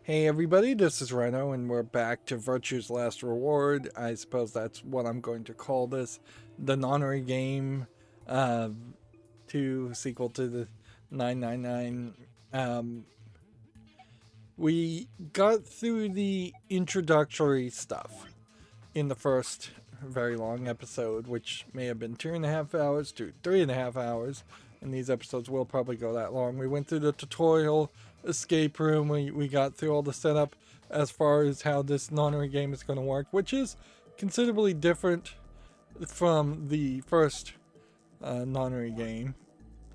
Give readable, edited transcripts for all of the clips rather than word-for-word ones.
Hey everybody, this is Rydo, and we're back to Virtue's Last Reward. I suppose that's what I'm going to call this. The Nonary Game, uh, 2 sequel to the 999. We got through the introductory stuff in the first very long episode, which may have been 2.5 hours to 3.5 hours, and these episodes will probably go that long. We went through the tutorial, escape room, we got through all the setup as far as how this Nonary game is going to work, which is considerably different from the first Nonary game.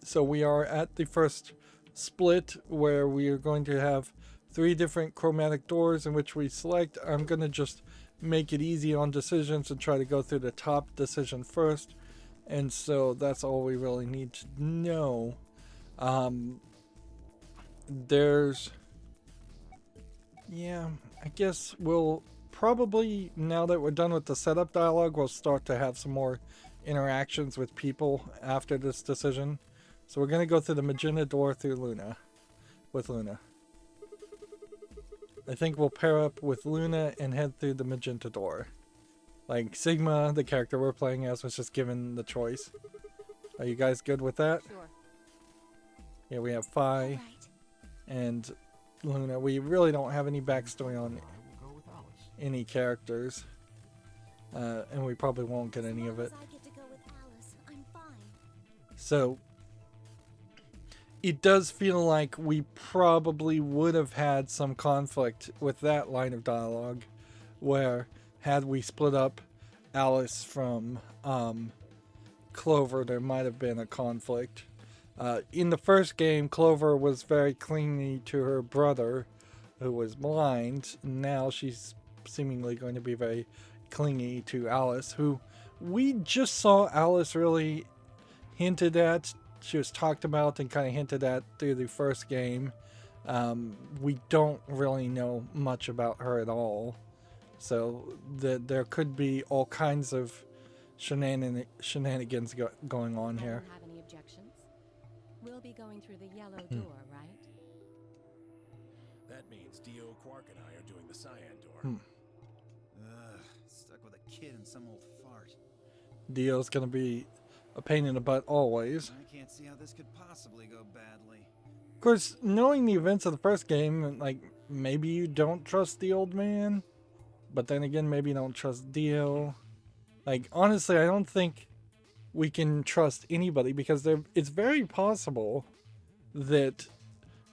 So we are at the first split where we are going to have 3 different chromatic doors in which we select. I'm going to just make it easy on decisions and try to go through the top decision first. And so that's all we really need to know. I guess we'll probably, now that we're done with the setup dialogue, we'll start to have some more interactions with people after this decision. So we're going to go through the magenta door with Luna. I think we'll pair up with Luna and head through the magenta door. Like Sigma, the character we're playing as, was just given the choice. Are you guys good with that? Sure. Yeah, we have Phi and Luna. We really don't have any backstory on any characters. And we probably won't get any of it. So, it does feel like we probably would have had some conflict with that line of dialogue, where had we split up Alice from Clover, there might have been a conflict. In the first game, Clover was very clingy to her brother, who was blind. Now she's seemingly going to be very clingy to Alice, who we just saw Alice really hinted at. She was talked about and kind of hinted at through the first game. We don't really know much about her at all. So there could be all kinds of shenanigans going on here. Have any objections? We'll be going through the yellow door, right? That means Dio, Quark, and I are doing the cyan door. Stuck with a kid and some old fart. Dio's gonna be a pain in the butt always. I can't see how this could possibly go badly. Of course, knowing the events of the first game, like, maybe you don't trust the old man, but then again, maybe you don't trust Dio. Like, honestly, I don't think we can trust anybody, because it's very possible that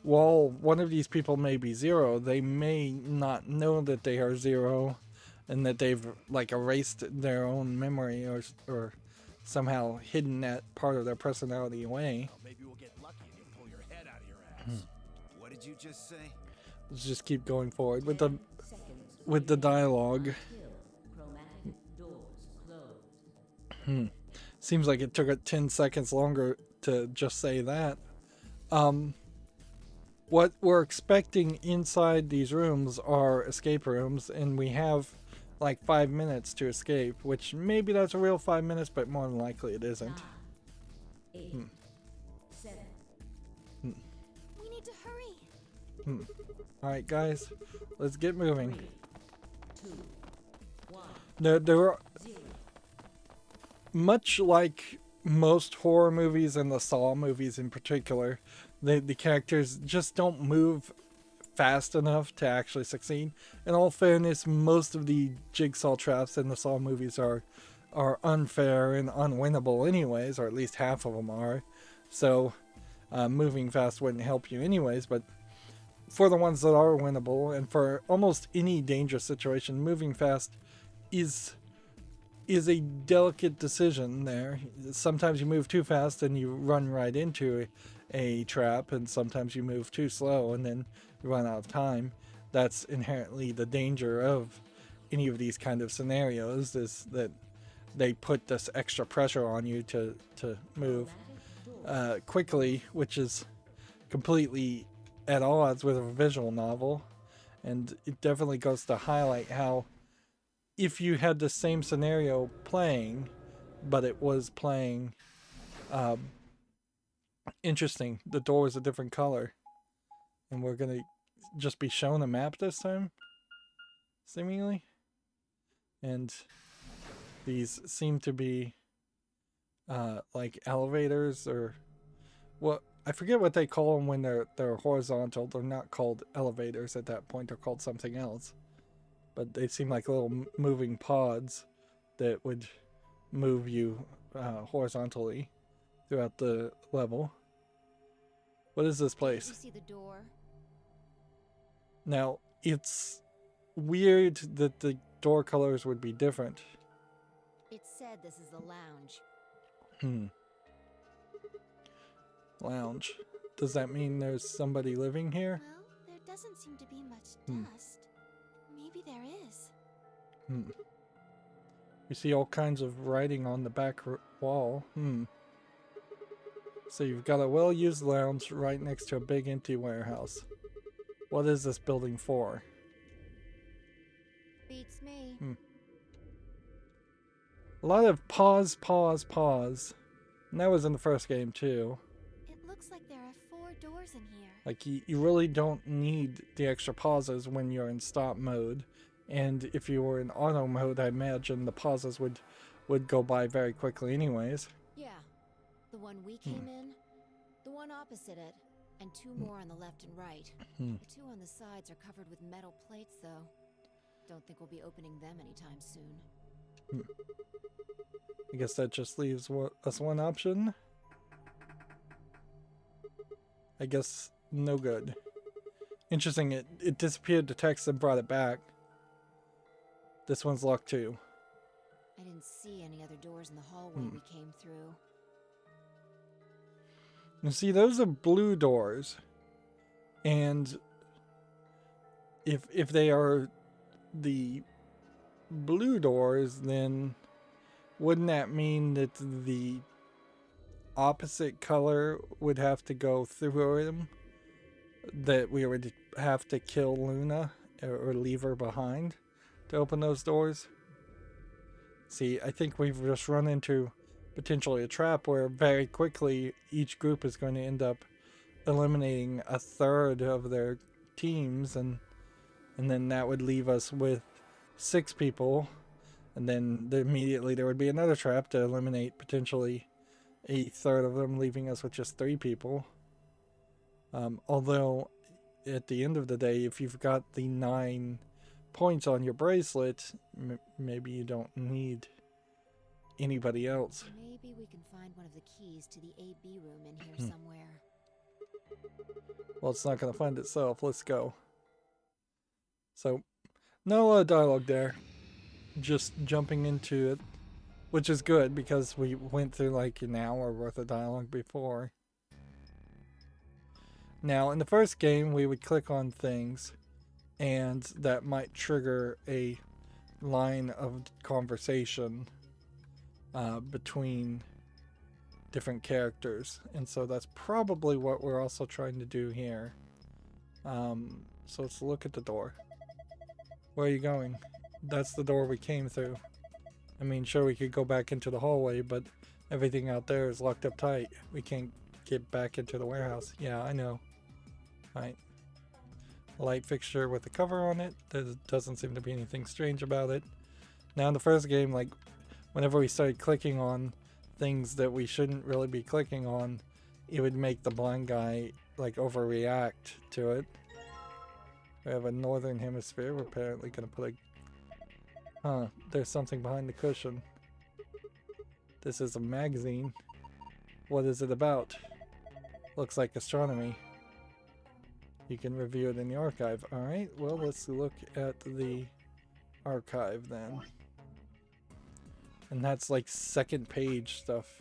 while one of these people may be Zero, they may not know that they are Zero, and that they've, like, erased their own memory or somehow hidden that part of their personality away. Well, maybe we'll get lucky and you'll pull your head out of your ass. What did you just say? Let's just keep going forward with the dialogue. Seems like it took it 10 seconds longer to just say that. What we're expecting inside these rooms are escape rooms, and we have like 5 minutes to escape, which maybe that's a real 5 minutes, but more than likely it isn't. 9, 8, 7. We need to hurry. Alright guys, let's get moving. 3, 2, 1. There are, 0. much like most horror movies and the Saw movies in particular, the characters just don't move fast enough to actually succeed. In all fairness, most of the jigsaw traps in the Saw movies are unfair and unwinnable anyways, or at least half of them are. So moving fast wouldn't help you anyways, but for the ones that are winnable, and for almost any dangerous situation, moving fast is a delicate decision there. Sometimes you move too fast and you run right into a trap, and sometimes you move too slow and then you run out of time. That's inherently the danger of any of these kind of scenarios, is that they put this extra pressure on you to move quickly, which is completely at odds with a visual novel. And it definitely goes to highlight how, if you had the same scenario playing, but it was playing interesting, the door is a different color, and we're gonna just be shown a map this time, seemingly. And these seem to be like elevators, or what, I forget what they call them when they're horizontal. They're not called elevators at that point, they're called something else. But they seem like little moving pods that would move you horizontally throughout the level. What is this You place? see the door? Now, it's weird that the door colors would be different. It said this is the lounge. Lounge. Does that mean there's somebody living here? Well, there doesn't seem to be much dust. Maybe there is. You see all kinds of writing on the back wall. So you've got a well-used lounge right next to a big empty warehouse. What is this building for? Beats me. A lot of pause, pause, pause. And that was in the first game too. It looks like there are 4 doors in here. Like you really don't need the extra pauses when you're in stop mode. And if you were in auto mode, I imagine the pauses would go by very quickly anyways. Yeah. The one we came in, the one opposite it, and 2 more on the left and right. The 2 on the sides are covered with metal plates, though. Don't think we'll be opening them anytime soon. I guess that just leaves us one option. I guess no good. Interesting, it disappeared the text and brought it back. This one's locked too. I didn't see any other doors in the hallway we came through. You see, those are blue doors. And if they are the blue doors, then wouldn't that mean that the opposite color would have to go through them? That we would have to kill Luna or leave her behind to open those doors? See, I think we've just run into potentially a trap where very quickly each group is going to end up eliminating a third of their teams, and then that would leave us with 6 people, and then immediately there would be another trap to eliminate potentially a third of them, leaving us with just 3 people. Although at the end of the day, if you've got the 9 points on your bracelet, maybe you don't need anybody else. Maybe we can find one of the keys to the AB room in here somewhere. Well, it's not going to find itself. Let's go. So, not a lot of dialogue there. Just jumping into it, which is good because we went through like an hour worth of dialogue before. Now, in the first game, we would click on things, and that might trigger a line of conversation between different characters, and so that's probably what we're also trying to do here. So let's look at the door. Where are you going? That's the door we came through. I mean, sure, we could go back into the hallway, but everything out there is locked up tight. We can't get back into the warehouse. Yeah, I know. Right. Light fixture with a cover on it. There doesn't seem to be anything strange about it. Now in the first game, like, whenever we started clicking on things that we shouldn't really be clicking on, it would make the blind guy like overreact to it. We have a northern hemisphere. We're apparently gonna put a there's something behind the cushion. This is a magazine. What is it about? Looks like astronomy. You can review it in the archive. Alright, well, let's look at the archive then. And that's like second page stuff.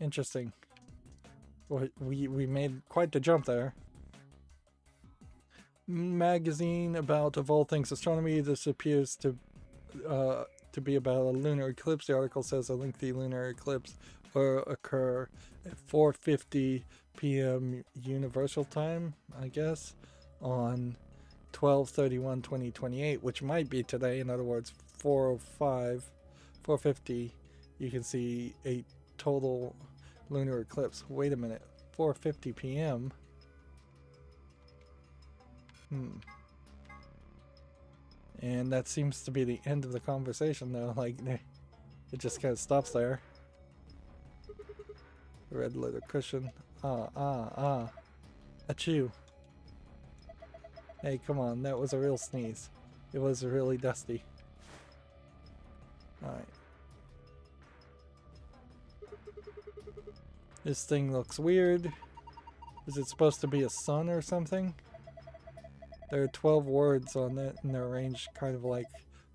Interesting. We made quite the jump there. Magazine about, of all things, astronomy. This appears to be about a lunar eclipse. The article says a lengthy lunar eclipse will occur at 4:50 p.m. Universal Time, I guess, on 12/31/2028, which might be today. In other words, 4:50, you can see a total lunar eclipse. Wait a minute, 4:50 p.m. And that seems to be the end of the conversation, though. Like, it just kind of stops there. Red leather cushion. Achoo. Hey, come on, that was a real sneeze. It was really dusty. Alright. This thing looks weird. Is it supposed to be a sun or something? There are 12 words on it, and they're arranged kind of like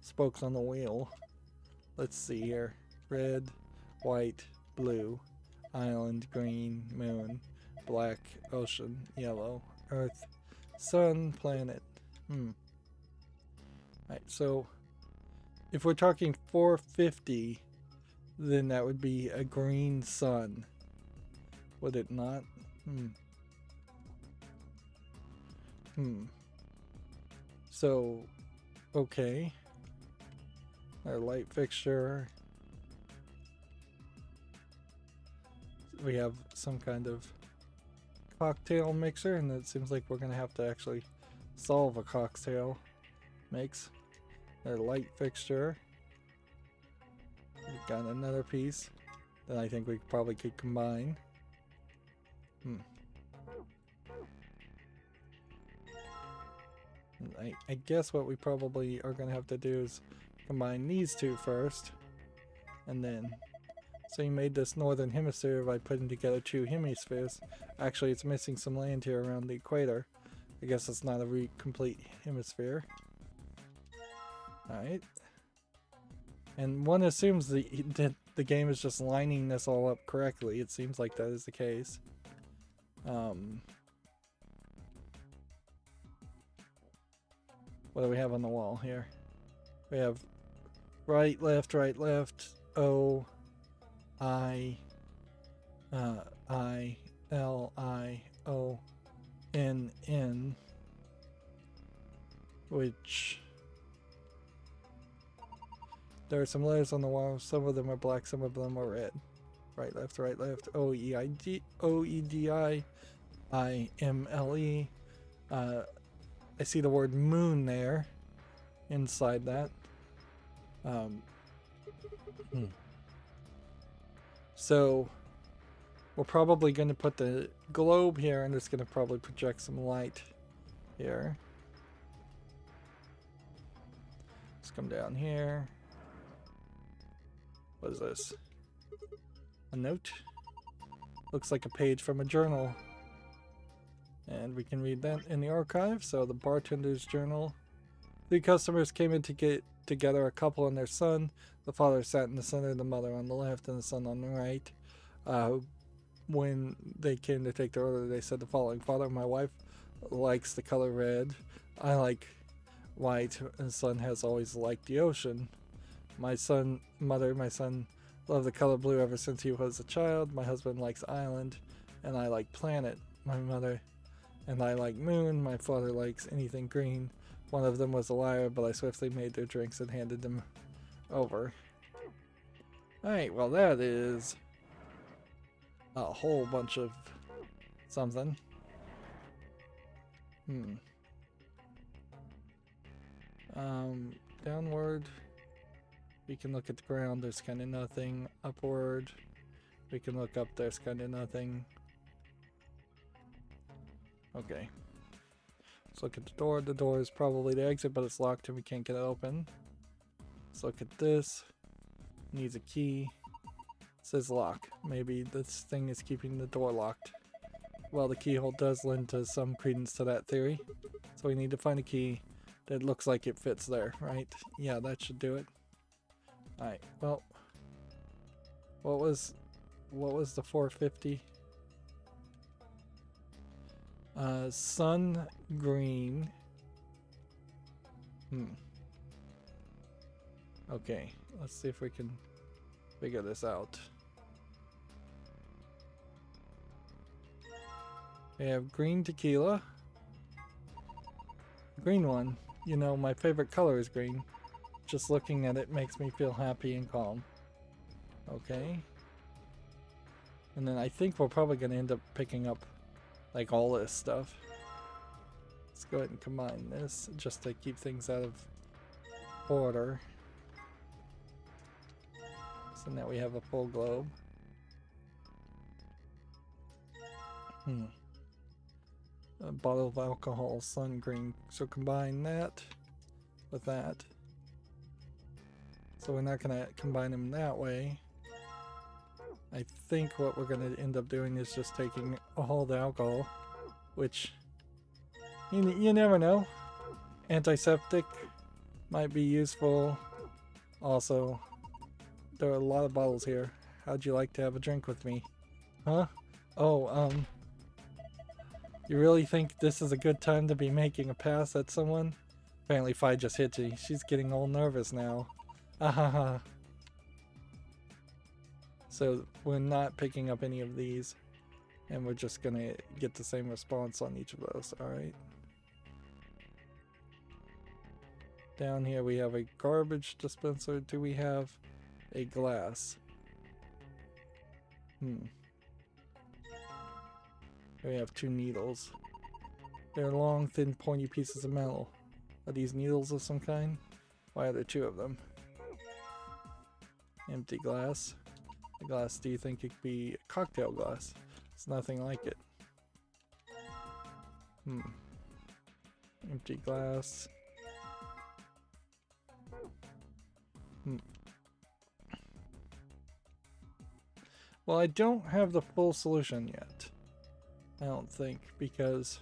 spokes on the wheel. Let's see here. Red, white, blue, island, green, moon, black, ocean, yellow, earth, sun, planet. Alright, so if we're talking 450, then that would be a green sun. Would it not? So, okay. Our light fixture. We have some kind of cocktail mixer, and it seems like we're going to have to actually solve a cocktail mix. Our light fixture. We've got another piece that I think we probably could combine. I guess what we probably are going to have to do is combine these two first. And then... So you made this northern hemisphere by putting together two hemispheres. Actually, it's missing some land here around the equator. I guess it's not a complete hemisphere. Alright. And one assumes that the game is just lining this all up correctly. It seems like that is the case. What do we have on the wall here? We have right, left, O, I, L, I, O, N, N, which there are some letters on the wall. Some of them are black, some of them are red. Right, left, O, E, I, D, O, E, D, I, M, L, E. I see the word moon there inside that. So we're probably going to put the globe here, and it's going to probably project some light here. Let's come down here. What is this? A note? Looks like a page from a journal. And we can read that in the archive. So the bartender's journal. 3 customers came in to get together, a couple and their son. The father sat in the center, the mother on the left, and the son on the right. When they came to take their order, they said the following: Father, my wife likes the color red. I like white, and son has always liked the ocean. My son loved the color blue ever since he was a child. My husband likes island, and I like planet. My mother and I like moon. My father likes anything green. One of them was a liar, but I swiftly made their drinks and handed them over. Alright, well that is a whole bunch of something. Downward. We can look at the ground, there's kind of nothing. Upward. We can look up, there's kind of nothing. Okay. Let's look at the door. The door is probably the exit, but it's locked and we can't get it open. Let's look at this. Needs a key. It says lock. Maybe this thing is keeping the door locked. Well, the keyhole does lend to some credence to that theory. So we need to find a key that looks like it fits there, right? Yeah, that should do it. Alright, well. What was the 450? Sun green. Okay, let's see if we can figure this out. We have green tequila. Green one. You know, my favorite color is green. Just looking at it makes me feel happy and calm. Okay. And then I think we're probably going to end up picking up like all this stuff. Let's go ahead and combine this just to keep things out of order. So now we have a full globe. A bottle of alcohol, sun green. So combine that with that. So we're not going to combine them that way. I think what we're going to end up doing is just taking all the alcohol, which you never know. Antiseptic might be useful. Also, there are a lot of bottles here. How'd you like to have a drink with me? Huh? Oh, you really think this is a good time to be making a pass at someone? Apparently Fi just hit you. She's getting all nervous now. Ahaha. So we're not picking up any of these, and we're just gonna get the same response on each of those, alright? Down here we have a garbage dispenser. Do we have a glass? We have 2 needles. They're long, thin, pointy pieces of metal. Are these needles of some kind? Why are there 2 of them? Empty glass. The glass, do you think it could be a cocktail glass? It's nothing like it. Empty glass. Well, I don't have the full solution yet. I don't think, because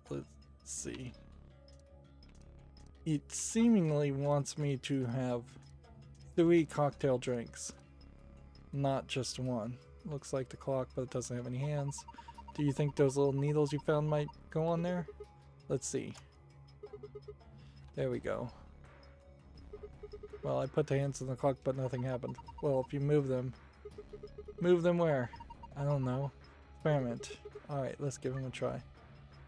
let's see. It seemingly wants me to have 3 cocktail drinks, not just 1. Looks like the clock, but it doesn't have any hands. Do you think those little needles you found might go on there? Let's see. There we go. Well, I put the hands on the clock, but nothing happened. Well, if you move them where? I don't know. Experiment. Alright, let's give them a try.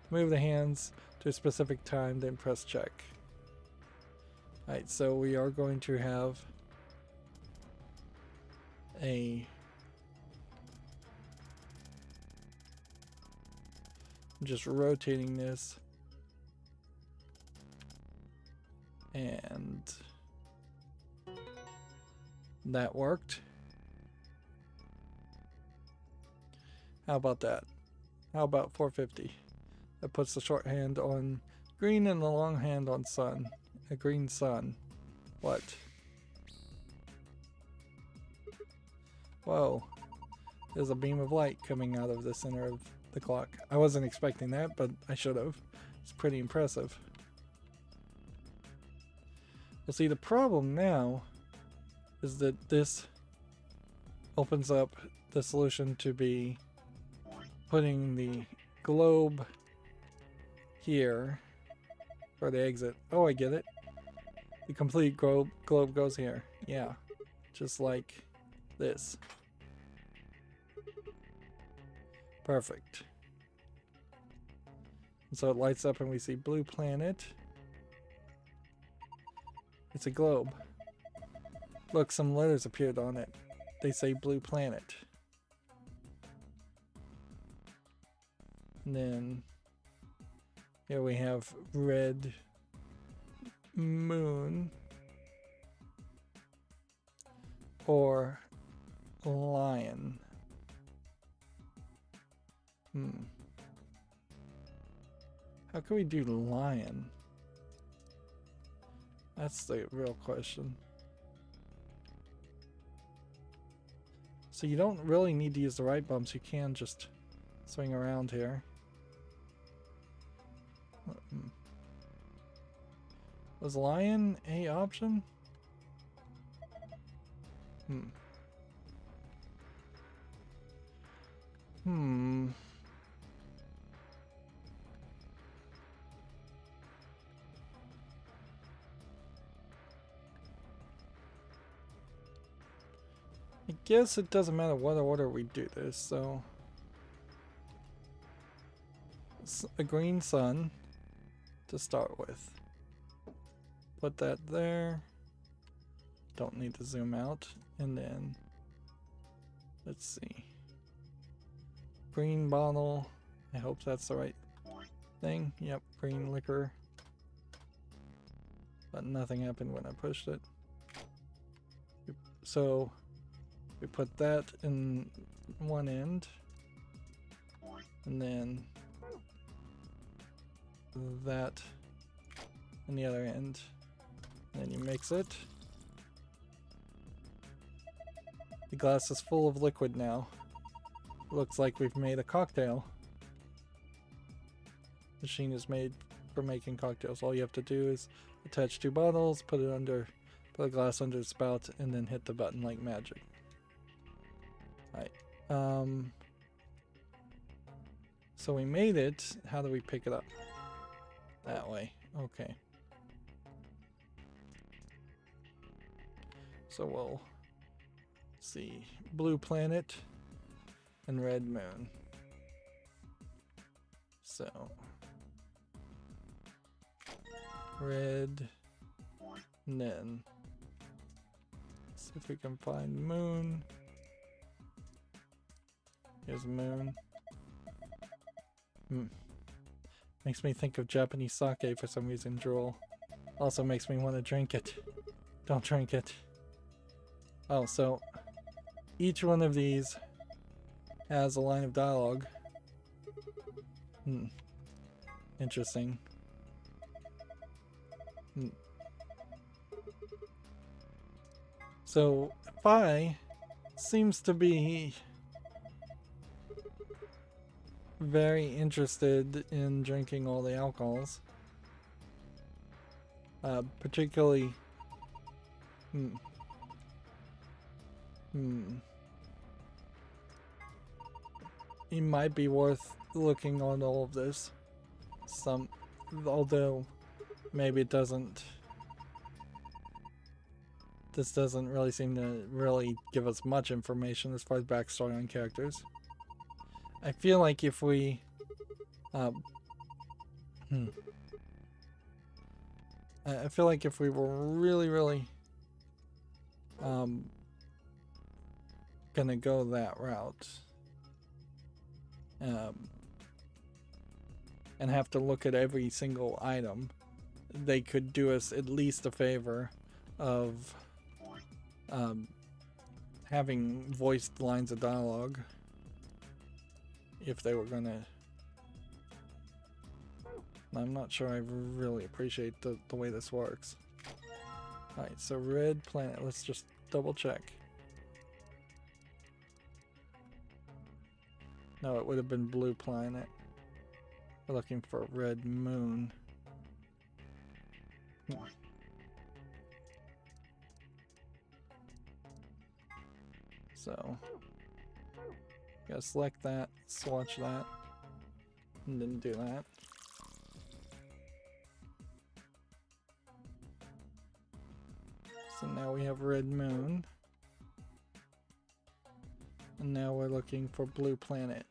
Move the hands to a specific time, then press check. Alright, so we are going to have I'm just rotating this, and that worked. How about that? How about 450? That puts the short hand on green and the long hand on sun. A green sun. What? Whoa. There's a beam of light coming out of the center of the clock. I wasn't expecting that, but I should have. It's pretty impressive. Well, see, the problem now is that this opens up the solution to be putting the globe here for the exit. Oh, I get it. The complete globe goes here. Yeah, just like this. Perfect. And so it lights up and we see blue planet. It's a globe. Look, some letters appeared on it. They say blue planet. And then here we have red moon or lion. How can we do lion? That's the real question. So you don't really need to use the right bumps, you can just swing around here. Was lion a option? I guess it doesn't matter what order we do this, so a green sun to start with. Put that there. Don't need to zoom out. And then let's see. Green bottle. I hope that's the right. thing. Yep, green liquor. But nothing happened when I pushed it. So we put that in one end. And then that in the other end. And then you mix it. The glass is full of liquid now. Looks like we've made a cocktail. Machine is made for making cocktails. All you have to do is attach 2 bottles, put a glass under the spout, and then hit the button like magic. Alright. So we made it. How do we pick it up? That way. Okay. So we'll see. Blue planet and red moon. So red, and then see if we can find moon. Here's moon. Makes me think of Japanese sake for some reason, drool. Also makes me want to drink it. Don't drink it. Oh, so each one of these has a line of dialogue. Interesting. So Phi seems to be very interested in drinking all the alcohols. Particularly it might be worth looking on all of this. Although maybe it doesn't. This doesn't really seem to really give us much information as far as backstory on characters. I feel like if we I feel like if we were really gonna go that route and have to look at every single item, they could do us at least a favor of having voiced lines of dialogue if they were gonna. I'm not sure I really appreciate the way this works. Alright, so red planet, let's just double check. No, it would have been blue planet. We're looking for red moon. So, gotta select that, swatch that, and then do that. So now we have red moon. And now we're looking for blue planet.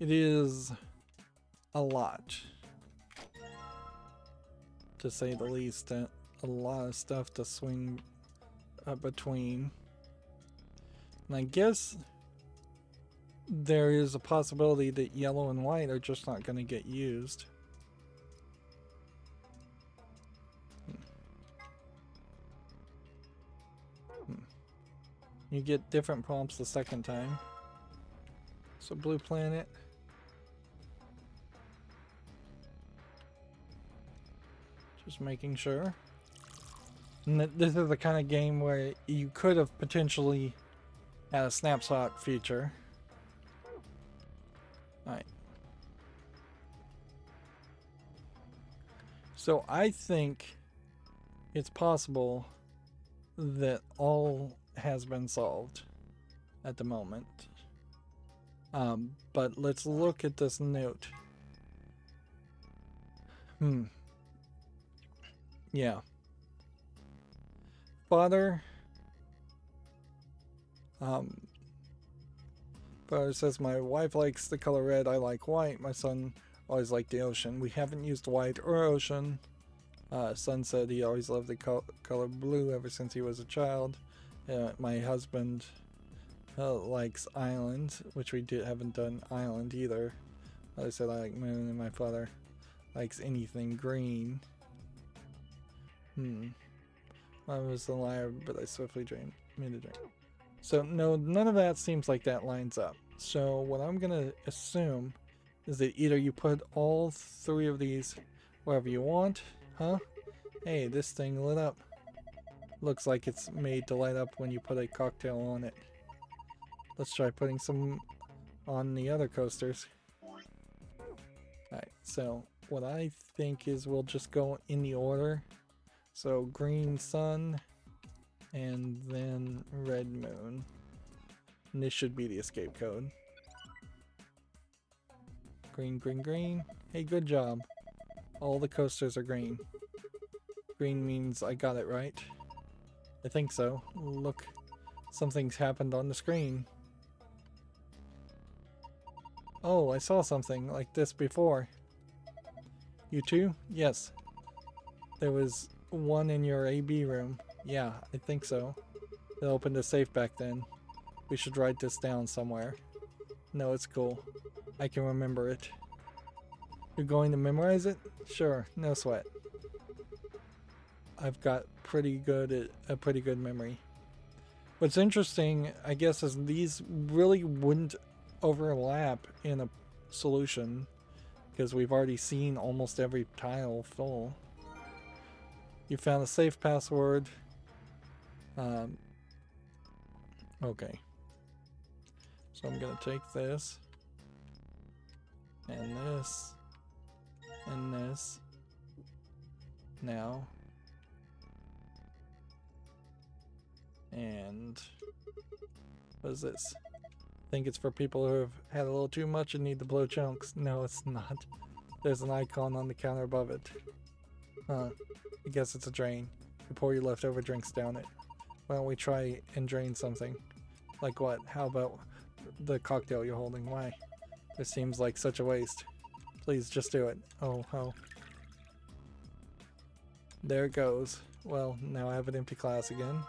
It is a lot, to say the least. A lot of stuff to swing between. And I guess there is a possibility that yellow and white are just not going to get used. You get different prompts the second time. So blue planet. Just making sure. And this is the kind of game where you could have potentially had a snapshot feature. Alright. So I think it's possible that all has been solved at the moment. But let's look at this note. Yeah. Father says, my wife likes the color red, I like white. My son always liked the ocean. We haven't used white or ocean. Son said he always loved the color blue ever since he was a child. My husband likes island, which we haven't done island either. I said I like moon, and my father likes anything green. I was a liar, but I swiftly made a drink. So no, none of that seems like that lines up. So what I'm gonna assume is that either you put all three of these wherever you want, huh? Hey, this thing lit up. Looks like it's made to light up when you put a cocktail on it. Let's try putting some on the other coasters. Alright, so what I think is we'll just go in the order. So green sun, and then red moon. And this should be the escape code. Green, green, green. Hey, good job. All the coasters are green. Green means I got it right. I think so. Look, something's happened on the screen. Oh, I saw something like this before. You too? Yes. There was one in your AB room. Yeah, I think so. They opened a safe back then. We should write this down somewhere. No, it's cool. I can remember it. You're going to memorize it? Sure, no sweat. I've got a pretty good memory. What's interesting, I guess, is these really wouldn't overlap in a solution because we've already seen almost every tile full. You found a safe password. Okay. So I'm gonna take this and this and this now, and what is this? I think it's for people who have had a little too much and need to blow chunks. No, it's not. There's an icon on the counter above it. Huh. I guess it's a drain. You pour your leftover drinks down it. Why don't we try and drain something? Like what? How about the cocktail you're holding? Why? This seems like such a waste. Please, just do it. Oh, oh. There it goes. Well, now I have an empty glass again.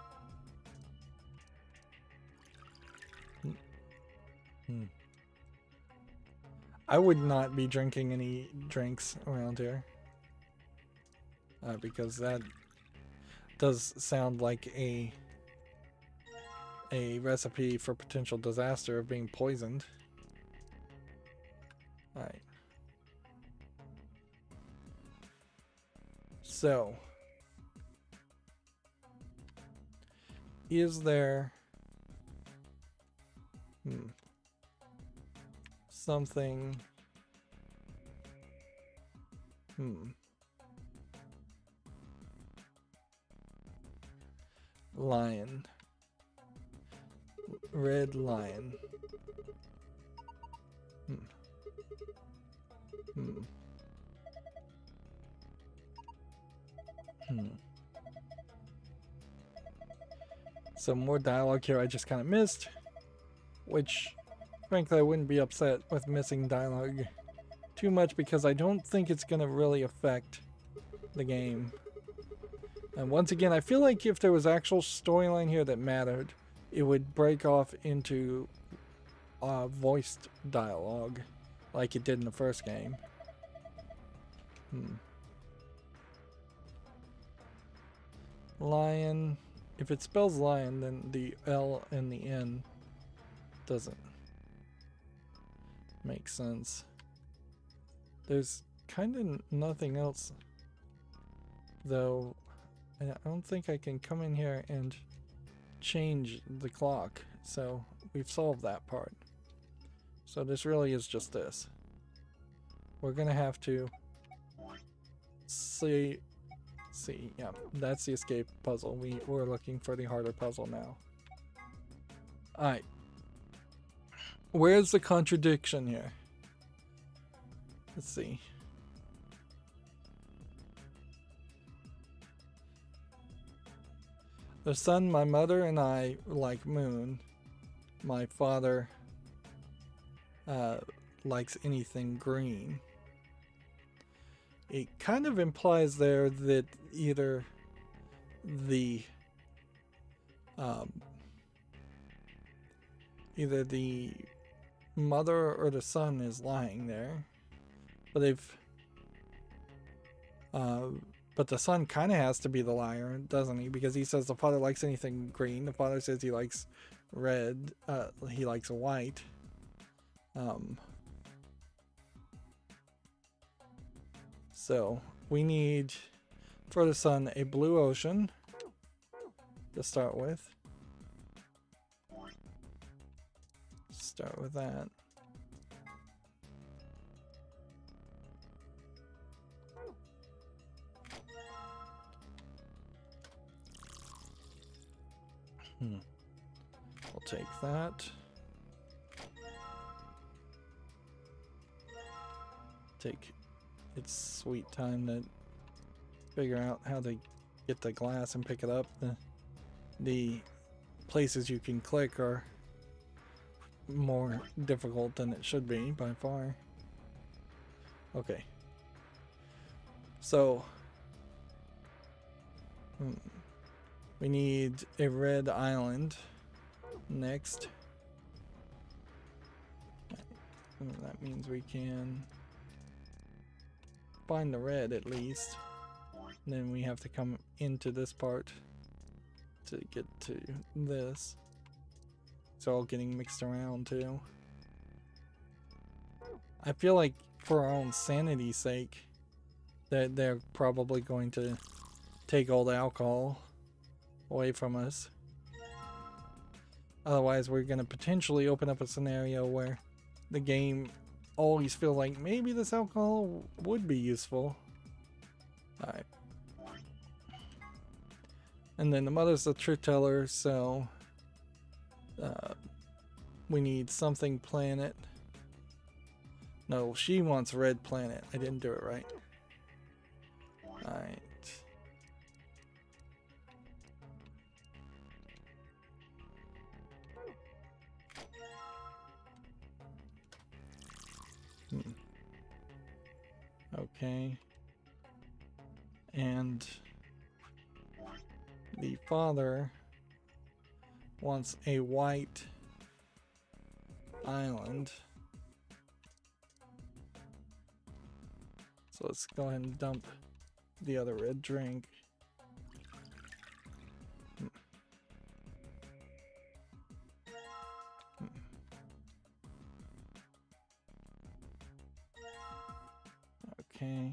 I would not be drinking any drinks around here. Because that does sound like a recipe for potential disaster of being poisoned. Alright. So, is there something lion, red lion, Some more dialogue here I just kind of missed, which frankly I wouldn't be upset with missing dialogue too much because I don't think it's going to really affect the game. And once again, I feel like if there was actual storyline here that mattered, it would break off into voiced dialogue like it did in the first game. Lion. If it spells lion, then the L and the N doesn't make sense. There's kind of nothing else, though. I don't think I can come in here and change the clock, so we've solved that part. So this really is just this. We're gonna have to see, yeah, that's the escape puzzle. We're looking for the harder puzzle now. Alright. Where's the contradiction here? Let's see. The sun, my mother and I like moon. My father likes anything green. It kind of implies there that either either the mother or the son is lying there. But they've... but the son kind of has to be the liar, doesn't he? Because he says the father likes anything green. The father says he likes red. He likes white. So we need, for the son, a blue ocean to start with. Start with that. I'll take that. Take its sweet time to figure out how to get the glass and pick it up. The places you can click are more difficult than it should be by far. Okay. So we need a red island next. That means we can find the red at least. And then we have to come into this part to get to this. It's all getting mixed around too. I feel like for our own sanity's sake that they're probably going to take all the alcohol away from us. Otherwise we're going to potentially open up a scenario where the game always feels like maybe this alcohol would be useful. Alright. And then the mother's the truth teller, so we need something planet. No, she wants red planet. I didn't do it right. Alright. Okay. And the father wants a white island. So let's go ahead and dump the other red drink. Okay.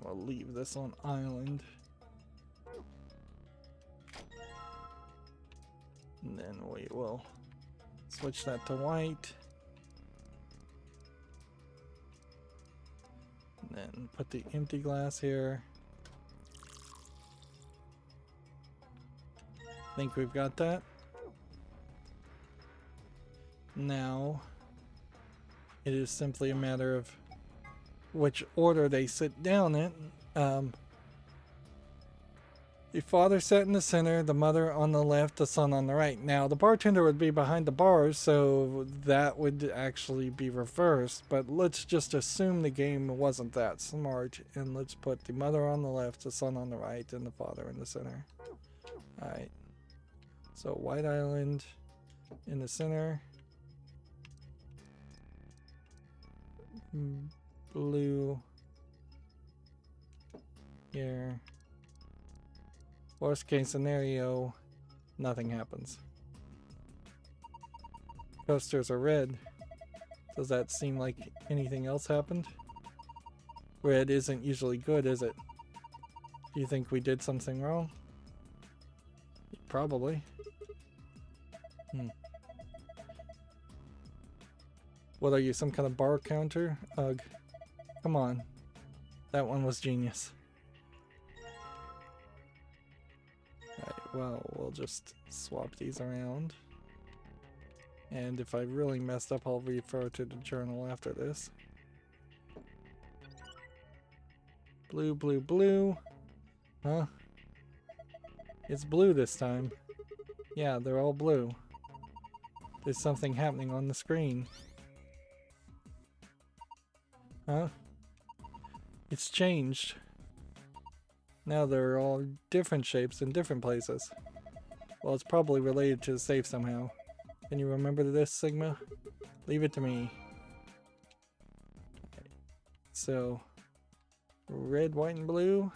We'll leave this on island. And then we will switch that to white. And then put the empty glass here. Think we've got that. Now it is simply a matter of which order they sit down in. The father sat in the center, the mother on the left, the son on the right. Now the bartender would be behind the bars, so that would actually be reversed, but let's just assume the game wasn't that smart, and let's put the mother on the left, the son on the right, and the father in the center. Alright, so white island in the center, blue here. Worst case scenario, nothing happens. Coasters are red. Does that seem like anything else happened? Red isn't usually good, is it? Do you think we did something wrong? Probably. What are you, some kind of bar counter? Ugh. Come on. That one was genius. Alright, well, we'll just swap these around. And if I really messed up, I'll refer to the journal after this. Blue, blue, blue. Huh? It's blue this time. Yeah, they're all blue. There's something happening on the screen. Huh? It's changed. Now they're all different shapes in different places. Well, it's probably related to the safe somehow. Can you remember this, Sigma? Leave it to me. So, red, white, and blue.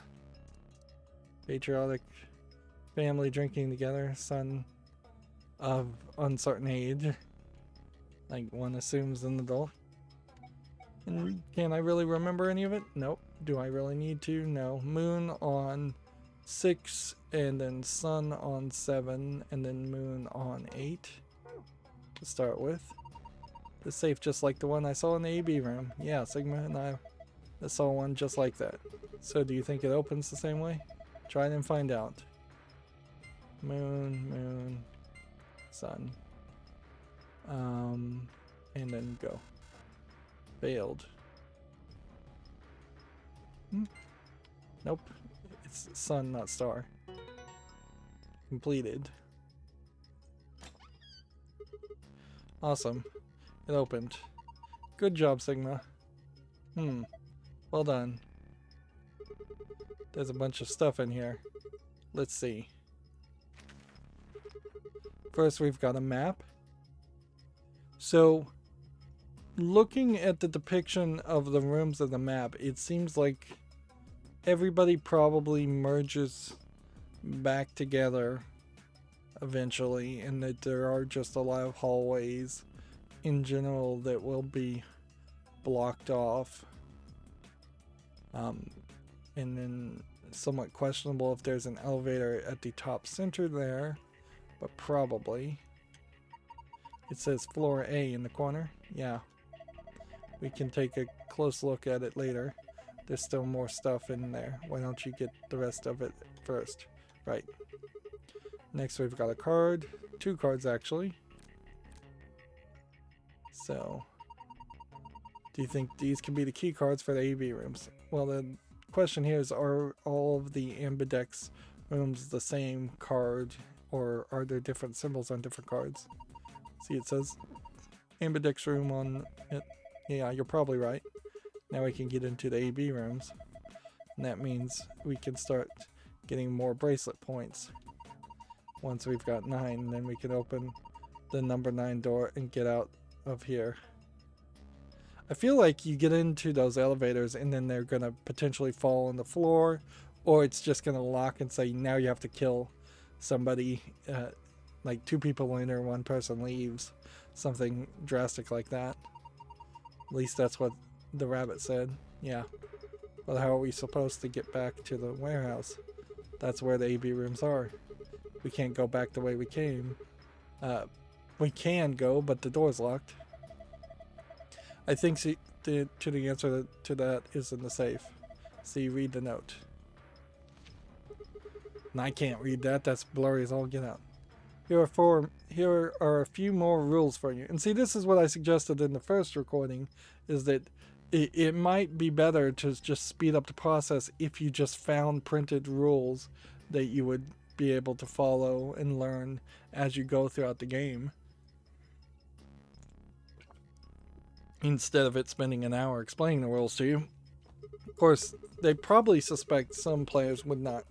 Patriotic family drinking together. Son of uncertain age. Like one assumes an adult. And can I really remember any of it? Nope. Do I really need to? No. Moon on 6, and then sun on 7, and then moon on 8 to start with. The safe just like the one I saw in the AB room. Yeah, Sigma and I saw one just like that. So do you think it opens the same way? Try it and find out. Moon, moon, sun. And then go. Failed. Nope. It's sun, not star. Completed. Awesome. It opened. Good job, Sigma. Well done. There's a bunch of stuff in here. Let's see. First, we've got a map. So, looking at the depiction of the rooms of the map, it seems like everybody probably merges back together eventually, and that there are just a lot of hallways in general that will be blocked off. And then somewhat questionable if there's an elevator at the top center there, but probably. It says floor A in the corner. Yeah. We can take a close look at it later. There's still more stuff in there. Why don't you get the rest of it first? Right. Next we've got a card. 2 cards actually. So, do you think these can be the key cards for the AV rooms? Well, the question here is, are all of the Ambidex rooms the same card, or are there different symbols on different cards? See, it says Ambidex room on it. Yeah, you're probably right. Now we can get into the AB rooms, and that means we can start getting more bracelet points. Once we've got 9, then we can open the number 9 door and get out of here. I feel like you get into those elevators and then they're gonna potentially fall on the floor, or it's just gonna lock and say now you have to kill somebody, like 2 people enter, 1 person leaves, something drastic like that. At least that's what the rabbit said. Yeah. But how are we supposed to get back to the warehouse? That's where the AB rooms are. We can't go back the way we came. We can go, but the door's locked. I think the answer to that is in the safe. See, read the note. And I can't read that. That's blurry as all get out. Here are a few more rules for you. And see, this is what I suggested in the first recording, is that it might be better to just speed up the process if you just found printed rules that you would be able to follow and learn as you go throughout the game, instead of it spending an hour explaining the rules to you. Of course, they probably suspect some players would not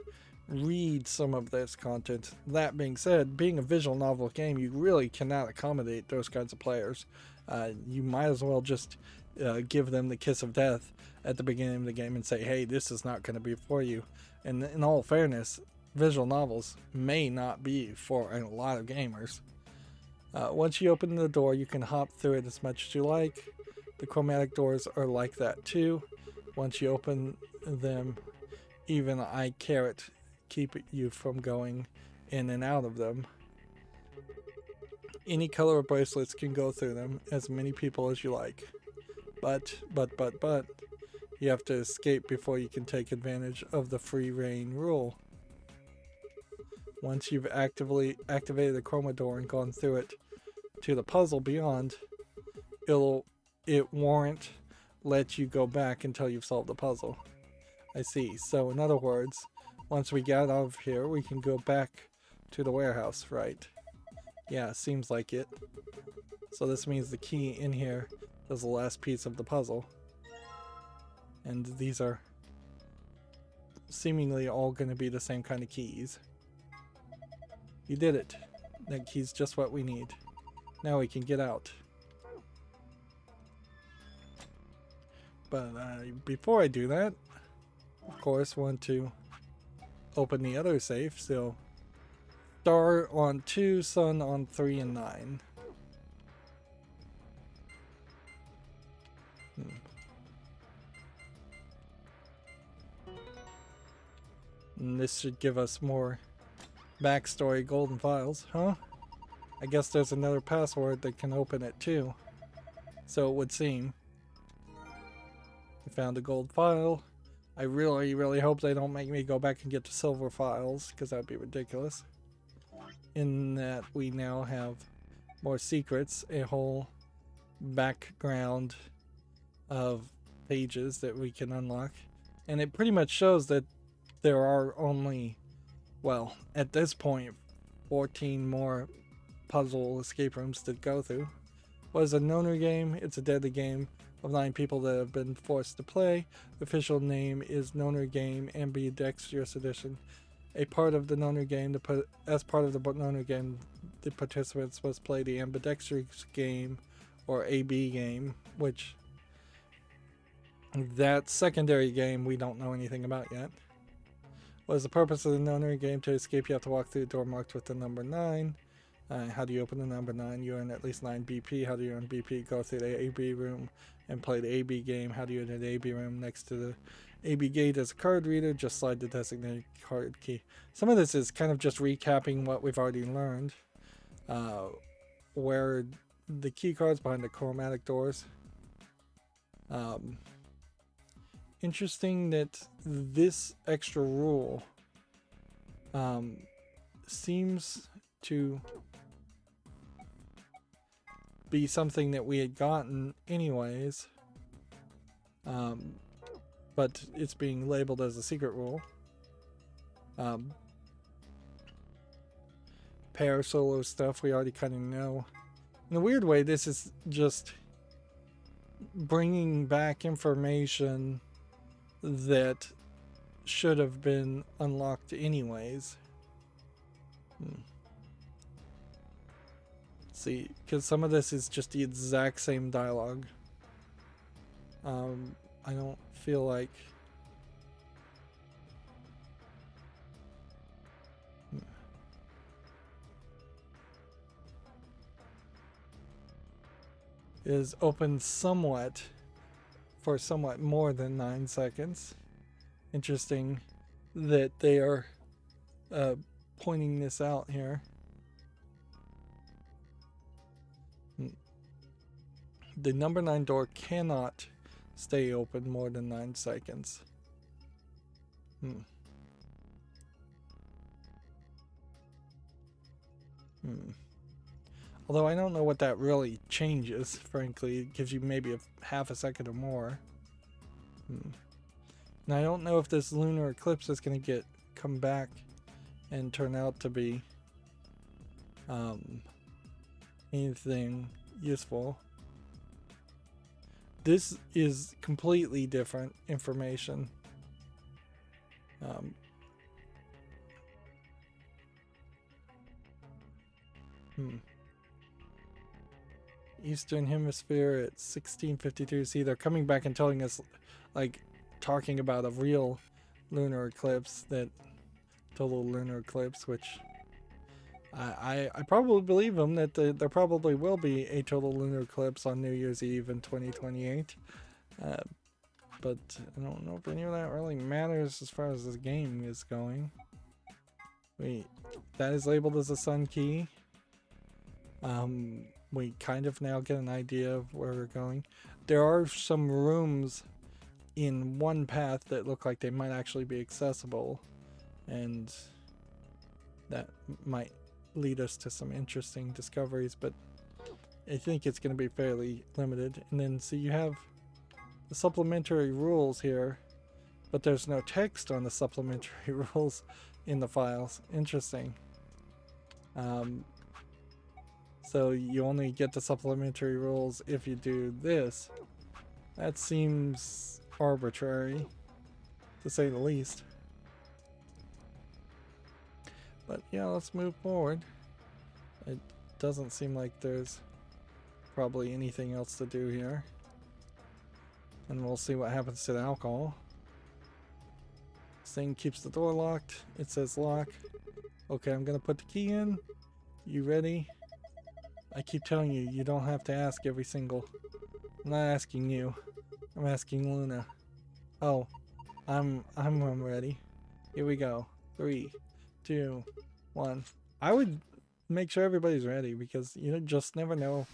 read some of this content. That being said, being a visual novel game, you really cannot accommodate those kinds of players. You might as well just give them the kiss of death at the beginning of the game and say, hey, this is not going to be for you. And in all fairness, visual novels may not be for a lot of gamers. Once you open the door, you can hop through it as much as you like. The chromatic doors are like that too. Once you open them, even I carrot keep you from going in and out of them. Any color of bracelets can go through them, as many people as you like. But, you have to escape before you can take advantage of the free reign rule. Once you've activated the chroma door and gone through it to the puzzle beyond, it won't let you go back until you've solved the puzzle. I see. So in other words, once we get out of here, we can go back to the warehouse, right? Yeah, seems like it. So this means the key in here is the last piece of the puzzle. And these are seemingly all going to be the same kind of keys. You did it. That key's just what we need. Now we can get out. But before I do that, of course, want to open the other safe. So, star on 2, sun on 3 and 9. And this should give us more backstory golden files, huh? I guess there's another password that can open it too. So it would seem. We found a gold file. I really hope they don't make me go back and get the silver files, because that would be ridiculous. In that we now have more secrets, a whole background of pages that we can unlock. And it pretty much shows that there are only, well, at this point, 14 more puzzle escape rooms to go through. What is a Nonary game? It's a deadly game of 9 people that have been forced to play. The official name is Nonary Game, Ambidex Edition. A part of the Nonary Game, as part of the Nonary Game, the participants must play the Ambidex Game, or AB game, which that secondary game we don't know anything about yet. What is the purpose of the Nonary Game? To escape, you have to walk through the door marked with the number 9. How do you open the number 9? You earn at least 9 BP. How do you earn BP? Go through the AB room and play the AB game. How do you enter the AB room? Next to the AB gate is a card reader. Just slide the designated card key. Some of this is kind of just recapping what we've already learned. Where the key cards behind the chromatic doors. Interesting that this extra rule seems to be something that we had gotten anyways, but it's being labeled as a secret rule. Pair solo stuff we already kind of know. In a weird way, this is just bringing back information that should have been unlocked anyways. See, because some of this is just the exact same dialogue. I don't feel like is open somewhat for somewhat more than 9 seconds. Interesting that they are pointing this out here. The number 9 door cannot stay open more than 9 seconds. Although I don't know what that really changes, frankly. It gives you maybe a half a second or more. And I don't know if this lunar eclipse is going to come back and turn out to be anything useful. This is completely different information. Eastern Hemisphere at 1652. See, they're coming back and telling us, like, talking about a real lunar eclipse, that total lunar eclipse, which I probably believe them that there probably will be a total lunar eclipse on New Year's Eve in 2028. But I don't know if any of that really matters as far as this game is going. Wait, that is labeled as a sun key. We kind of now get an idea of where we're going. There are some rooms in one path that look like they might actually be accessible, and that might lead us to some interesting discoveries, but I think it's going to be fairly limited. And then see, you have the supplementary rules here, but there's no text on the supplementary rules in the files. Interesting. So you only get the supplementary rules if you do this. That seems arbitrary, to say the least. But yeah, let's move forward. It doesn't seem like there's probably anything else to do here. And we'll see what happens to the alcohol. This thing keeps the door locked. It says lock. Okay, I'm gonna put the key in. You ready? I keep telling you, you don't have to ask every single... I'm not asking you. I'm asking Luna. Oh, I'm ready. Here we go. 3, 2, 1. I would make sure everybody's ready because you just never know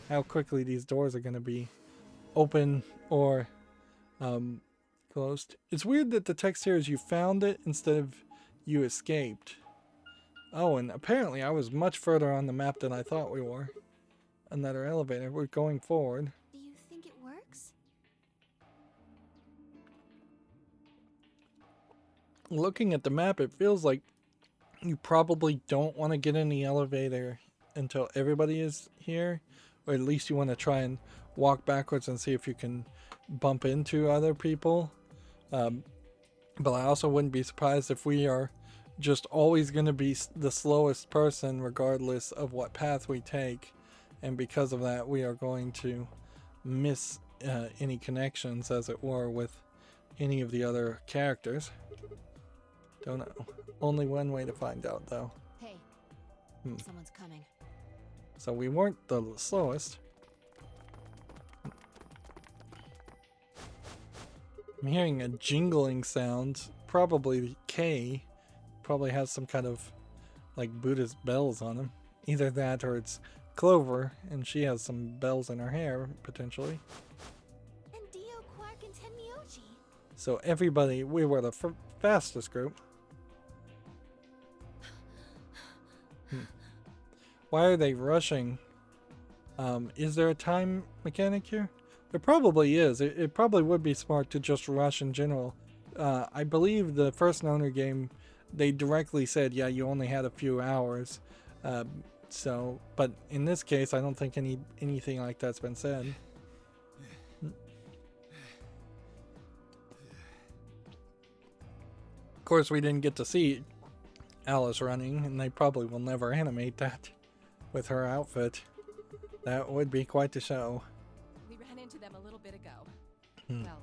how quickly these doors are going to be open or closed. It's weird that the text here is you found it instead of you escaped. Oh, and apparently I was much further on the map than I thought we were. Another elevator. We're going forward. Do you think it works? Looking at the map, it feels like you probably don't want to get in the elevator until everybody is here, or at least you want to try and walk backwards and see if you can bump into other people. But I also wouldn't be surprised if we are just always going to be the slowest person regardless of what path we take, and because of that we are going to miss any connections, as it were, with any of the other characters. Don't know. Only one way to find out, though. Hey, someone's coming. So we weren't the slowest. I'm hearing a jingling sound. Probably K. Probably has some kind of like Buddhist bells on him. Either that or it's Clover and she has some bells in her hair, potentially. And Dio, Quark, and Tenmyoji. So everybody, we were the fastest group. Why are they rushing? Is there a time mechanic here? There probably is. It probably would be smart to just rush in general. I believe the first Nonary game, they directly said, yeah, you only had a few hours. But in this case, I don't think anything like that's been said. Of course, we didn't get to see Alice running, and they probably will never animate that with her outfit. That would be quite the show. We ran into them a little bit ago. Well,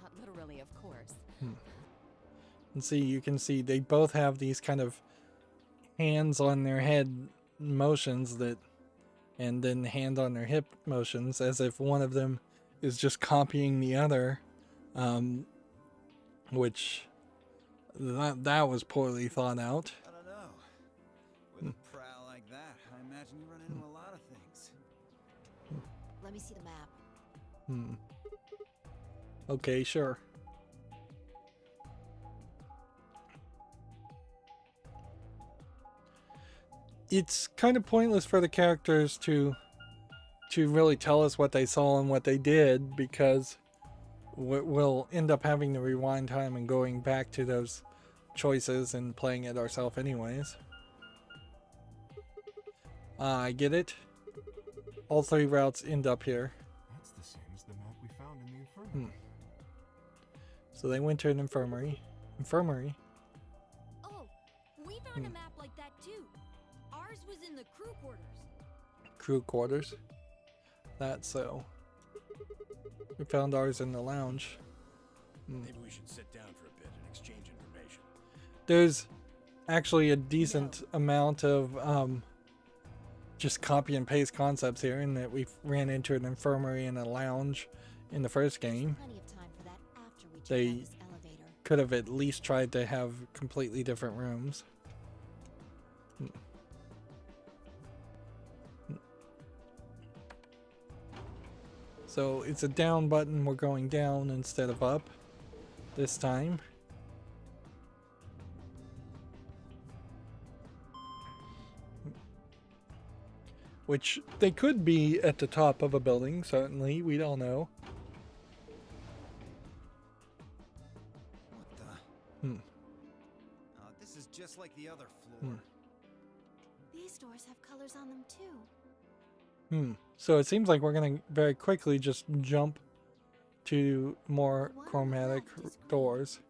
not literally, of course. And see, you can see they both have these kind of hands on their head motions and then hand on their hip motions, as if one of them is just copying the other, which that was poorly thought out. I don't know. With a prowl like that, I imagine you run into a lot of things. Let me see the map. Okay, sure. It's kind of pointless for the characters to really tell us what they saw and what they did, because we'll end up having to rewind time and going back to those choices and playing it ourselves anyways. I get it. All 3 routes end up here. That's the same as the map we found in the infirmary. So they went to an infirmary. Oh, we found a map like that too. Ours was in the crew quarters. Crew quarters. That's so. We found ours in the lounge. Maybe we should sit down for a bit and exchange information. There's actually a decent amount of just copy and paste concepts here, in that we ran into an infirmary and a lounge in the first game. Plenty of time for that after we check They out this elevator. could have at least tried to have completely different rooms. So it's a down button. We're going down instead of up this time. Which they could be at the top of a building, certainly. We don't know. What the? This is just like the other floor. These doors have colors on them too. So it seems like we're going to very quickly just jump to more The one on the chromatic left is green. doors.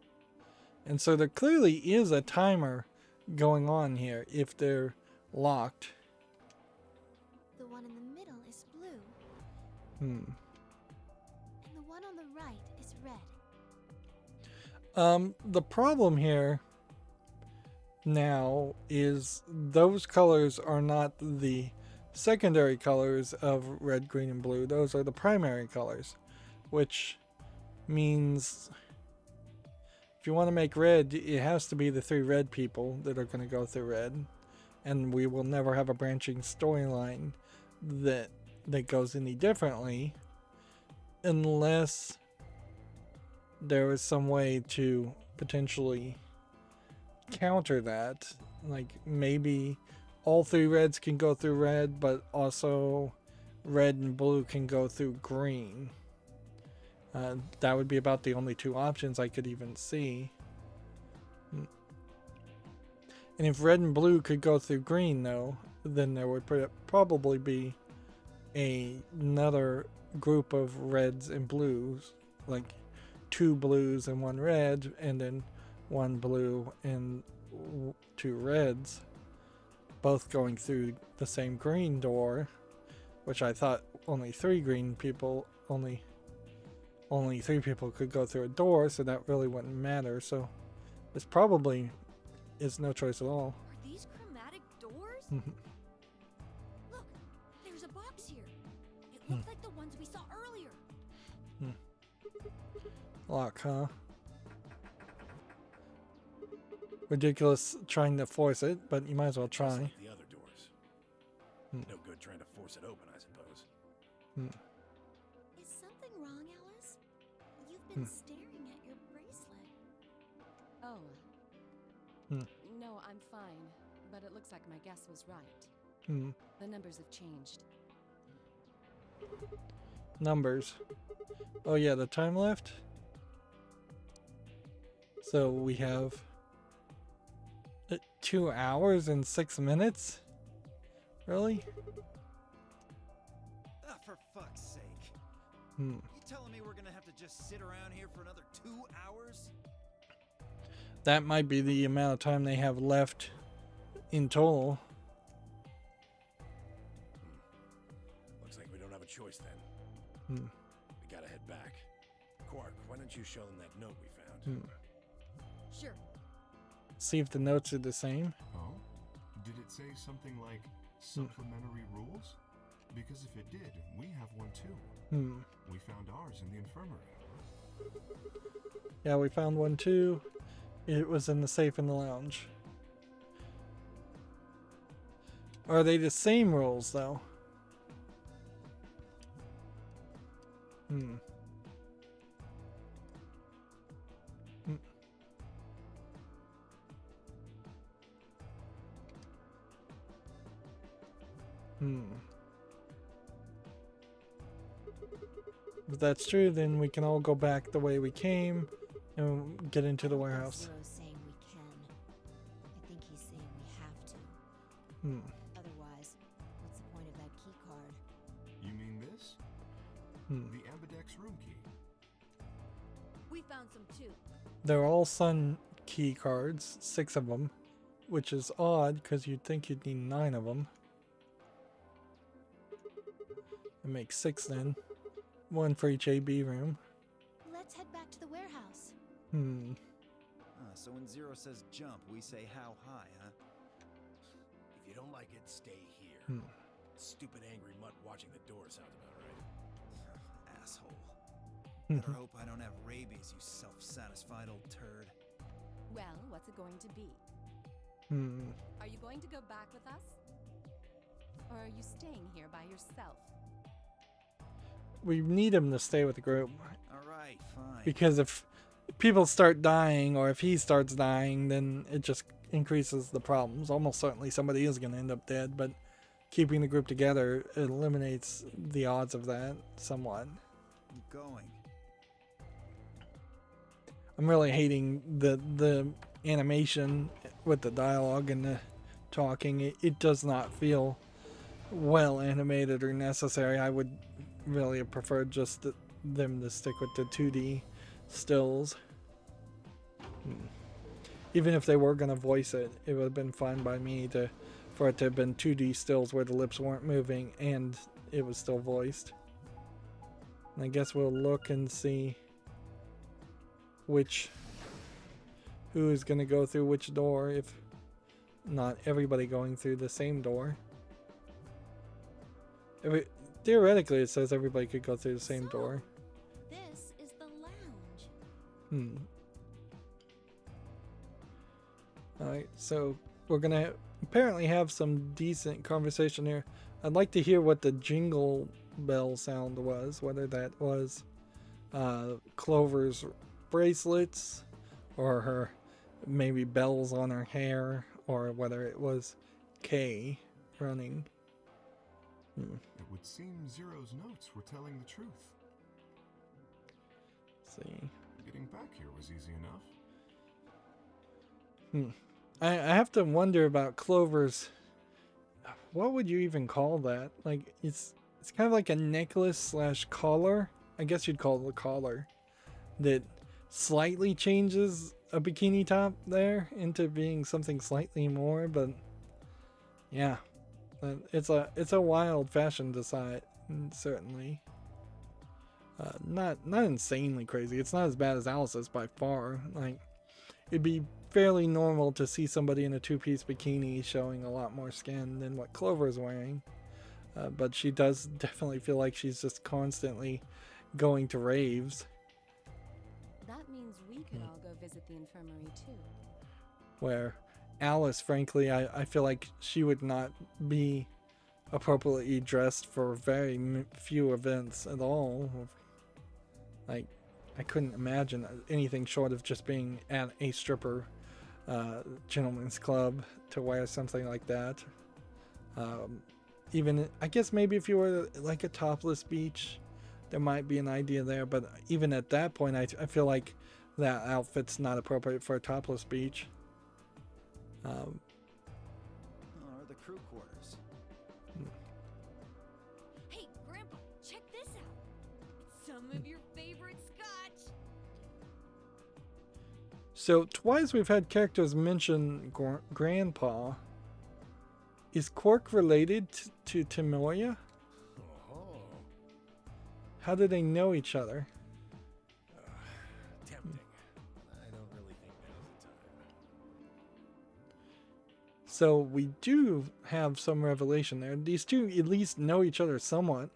And so there clearly is a timer going on here if they're locked. The one in the middle is blue, Hmm. and the one on the right is red. The problem here now is those colors are not the secondary colors of red, green, and blue. Those are the primary colors, which means if you want to make red, it has to be the 3 red people that are going to go through red, and we will never have a branching storyline that goes any differently unless there is some way to potentially counter that. Like maybe all 3 reds can go through red, but also red and blue can go through green. That would be about the only 2 options I could even see. And if red and blue could go through green, though, then there would probably be another group of reds and blues, like 2 blues and 1 red, and then 1 blue and 2 reds, both going through the same green door, which I thought only 3 green people, only 3 people could go through a door, so that really wouldn't matter. So this probably is no choice at all. Are these chromatic doors? Look, there's a box here. It looks like the ones we saw earlier. Lock, huh? Ridiculous trying to force it, but you might as well Just try. like the other doors. No good trying to force it open, I suppose. Is something wrong, Alice? You've been staring at your bracelet. Oh. No, I'm fine. But it looks like my guess was right. The numbers have changed. Numbers. Oh yeah, the time left. So we have 2 hours and 6 minutes? Really? Ah, for fuck's sake. Hmm. You telling me we're gonna have to just sit around here for another 2 hours? That might be the amount of time they have left in total. Looks like we don't have a choice then. We gotta head back. Quark, why don't you show them that note we found? Sure. See if the notes are the same. Oh? Did it say something like supplementary rules? Because if it did, we have one too. We found ours in the infirmary. Yeah, we found one too. It was in the safe in the lounge. Are they the same rules though? If that's true, then we can all go back the way we came and get into the warehouse. Zero's saying we can. I think he's saying we have to. Otherwise, what's the point of that key card? You mean this? The Ambidex room key. We found some too. They're all Sun key cards, 6 of them, which is odd because you'd think you'd need 9 of them. It makes 6 then. 1 for each AB room. Let's head back to the warehouse. So when Zero says jump, we say how high, huh? If you don't like it, stay here. Stupid angry mutt watching the door sounds about right. Asshole. Better hope I don't have rabies, you self-satisfied old turd. Well, what's it going to be? Are you going to go back with us? Or are you staying here by yourself? We need him to stay with the group. Alright, fine. Because if people start dying or if he starts dying, then it just increases the problems. Almost certainly somebody is going to end up dead, but keeping the group together eliminates the odds of that somewhat. I'm going. I'm really hating the animation with the dialogue and the talking. It does not feel well animated or necessary. I would really have preferred just them to stick with the 2D stills. even if they were gonna voice it, it would have been fine by me for it to have been 2D stills where the lips weren't moving and it was still voiced. And I guess we'll look and see who is gonna go through which door, if not everybody going through the same door. Theoretically, it says everybody could go through the same door. This is the lounge. Alright, so we're gonna apparently have some decent conversation here. I'd like to hear what the jingle bell sound was, whether that was Clover's bracelets, or her maybe bells on her hair, or whether it was Kay running. It would seem Zero's notes were telling the truth. Let's see. Getting back here was easy enough. I have to wonder about Clover's. What would you even call that? Like, it's kind of like a necklace / collar. I guess you'd call it a collar that slightly changes a bikini top there into being something slightly more. But yeah, it's a wild fashion design, certainly. Not insanely crazy. It's not as bad as Alice's by far. Like, it'd be fairly normal to see somebody in a two-piece bikini showing a lot more skin than what Clover's wearing. But she does definitely feel like she's just constantly going to raves. That means we could all go visit the infirmary too. Where Alice, frankly, I feel like she would not be appropriately dressed for very few events at all. Like, I couldn't imagine anything short of just being at a stripper gentleman's club to wear something like that. Even, I guess maybe if you were like a topless beach, there might be an idea there, but even at that point, I feel like that outfit's not appropriate for a topless beach. Are the crew quarters? Hey, Grandpa, check this out. It's some of your favorite scotch. So twice we've had characters mention Grandpa. Is Quark related to Timoya? Oh, How do they know each other? tempting. I don't really think now's the time. So we do have some revelation there. These two at least know each other somewhat.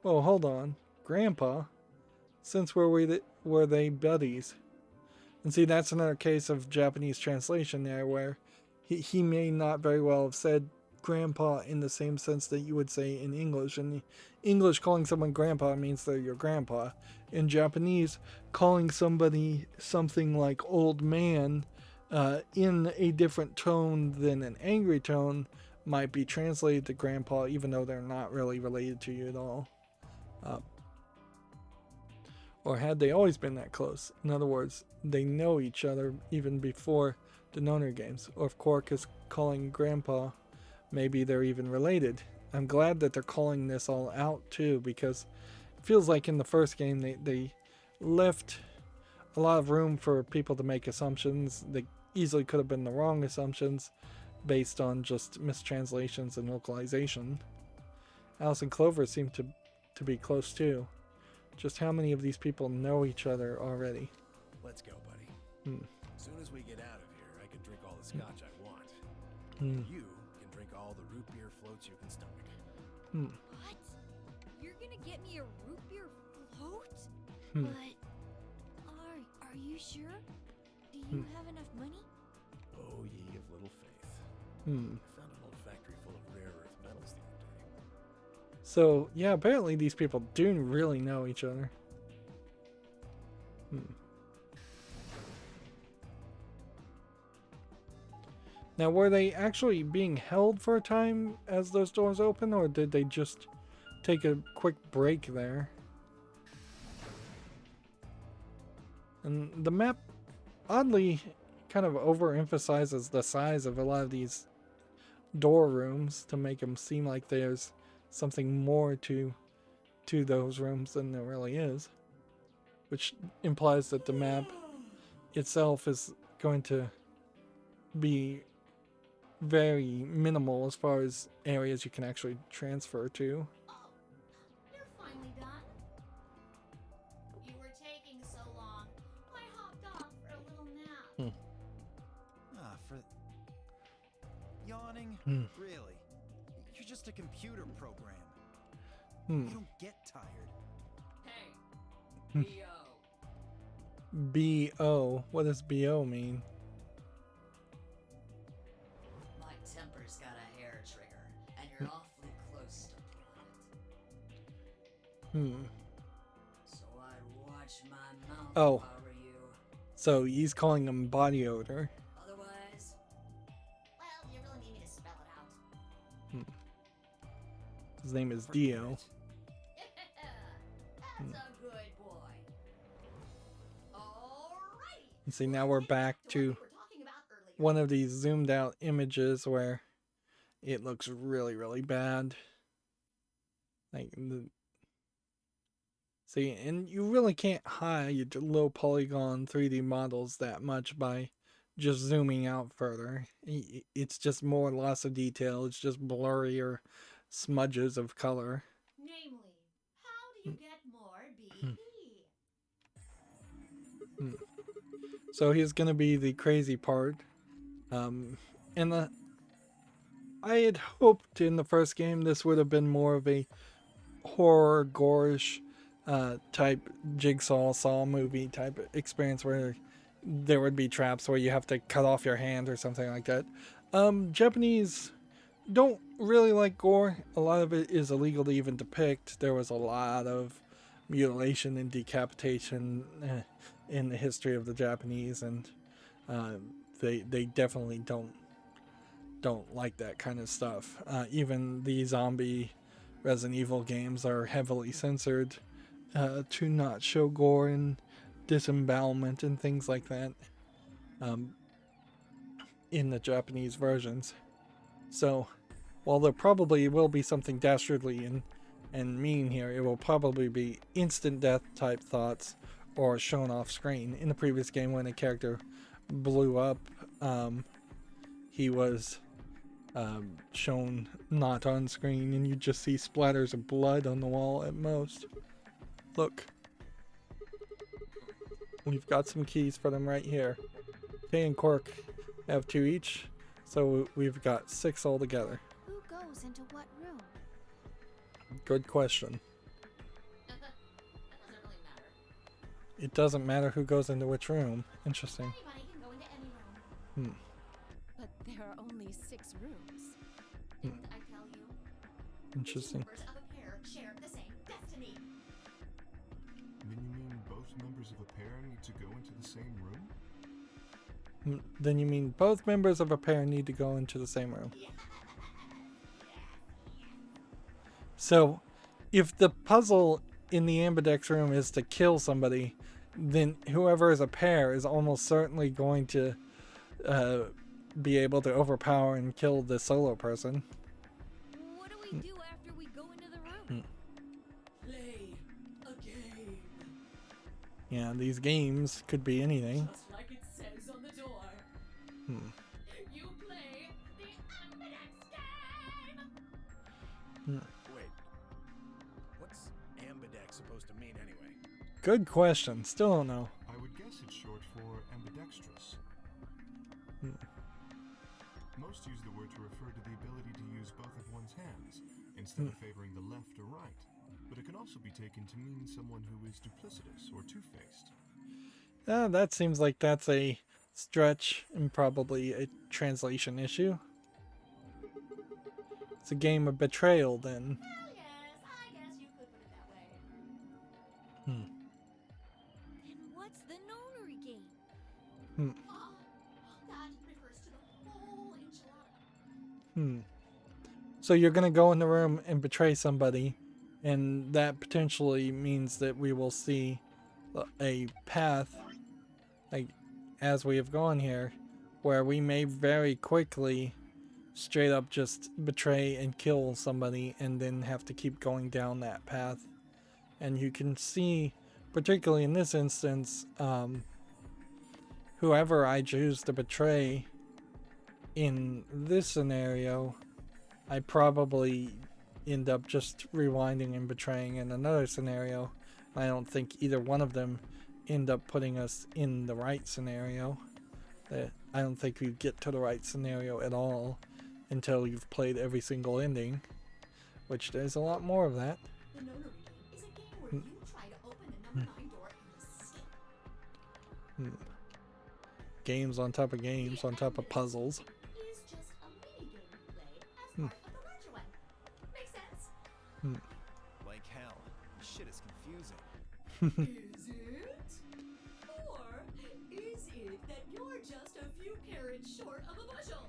Well, hold on. Grandpa? Since were they buddies? And see, that's another case of Japanese translation there, where he may not very well have said grandpa in the same sense that you would say in English. In English, calling someone grandpa means they're your grandpa. In Japanese, calling somebody something like old man in a different tone than an angry tone might be translated to grandpa, even though they're not really related to you at all. Or had they always been that close? In other words, they know each other even before the Nonary Games. Or if Quark is calling grandpa, maybe they're even related. I'm glad that they're calling this all out too, because it feels like in the first game they left a lot of room for people to make assumptions. They easily could have been the wrong assumptions based on just mistranslations and localization. Alice and Clover seem to be close too. Just how many of these people know each other already? Let's go, buddy. As soon as we get out of here, I can drink all the scotch I want. You can drink all the root beer floats you can stomach. What? You're gonna get me a root beer float? But are you sure? Do you have enough money? Oh, ye of little faith. I found an old factory full of rare earth metals the other day. So, yeah, apparently these people do really know each other. Now, were they actually being held for a time as those doors open, or did they just take a quick break there? And the map oddly kind of overemphasizes the size of a lot of these door rooms to make them seem like there's something more to those rooms than there really is, which implies that the map itself is going to be very minimal as far as areas you can actually transfer to. Oh, you're finally done? You were taking so long. I hopped off for a little nap. For yawning? Really? You're just a computer program. You don't get tired. Hey, B.O. B.O. What does B.O. mean? My temper's got a hair trigger, and you're awfully close to pulling it. So I'd watch my mouth Oh. if I were you. So he's calling him body odor. Otherwise, Well, you really need me to spell it out. His name is Dio. That's a good boy. Alrighty. You see, now we're back The one to we were talking about earlier. one of these zoomed out images where it looks really, really bad. See, and you really can't hide low polygon 3D models that much by just zooming out further. It's just more loss of detail. It's just blurrier smudges of color. Namely, how do you get more BE? So he's gonna be the crazy part. And I had hoped in the first game this would have been more of a horror, gorish type Jigsaw Saw movie type experience where there would be traps where you have to cut off your hand or something like that. Japanese don't really like gore. A lot of it is illegal to even depict. There was a lot of mutilation and decapitation in the history of the Japanese, and they definitely don't like that kind of stuff. Even the zombie Resident Evil games are heavily censored to not show gore and disembowelment and things like that in the Japanese versions. So while there probably will be something dastardly and mean here, it will probably be instant death type thoughts or shown off screen. In the previous game, when a character blew up, he was shown not on screen, and you just see splatters of blood on the wall at most. Look, we've got some keys for them right here. Kay and Cork have 2 each, so we've got 6 altogether. Who goes into what room? Good question. That doesn't really matter. It doesn't matter who goes into which room. Interesting. Anybody can go into any room. But there are only 6 rooms. Didn't I tell you? Interesting. Members of a pair share the same destiny. Then you mean both members of a pair need to go into the same room? Then you mean both members of a pair need to go into the same room. So, if the puzzle in the Ambidex room is to kill somebody, then whoever is a pair is almost certainly going to be able to overpower and kill the solo person. What do we do after we go into the room? play a game. Yeah, these games could be anything. Just like it says on the door. You play the Ambidex game. Wait. What's Ambidex supposed to mean anyway? Good question. Still don't know. I would guess it's short for ambidextrous. Most use the word to refer to the ability to use both of one's hands, instead of favoring the left or right. But it can also be taken to mean someone who is duplicitous or two-faced. That seems like that's a stretch and probably a translation issue. It's a game of betrayal, then. Well, yes, I guess you could put it that way. And what's the Nonary Game? Oh, that refers to the whole enchilada. So you're gonna go in the room and betray somebody, and that potentially means that we will see a path, like as we have gone here, where we may very quickly straight up just betray and kill somebody and then have to keep going down that path. And you can see, particularly in this instance, whoever I choose to betray in this scenario, I probably end up just rewinding and betraying in another scenario. I don't think either one of them end up putting us in the right scenario. I don't think we get to the right scenario at all until you've played every single ending, which there's a lot more of that. The Nonary Game is a game where you try to open the number 9 door and escape. Games on top of games on top of puzzles. It's just a mini game you play as part of the larger one. Makes sense? Like hell. This shit is confusing. Is it? Or is it that you're just a few carrots short of a bushel?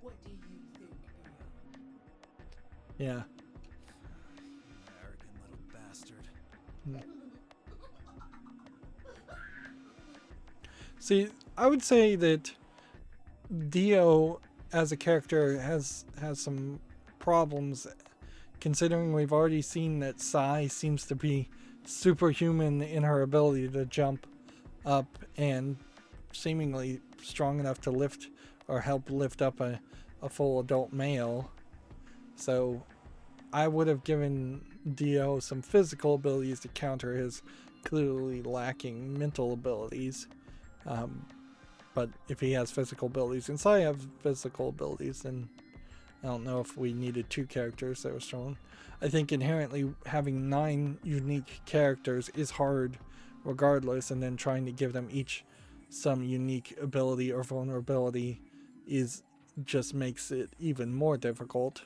What do you think, Theo? Yeah. Arrogant little bastard. See, I would say that Dio as a character has some problems, considering we've already seen that Sai seems to be superhuman in her ability to jump up and seemingly strong enough to lift or help lift up a full adult male. So I would have given Dio some physical abilities to counter his clearly lacking mental abilities. But if he has physical abilities and Sai have physical abilities, then I don't know if we needed two characters that were strong. I think inherently having 9 unique characters is hard regardless, and then trying to give them each some unique ability or vulnerability just makes it even more difficult.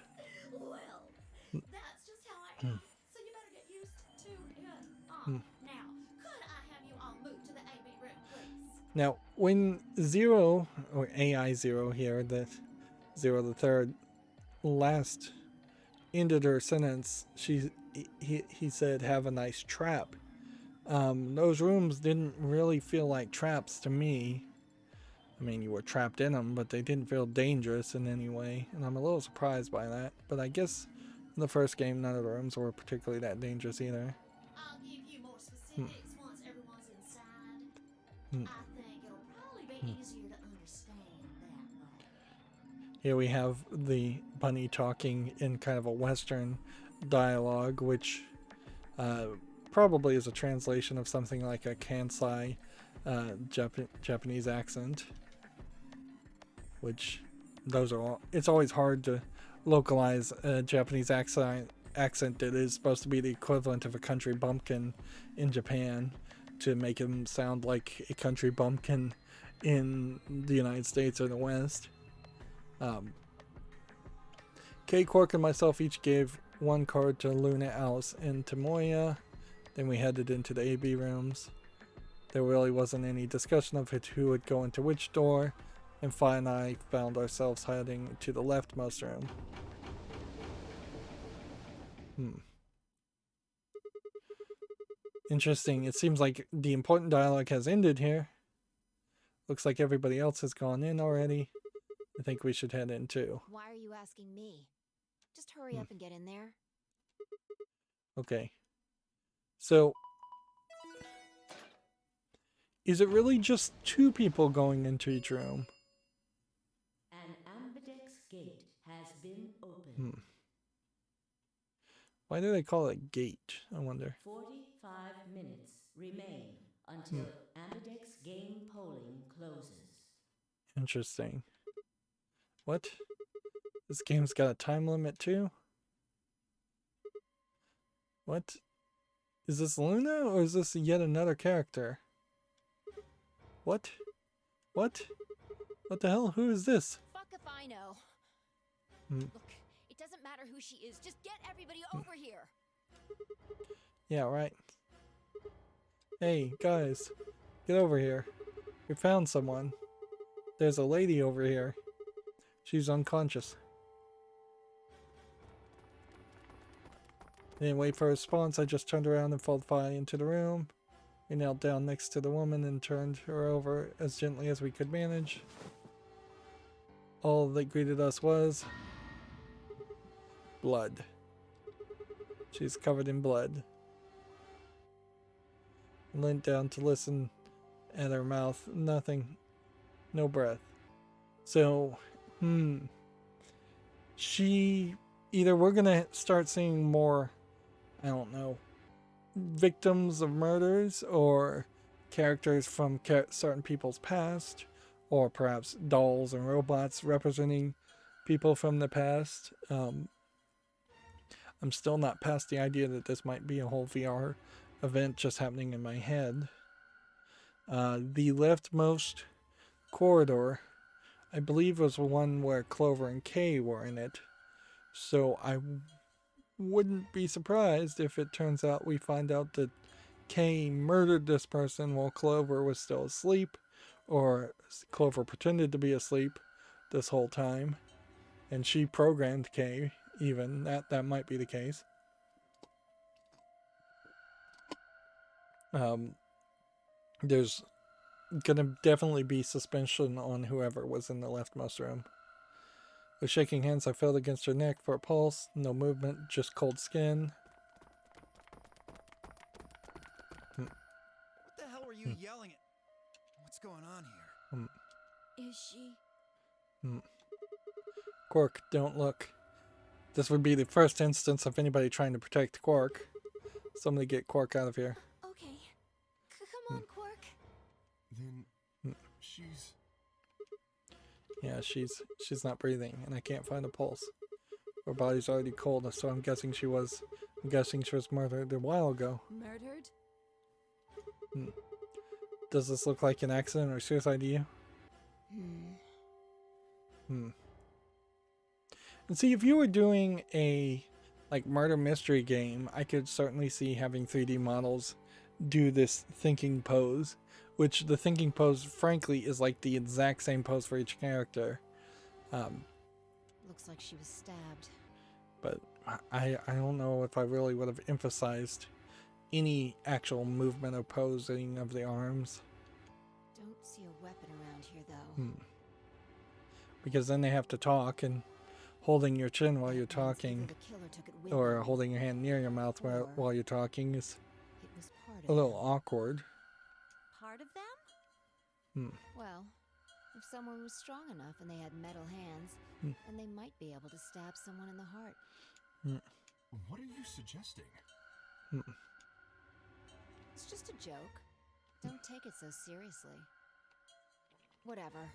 Well, that's just how I am. So you better get used to it. Now, could I have you all move to the AB room, please? Now, when Zero, or AI Zero here, the Zero the Third, last ended her sentence, he said, "Have a nice trap." Those rooms didn't really feel like traps to me. I mean, you were trapped in them, but they didn't feel dangerous in any way, and I'm a little surprised by that. But I guess in the first game, none of the rooms were particularly that dangerous either. I'll give you more specifics once everyone's inside. I think it'll probably be easier to understand that way. Here we have the bunny talking in kind of a Western dialogue, which probably is a translation of something like a Kansai Japanese accent. Which those are all. It's always hard to localize a Japanese accent that is supposed to be the equivalent of a country bumpkin in Japan to make him sound like a country bumpkin in the United States or the West. Kay, Quark, and myself each gave 1 card to Luna, Alice, and Tomoya. Then we headed into the AB rooms. There really wasn't any discussion of who would go into which door, and Fi and I found ourselves heading to the leftmost room. Interesting. It seems like the important dialogue has ended here. Looks like everybody else has gone in already. I think we should head in too. Why are you asking me? Just hurry up and get in there. Okay. So, is it really just 2 people going into each room? An Ambidex gate has been opened. Why do they call it gate, I wonder? 45 minutes remain until Ambidex game polling closes. Interesting. What? This game's got a time limit too? What? Is this Luna or is this yet another character? What? What? What the hell? Who is this? Fuck if I know. Look, it doesn't matter who she is. Just get everybody over here. Yeah, right. Hey, guys. Get over here. We found someone. There's a lady over here. She's unconscious. Didn't wait for a response. I just turned around and followed Fi into the room. We knelt down next to the woman and turned her over as gently as we could manage. All that greeted us was blood. She's covered in blood. I leant down to listen at her mouth. Nothing. No breath. So, she... Either we're gonna start seeing more, I don't know, victims of murders, or characters from certain people's past, or perhaps dolls and robots representing people from the past. I'm still not past the idea that this might be a whole VR event just happening in my head. The leftmost corridor, I believe, was the one where Clover and Kay were in it. So I wouldn't be surprised if it turns out we find out that Kay murdered this person while Clover was still asleep, or Clover pretended to be asleep this whole time, and she programmed Kay. Even that might be the case. There's gonna definitely be suspicion on whoever was in the leftmost room. With shaking hands, I felt against her neck for a pulse. No movement, just cold skin. What the hell were you yelling at? What's going on here? Is she? Quark, don't look. This would be the first instance of anybody trying to protect Quark. Somebody get Quark out of here. Okay. Come on, Quark. Then she's... Yeah, she's not breathing, and I can't find a pulse. Her body's already cold, so I'm guessing she was murdered a while ago. Murdered? Does this look like an accident or suicide to you? And see, if you were doing a murder mystery game, I could certainly see having 3D models do this thinking pose, which the thinking pose, frankly, is like the exact same pose for each character. Looks like she was stabbed. But I don't know if I really would have emphasized any actual movement or posing of the arms. Don't see a weapon around here, though. Because then they have to talk, and holding your chin while you're talking, or holding your hand near your mouth while you're talking is a little awkward. Part of them? Well, if someone was strong enough and they had metal hands, then they might be able to stab someone in the heart. What are you suggesting? It's just a joke. Don't take it so seriously. Whatever.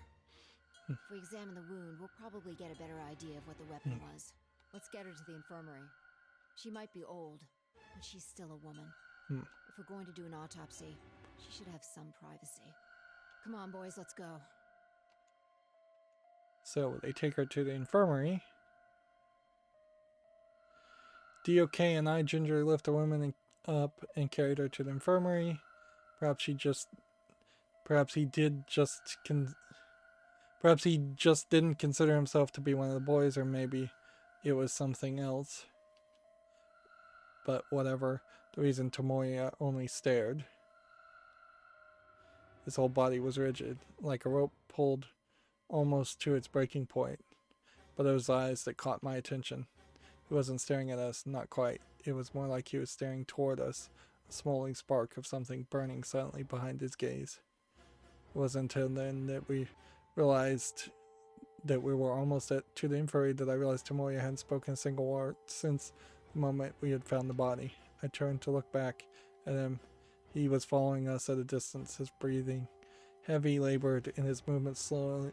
If we examine the wound, we'll probably get a better idea of what the weapon was. Let's get her to the infirmary. She might be old, but she's still a woman. If we're going to do an autopsy, she should have some privacy. Come on, boys, let's go. So they take her to the infirmary. DOK and I gingerly lift the woman up and carried her to the infirmary. Perhaps he just didn't consider himself to be one of the boys, or maybe it was something else. But whatever, the reason Tomoya only stared. His whole body was rigid, like a rope pulled almost to its breaking point. But those eyes that caught my attention. He wasn't staring at us, not quite. It was more like he was staring toward us, a smoldering spark of something burning silently behind his gaze. It wasn't until then that we realized that we were almost to the infirmary that I realized Tomoya hadn't spoken a single word since the moment we had found the body. I turned to look back at him. He was following us at a distance, his breathing heavy, labored, and his movements slow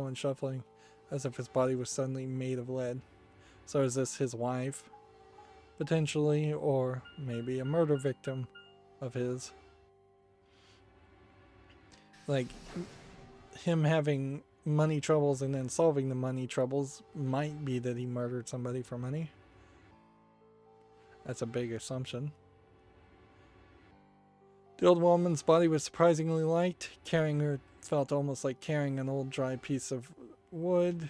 and shuffling, as if his body was suddenly made of lead. So is this his wife? Potentially, or maybe a murder victim of his. Like, him having money troubles and then solving the money troubles might be that he murdered somebody for money. That's a big assumption. The old woman's body was surprisingly light. Carrying her felt almost like carrying an old dry piece of wood.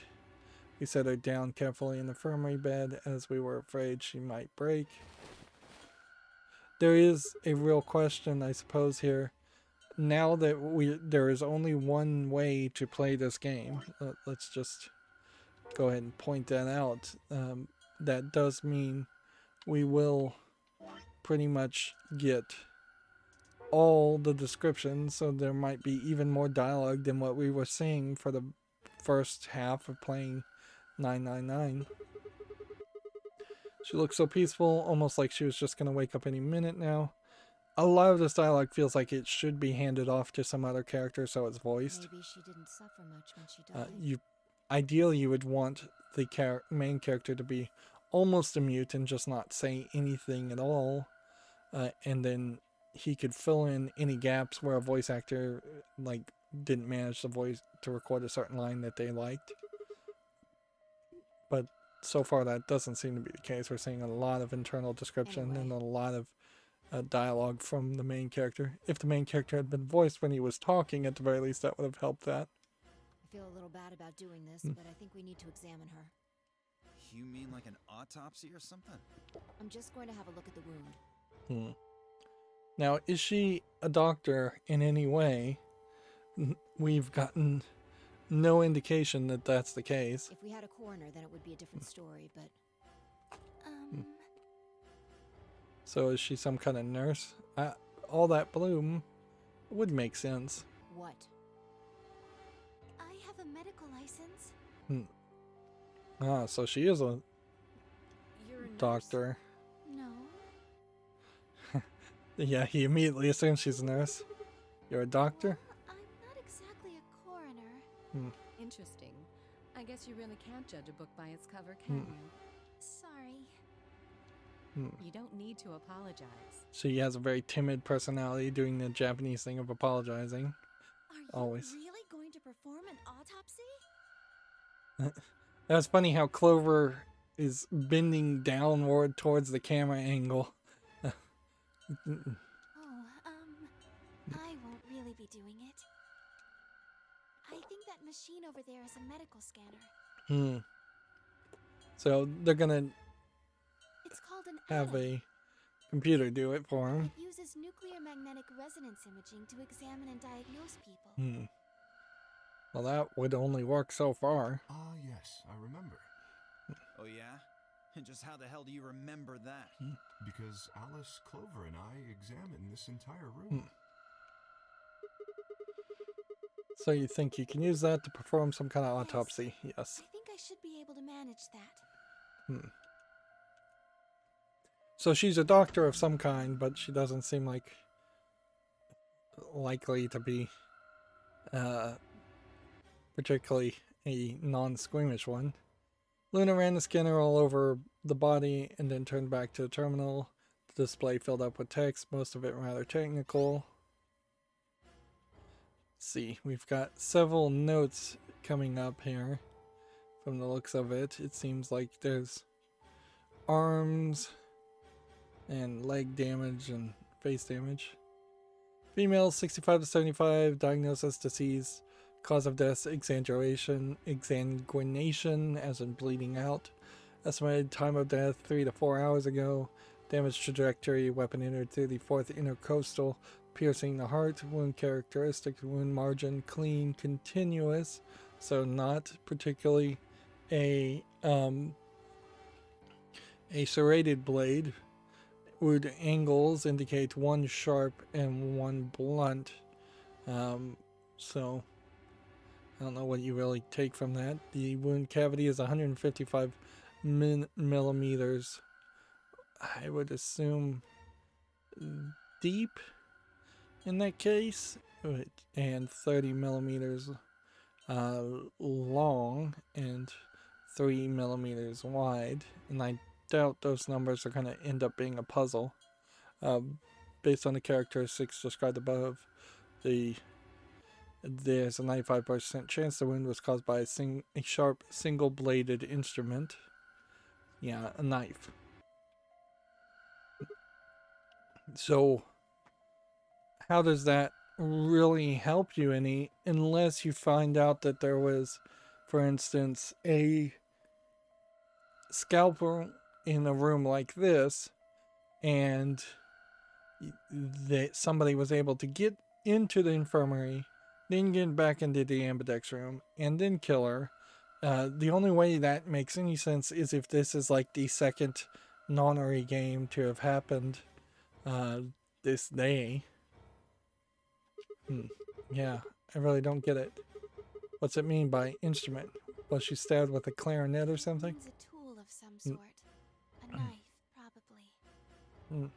We set her down carefully in the infirmary bed, as we were afraid she might break. There is a real question, I suppose, here. Now that there is only one way to play this game, let's just go ahead and point that out. That does mean we will pretty much get all the descriptions, so there might be even more dialogue than what we were seeing for the first half of playing 999. She looks so peaceful, almost like she was just going to wake up any minute now. A lot of this dialogue feels like it should be handed off to some other character so it's voiced. Maybe she didn't suffer much when she died. Ideally, you would want the main character to be almost a mute and just not say anything at all. And then he could fill in any gaps where a voice actor didn't manage to record a certain line that they liked. But so far that doesn't seem to be the case. We're seeing a lot of internal description and a lot of dialogue from the main character. If the main character had been voiced when he was talking, at the very least, that would have helped that. I feel a little bad about doing this, but I think we need to examine her. You mean like an autopsy or something? I'm just going to have a look at the wound. Now, is she a doctor in any way? We've gotten no indication that that's the case. If we had a coroner, then it would be a different story, but... So is she some kind of nurse? All that bloom would make sense. What? I have a medical license. So she is a You're a doctor. No. Yeah, he immediately assumes she's a nurse. You're a doctor? I'm not exactly a coroner. Interesting. I guess you really can't judge a book by its cover, can you? Sorry. You don't need to apologize. She has a very timid personality, doing the Japanese thing of apologizing. Are you Always. really going to perform an autopsy? That's funny how Clover is bending downward towards the camera angle. I won't really be doing it. I think that machine over there is a medical scanner. So they're gonna It's called an have atom. a computer do it for him. It uses nuclear magnetic resonance imaging to examine and diagnose people. Well, that would only work so far. Ah, yes, I remember. Oh yeah? And just how the hell do you remember that? Because Alice, Clover, and I examined this entire room. So you think you can use that to perform some kind of autopsy? Yes. I think I should be able to manage that. So she's a doctor of some kind, but she doesn't seem likely to be particularly a non-squeamish one. Luna ran the scanner all over the body and then turned back to the terminal. The display filled up with text, most of it rather technical. Let's see, we've got several notes coming up here. From the looks of it, it seems like there's arms and leg damage and face damage. Female 65 to 75, diagnosis deceased, cause of death exanguination as in bleeding out. Estimated time of death 3 to 4 hours ago. Damage trajectory, weapon entered through the fourth intercostal, piercing the heart. Wound characteristic, wound margin clean, continuous, so not particularly a serrated blade. Wound angles indicate one sharp and one blunt. So I don't know what you really take from that. The wound cavity is 155 millimeters. I would assume deep in that case, and 30 millimeters long and 3 millimeters wide. And I doubt those numbers are going to end up being a puzzle. Based on the characteristics described above, there's a 95% chance the wound was caused by a sharp single-bladed instrument. Yeah, a knife. So, how does that really help you any, unless you find out that there was, for instance, a scalpel in a room like this, and that somebody was able to get into the infirmary, then get back into the Ambidex room, and then kill her. The only way that makes any sense is if this is like the second Nonary game to have happened this day. Yeah, I really don't get it. What's it mean by instrument? Was she stabbed with a clarinet or something? It's a tool of some sort. A knife, probably.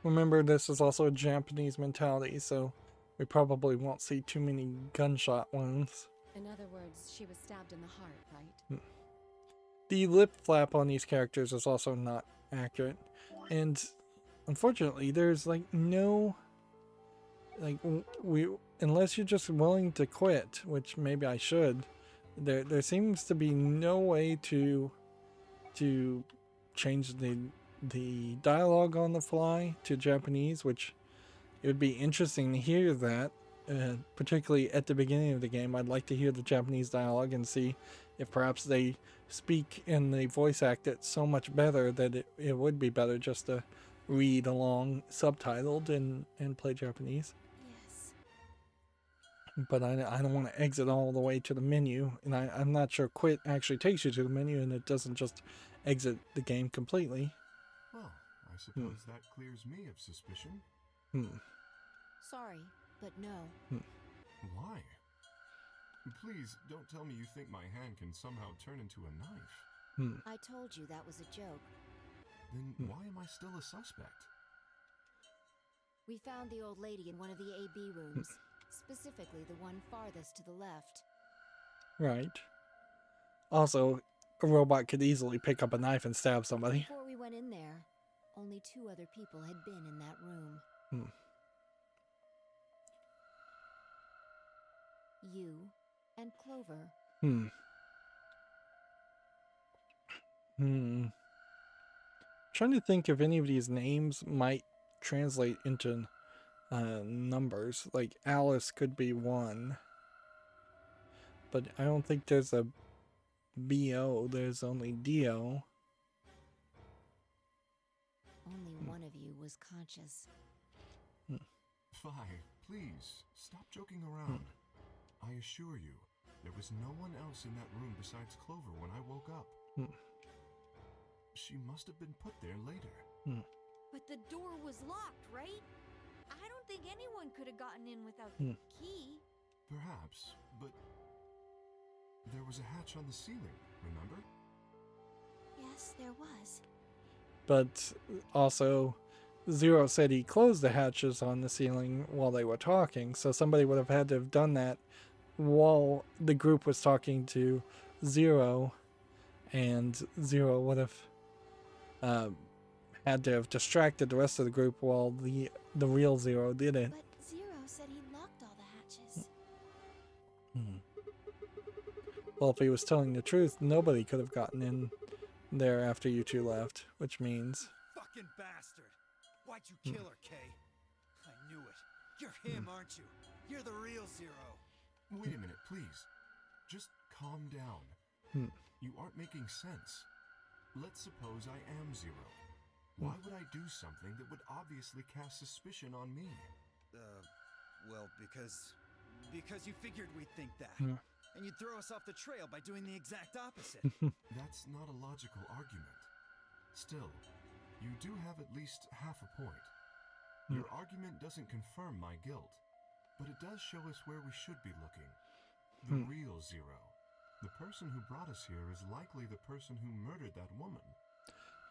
Remember, this is also a Japanese mentality, so we probably won't see too many gunshot wounds. In other words, she was stabbed in the heart, right? The lip flap on these characters is also not accurate. And unfortunately, there's like no... Like, unless you're just willing to quit, which maybe I should, there seems to be no way to change the dialogue on the fly to Japanese, which it would be interesting to hear that, particularly at the beginning of the game. I'd like to hear the Japanese dialogue and see if perhaps they speak and they voice act it so much better that it would be better just to read along subtitled and play Japanese. Yes. But I don't want to exit all the way to the menu, and I'm not sure quit actually takes you to the menu and it doesn't just exit the game completely. Well, I suppose that clears me of suspicion. Sorry, but no. Why? Please, don't tell me you think my hand can somehow turn into a knife. I told you that was a joke. Then why am I still a suspect? We found the old lady in one of the AB rooms, specifically the one farthest to the left. Right. Also, a robot could easily pick up a knife and stab somebody. Before we went in there, only 2 other people had been in that room. You and Clover. Trying to think if any of these names might translate into numbers. Like Alice could be 1, but I don't think there's a BO. There's only DO. Only one of you was conscious. Fi, please, stop joking around. I assure you, there was no one else in that room besides Clover when I woke up. She must have been put there later. But the door was locked, right? I don't think anyone could have gotten in without the key. Perhaps, but there was a hatch on the ceiling, remember? Yes, there was. But also, Zero said he closed the hatches on the ceiling while they were talking, so somebody would have had to have done that while the group was talking to Zero, and Zero would have had to have distracted the rest of the group while the real Zero did it. But Zero said he locked all the hatches. Well, if he was telling the truth, nobody could have gotten in there after you two left, which means... Fucking bastard! Why'd you kill her, Kay? I knew it. You're him, aren't you? You're the real Zero. Wait a minute, please. Just calm down. You aren't making sense. Let's suppose I am Zero. Why would I do something that would obviously cast suspicion on me? Well, because you figured we'd think that. And you'd throw us off the trail by doing the exact opposite. That's not a logical argument. Still, you do have at least half a point. Your argument doesn't confirm my guilt, but it does show us where we should be looking. The real Zero. The person who brought us here is likely the person who murdered that woman.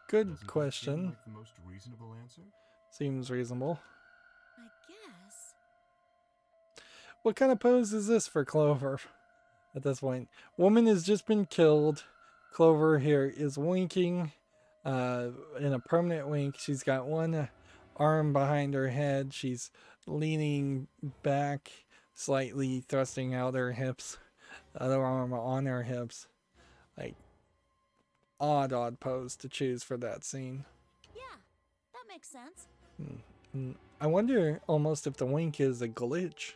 Good Doesn't question. that seem like the most reasonable answer? Seems reasonable. I guess. What kind of pose is this for Clover at this point? Woman has just been killed. Clover here is winking in a permanent wink. She's got one arm behind her head. She's leaning back, slightly thrusting out her hips. Other arm on her hips. Like, odd pose to choose for that scene. Yeah, that makes sense. I wonder almost if the wink is a glitch.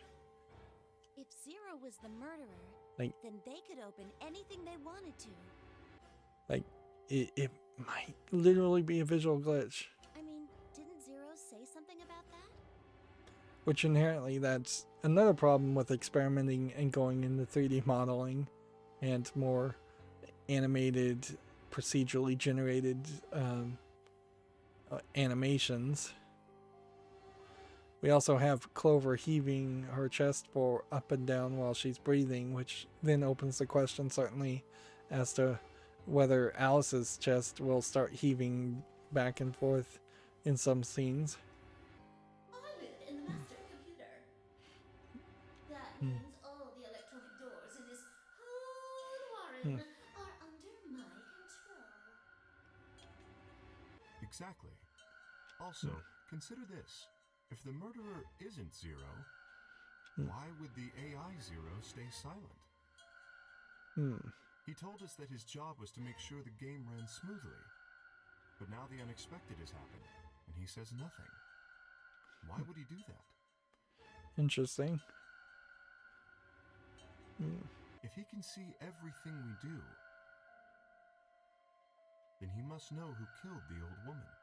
If Zero was the murderer, Like, then they could open anything they wanted to. like it might literally be a visual glitch. I mean, didn't Zero say something about that? Which inherently, that's another problem with experimenting and going into 3D modeling and more animated, procedurally generated animations. We also have Clover heaving her chest for up and down while she's breathing, which then opens the question certainly as to whether Alice's chest will start heaving back and forth in some scenes. I live in the master computer. That means all the electronic doors in this whole warren are under my control. Exactly. Also, consider this. If the murderer isn't Zero, why would the AI Zero stay silent? He told us that his job was to make sure the game ran smoothly. But now the unexpected has happened, and he says nothing. Why would he do that? Interesting. If he can see everything we do, then he must know who killed the old woman.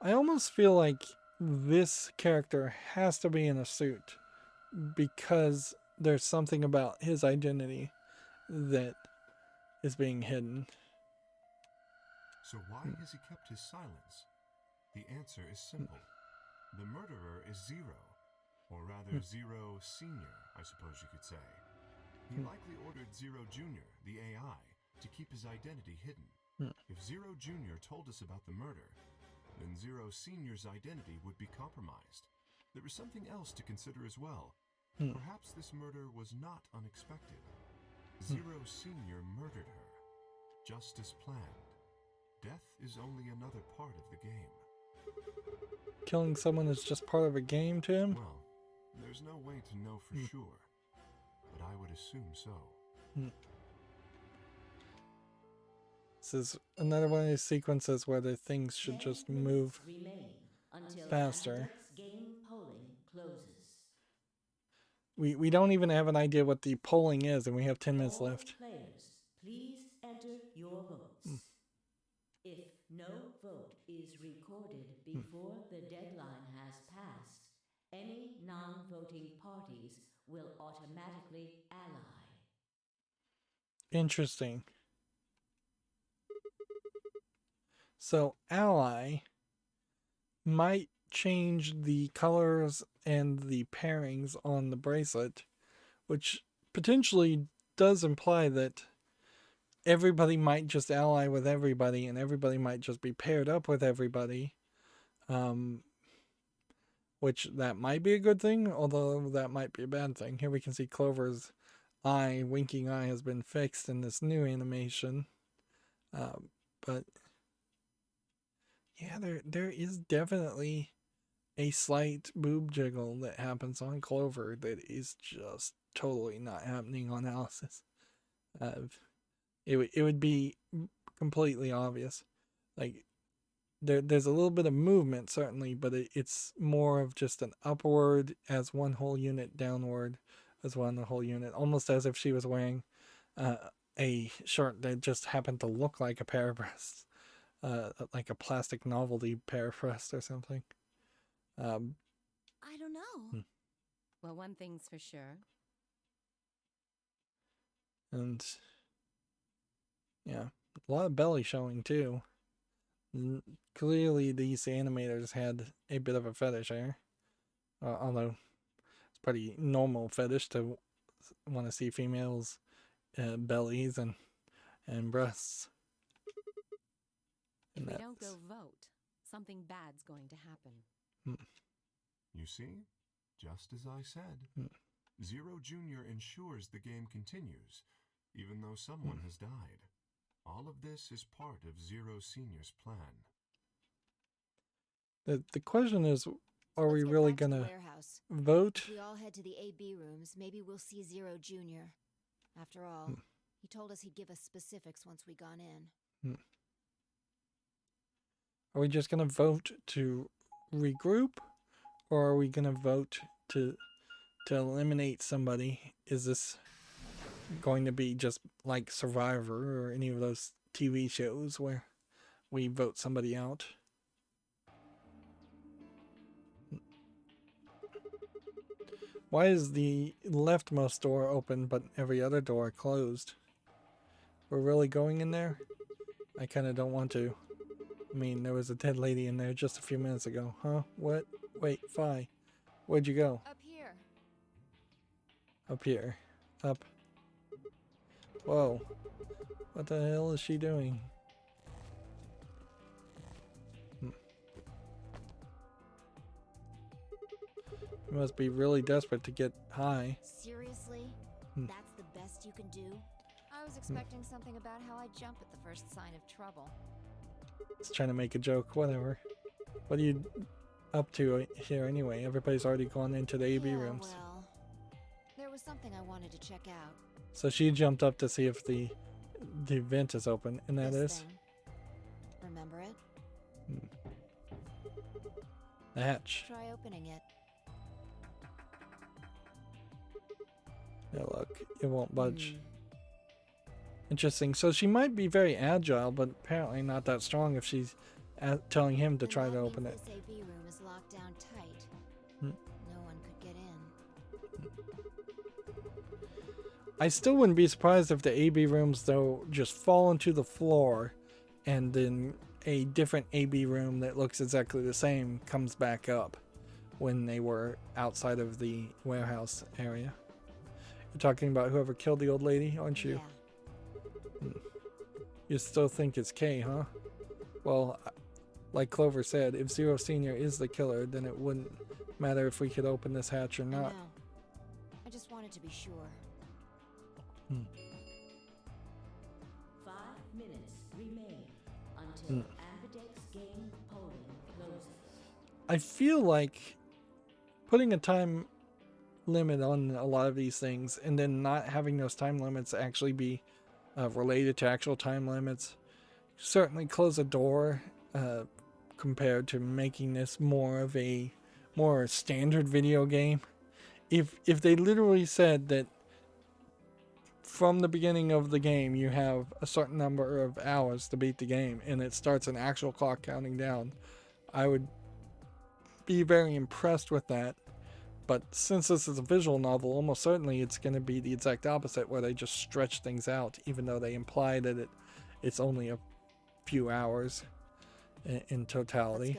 I almost feel like this character has to be in a suit because there's something about his identity that is being hidden. So why has he kept his silence? The answer is simple. The murderer is Zero, or rather Zero Senior, I suppose you could say. He likely ordered Zero Junior, the AI, to keep his identity hidden. If Zero Junior told us about the murder, then Zero Senior's identity would be compromised. There is something else to consider as well. Perhaps this murder was not unexpected. Zero Senior murdered her, just as planned. Death is only another part of the game. Killing someone is just part of a game to him? Well, there's no way to know for sure, but I would assume so. This is another one of these sequences where the things should just move faster. Game polling closes. We don't even have an idea what the polling is, and we have 10 minutes left. Players, please enter your votes. If no vote is recorded before the deadline has passed, any non-voting parties will automatically ally. Interesting. So ally might change the colors and the pairings on the bracelet, which potentially does imply that everybody might just ally with everybody and everybody might just be paired up with everybody, which that might be a good thing, although that might be a bad thing. Here we can see Clover's eye, winking eye, has been fixed in this new animation, but yeah, there is definitely a slight boob jiggle that happens on Clover that is just totally not happening on Alice's. It would be completely obvious. Like there's a little bit of movement certainly, but it's more of just an upward as one whole unit, downward as one whole unit, almost as if she was wearing a shirt that just happened to look like a pair of breasts. Like a plastic novelty pair of breasts or something. I don't know. Well, one thing's for sure. And yeah, a lot of belly showing too. Clearly these animators had a bit of a fetish here. Although it's pretty normal fetish to want to see females' bellies and breasts. If we don't go vote, something bad's going to happen. You see? Just as I said. Zero Junior ensures the game continues, even though someone has died. All of this is part of Zero Senior's plan. The question is, are we really gonna vote? If we all head to the AB rooms, maybe we'll see Zero Junior. After all, he told us he'd give us specifics once we gone in. Are we just gonna vote to regroup, or are we gonna vote to eliminate somebody? Is this going to be just like Survivor or any of those TV shows where we vote somebody out? Why is the leftmost door open but every other door closed? We're really going in there? I kind of don't want to. I mean, there was a dead lady in there just a few minutes ago. Huh? What? Wait, Fi. Where'd you go? Up here. Up here. Up. Whoa. What the hell is she doing? You must be really desperate to get high. Seriously? That's the best you can do? I was expecting something about how I jump at the first sign of trouble. It's trying to make a joke, whatever. What are you up to here anyway? Everybody's already gone into the AB rooms. Well, there was something I wanted to check out. So she jumped up to see if the vent is open, and that This is? thing. Remember it? The hatch. Try opening it. Yeah, look, it won't budge. Interesting. So she might be very agile, but apparently not that strong if she's telling him to try to open it. This AB room is locked down tight. No one could get in. I still wouldn't be surprised if the AB rooms, though, just fall into the floor and then a different AB room that looks exactly the same comes back up when they were outside of the warehouse area. You're talking about whoever killed the old lady, aren't you? Yeah. You still think it's Kay, huh? Well, like Clover said, if Zero Senior is the killer, then it wouldn't matter if we could open this hatch or not. I just wanted to be sure. 5 minutes remain until Ambidex Game polling closes. I feel like putting a time limit on a lot of these things and then not having those time limits actually be related to actual time limits certainly close a door compared to making this more standard video game. If they literally said that from the beginning of the game you have a certain number of hours to beat the game and it starts an actual clock counting down, I would be very impressed with that. But since this is a visual novel, almost certainly it's going to be the exact opposite, where they just stretch things out, even though they imply that it's only a few hours in totality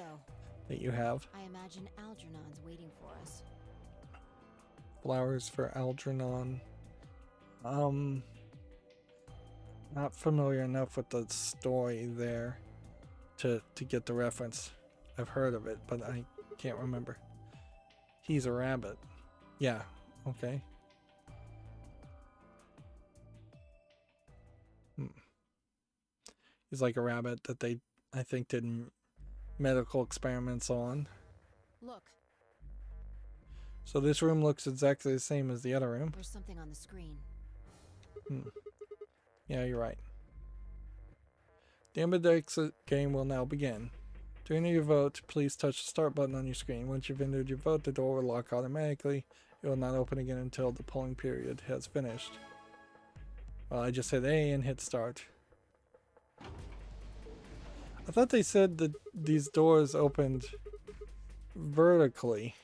that you have. I imagine Algernon's waiting for us. Flowers for Algernon. Not familiar enough with the story there to get the reference. I've heard of it, but I can't remember. He's a rabbit. Yeah, okay. He's like a rabbit that they, I think, did medical experiments on. Look. So this room looks exactly the same as the other room. There's something on the screen. Yeah, you're right. The Ambidex game will now begin. To enter your vote, please touch the start button on your screen. Once you've entered your vote, the door will lock automatically. It will not open again until the polling period has finished. Well, I just hit A and hit start. I thought they said that these doors opened vertically,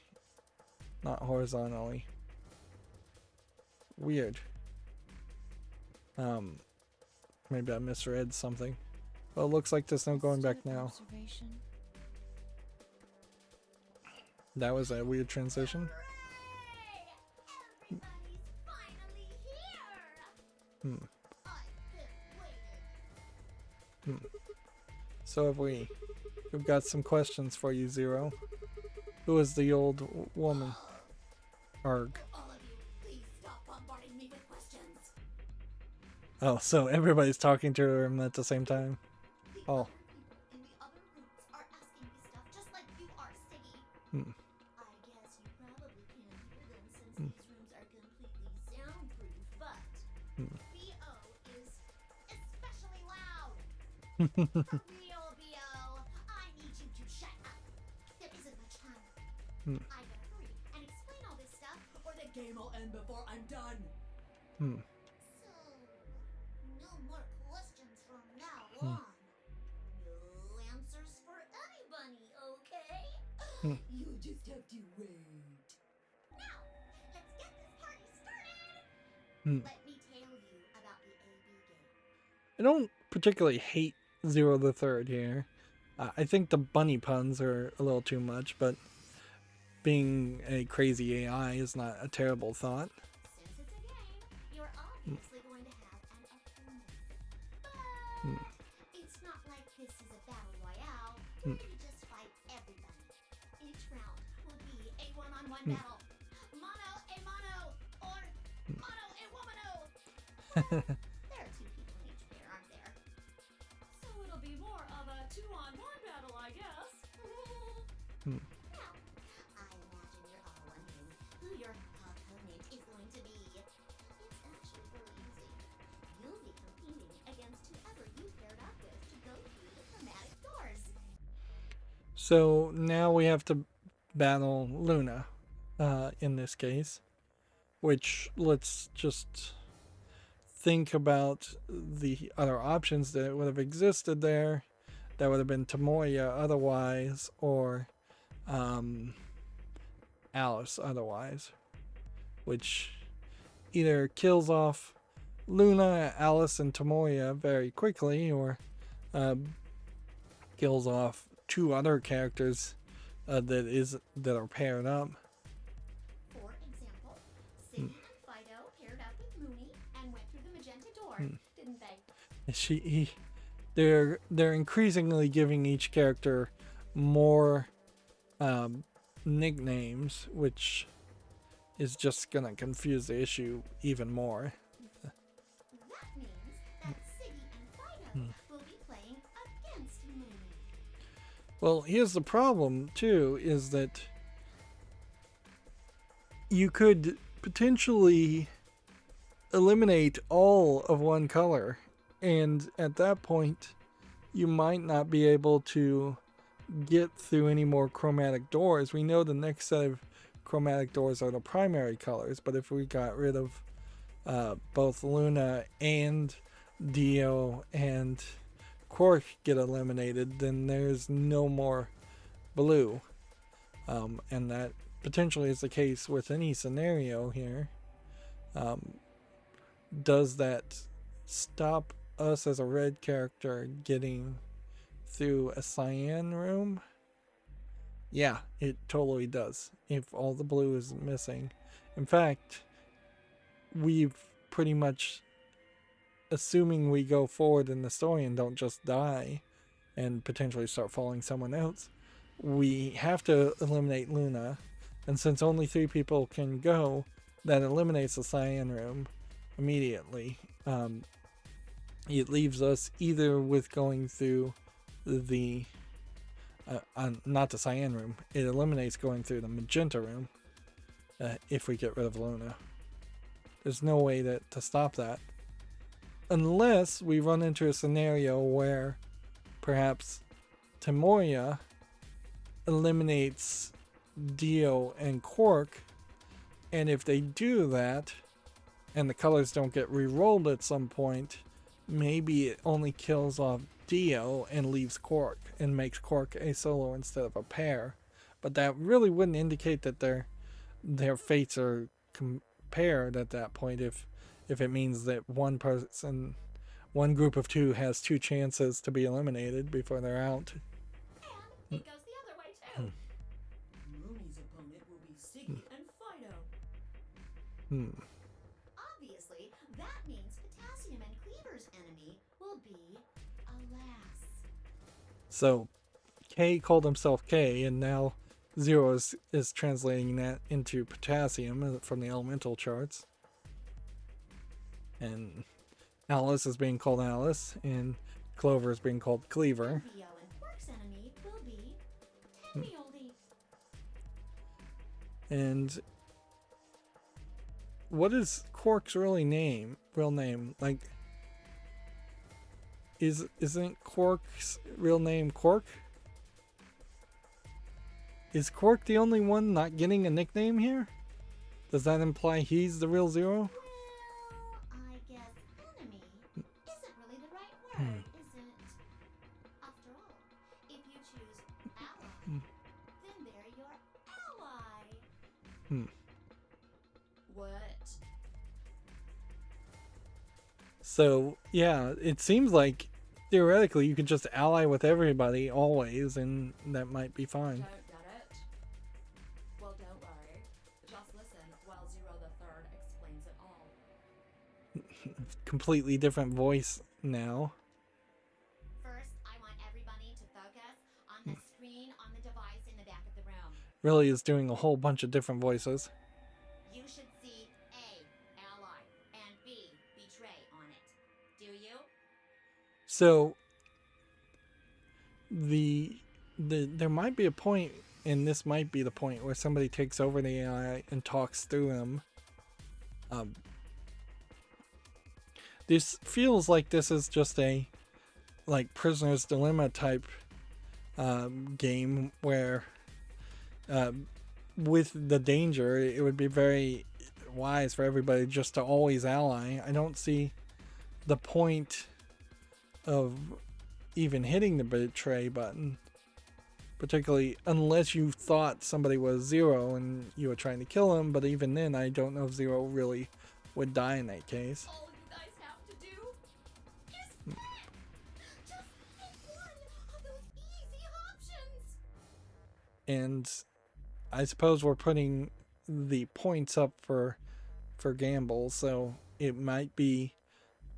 not horizontally. Weird. Maybe I misread something. Well, it looks like there's no going back now. That was a weird transition. So have we. We've got some questions for you, Zero. Who is the old woman? Arg. Oh, so everybody's talking to her at the same time. Oh. Real BO, I need you to shut up. There isn't much time. I gotta hurry and explain all this stuff, or the game will end before I'm done. So, no more questions from now on. No answers for anybody, okay? You just have to wait. Now, let's get this party started. Let me tell you about the AB game. I don't particularly hate Zero the Third here. I think the bunny puns are a little too much, but being a crazy AI is not a terrible thought. Since it's a game, you're obviously going to have an opponent. But it's not like this is a battle royale where you just fight everybody. Each round will be a one-on-one battle. Mono a mono, or mono a womano. There are 2 people in each pair, aren't there? So it'll be more of a 2-on-1 battle, I guess. Now, I imagine you're all wondering who your opponent is going to be. It's actually really easy. You'll be competing against whoever you paired up with to go through the chromatic doors. So now we have to battle Luna in this case, which let's just think about the other options that would have existed there. That would have been Tomoya otherwise, or Alice otherwise, which either kills off Luna, Alice, and Tomoya very quickly, or kills off 2 other characters that are paired up. For example, Siggy and Fido paired up with Mooney and went through the magenta door, didn't they? They're increasingly giving each character more nicknames, which is just gonna confuse the issue even more. That means that Siggy and Fido will be playing against Mooney. Well, here's the problem too, is that you could potentially eliminate all of one color, and at that point you might not be able to get through any more chromatic doors. We know the next set of chromatic doors are the primary colors, but if we got rid of both Luna and Dio and Quark get eliminated, then there's no more blue, and that potentially is the case with any scenario here. Does that stop us as a red character getting through a cyan room? Yeah, it totally does, if all the blue is missing. In fact, we've pretty much, assuming we go forward in the story and don't just die and potentially start following someone else, we have to eliminate Luna, and since only 3 people can go, that eliminates the cyan room immediately. It leaves us either with going through the not the cyan room, it eliminates going through the magenta room if we get rid of Luna. There's no way to stop that, unless we run into a scenario where perhaps Tomoya eliminates Dio and Quark, and if they do that and the colors don't get re-rolled at some point, maybe it only kills off Dio and leaves Quark and makes Quark a solo instead of a pair. But that really wouldn't indicate that their fates are compared at that point, if it means that one group of 2 has 2 chances to be eliminated before they're out. And it goes the other way too. Mooney's opponent will be Siggy and Fido. Obviously, that means Potassium and Cleaver's enemy will be Alas. So K called himself K, and now Zero is translating that into Potassium from the elemental charts. And Alice is being called Alice, and Clover is being called Cleaver. Theo and Quark's enemy will be Tennioldi. And what is Quark's real name? Like, isn't Quark's real name Quark? Is Quark the only one not getting a nickname here? Does that imply he's the real Zero? Well, I guess enemy isn't really the right word, is it? After all, if you choose ally, then they're your ally. What? So, yeah, it seems like theoretically, you could just ally with everybody always, and that might be fine. Don't get it? Well, don't worry. Just listen while Zero the Third explains it all. Completely different voice now. First, I want everybody to focus on the screen on the device in the back of the room. Really is doing a whole bunch of different voices. You should see A, ally, and B, betray on it. Do you? So there might be a point, and this might be the point, where somebody takes over the AI and talks through them. This feels like this is just a like Prisoner's Dilemma type game where with the danger, it would be very wise for everybody just to always ally. I don't see the point of even hitting the betray button, particularly unless you thought somebody was Zero and you were trying to kill him, but even then I don't know if Zero really would die in that case. All you guys have to do is pick. Just pick one of those easy options. And I suppose we're putting the points up for gamble, so it might be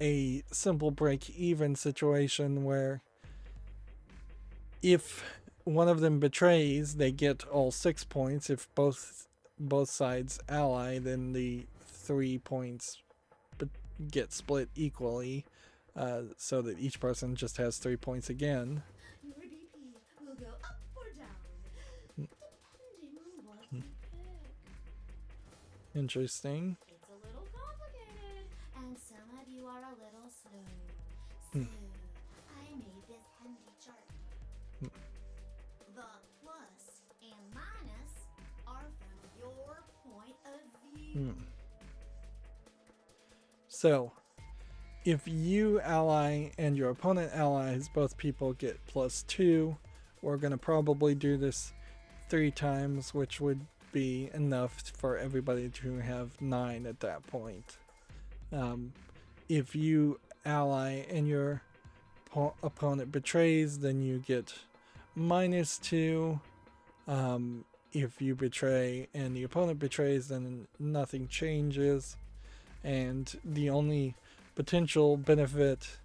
a simple break-even situation where if one of them betrays, they get all 6 points. If both sides ally, then the 3 points get split equally, so that each person just has 3 points again. Your BP will go up or down, depending on what you pick. Interesting. It's a little complicated, and some of you are a little slow. So, I made this handy chart. The plus and minus are from your point of view. So, if you ally and your opponent allies, both people get +2. We're going to probably do this 3 times, which would be enough for everybody to have 9 at that point. If you ally and your opponent betrays, then you get -2. If you betray and the opponent betrays, then nothing changes. And the only potential benefit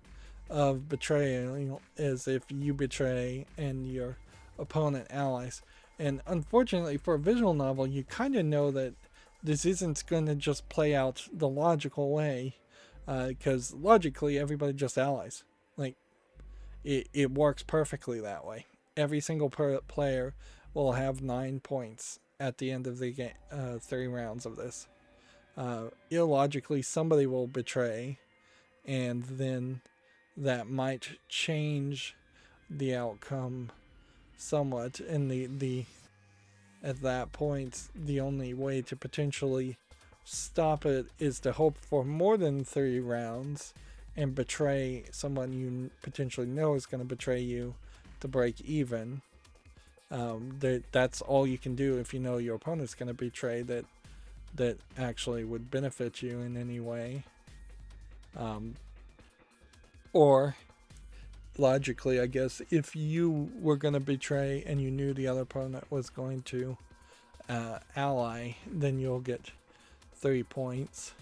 of betrayal is if you betray and your opponent allies. And unfortunately for a visual novel, you kind of know that this isn't going to just play out the logical way, because logically everybody just allies. Like, it works perfectly that way. Every single player will have 9 points at the end of the game, 3 rounds of this. Illogically, somebody will betray, and then that might change the outcome somewhat. And at that point, the only way to potentially stop it is to hope for more than 3 rounds and betray someone you potentially know is going to betray you to break even. That's all you can do if you know your opponent's going to betray that actually would benefit you in any way. Or logically, I guess, if you were going to betray and you knew the other opponent was going to ally, then you'll get 3 points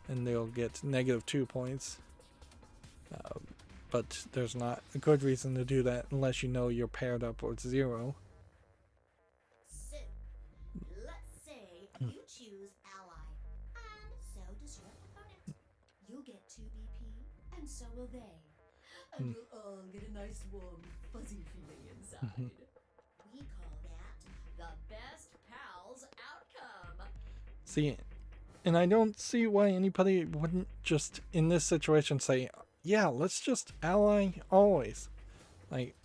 and they'll get -2 points. But there's not a good reason to do that unless you know you're paired up with Zero. So, let's say you choose ally, and so does your opponent. You'll get 2 BP, and so will they. And you'll all get a nice warm, fuzzy feeling inside. We call that the best pals outcome. See, and I don't see why anybody wouldn't just, in this situation, say, yeah, let's just ally always. Like,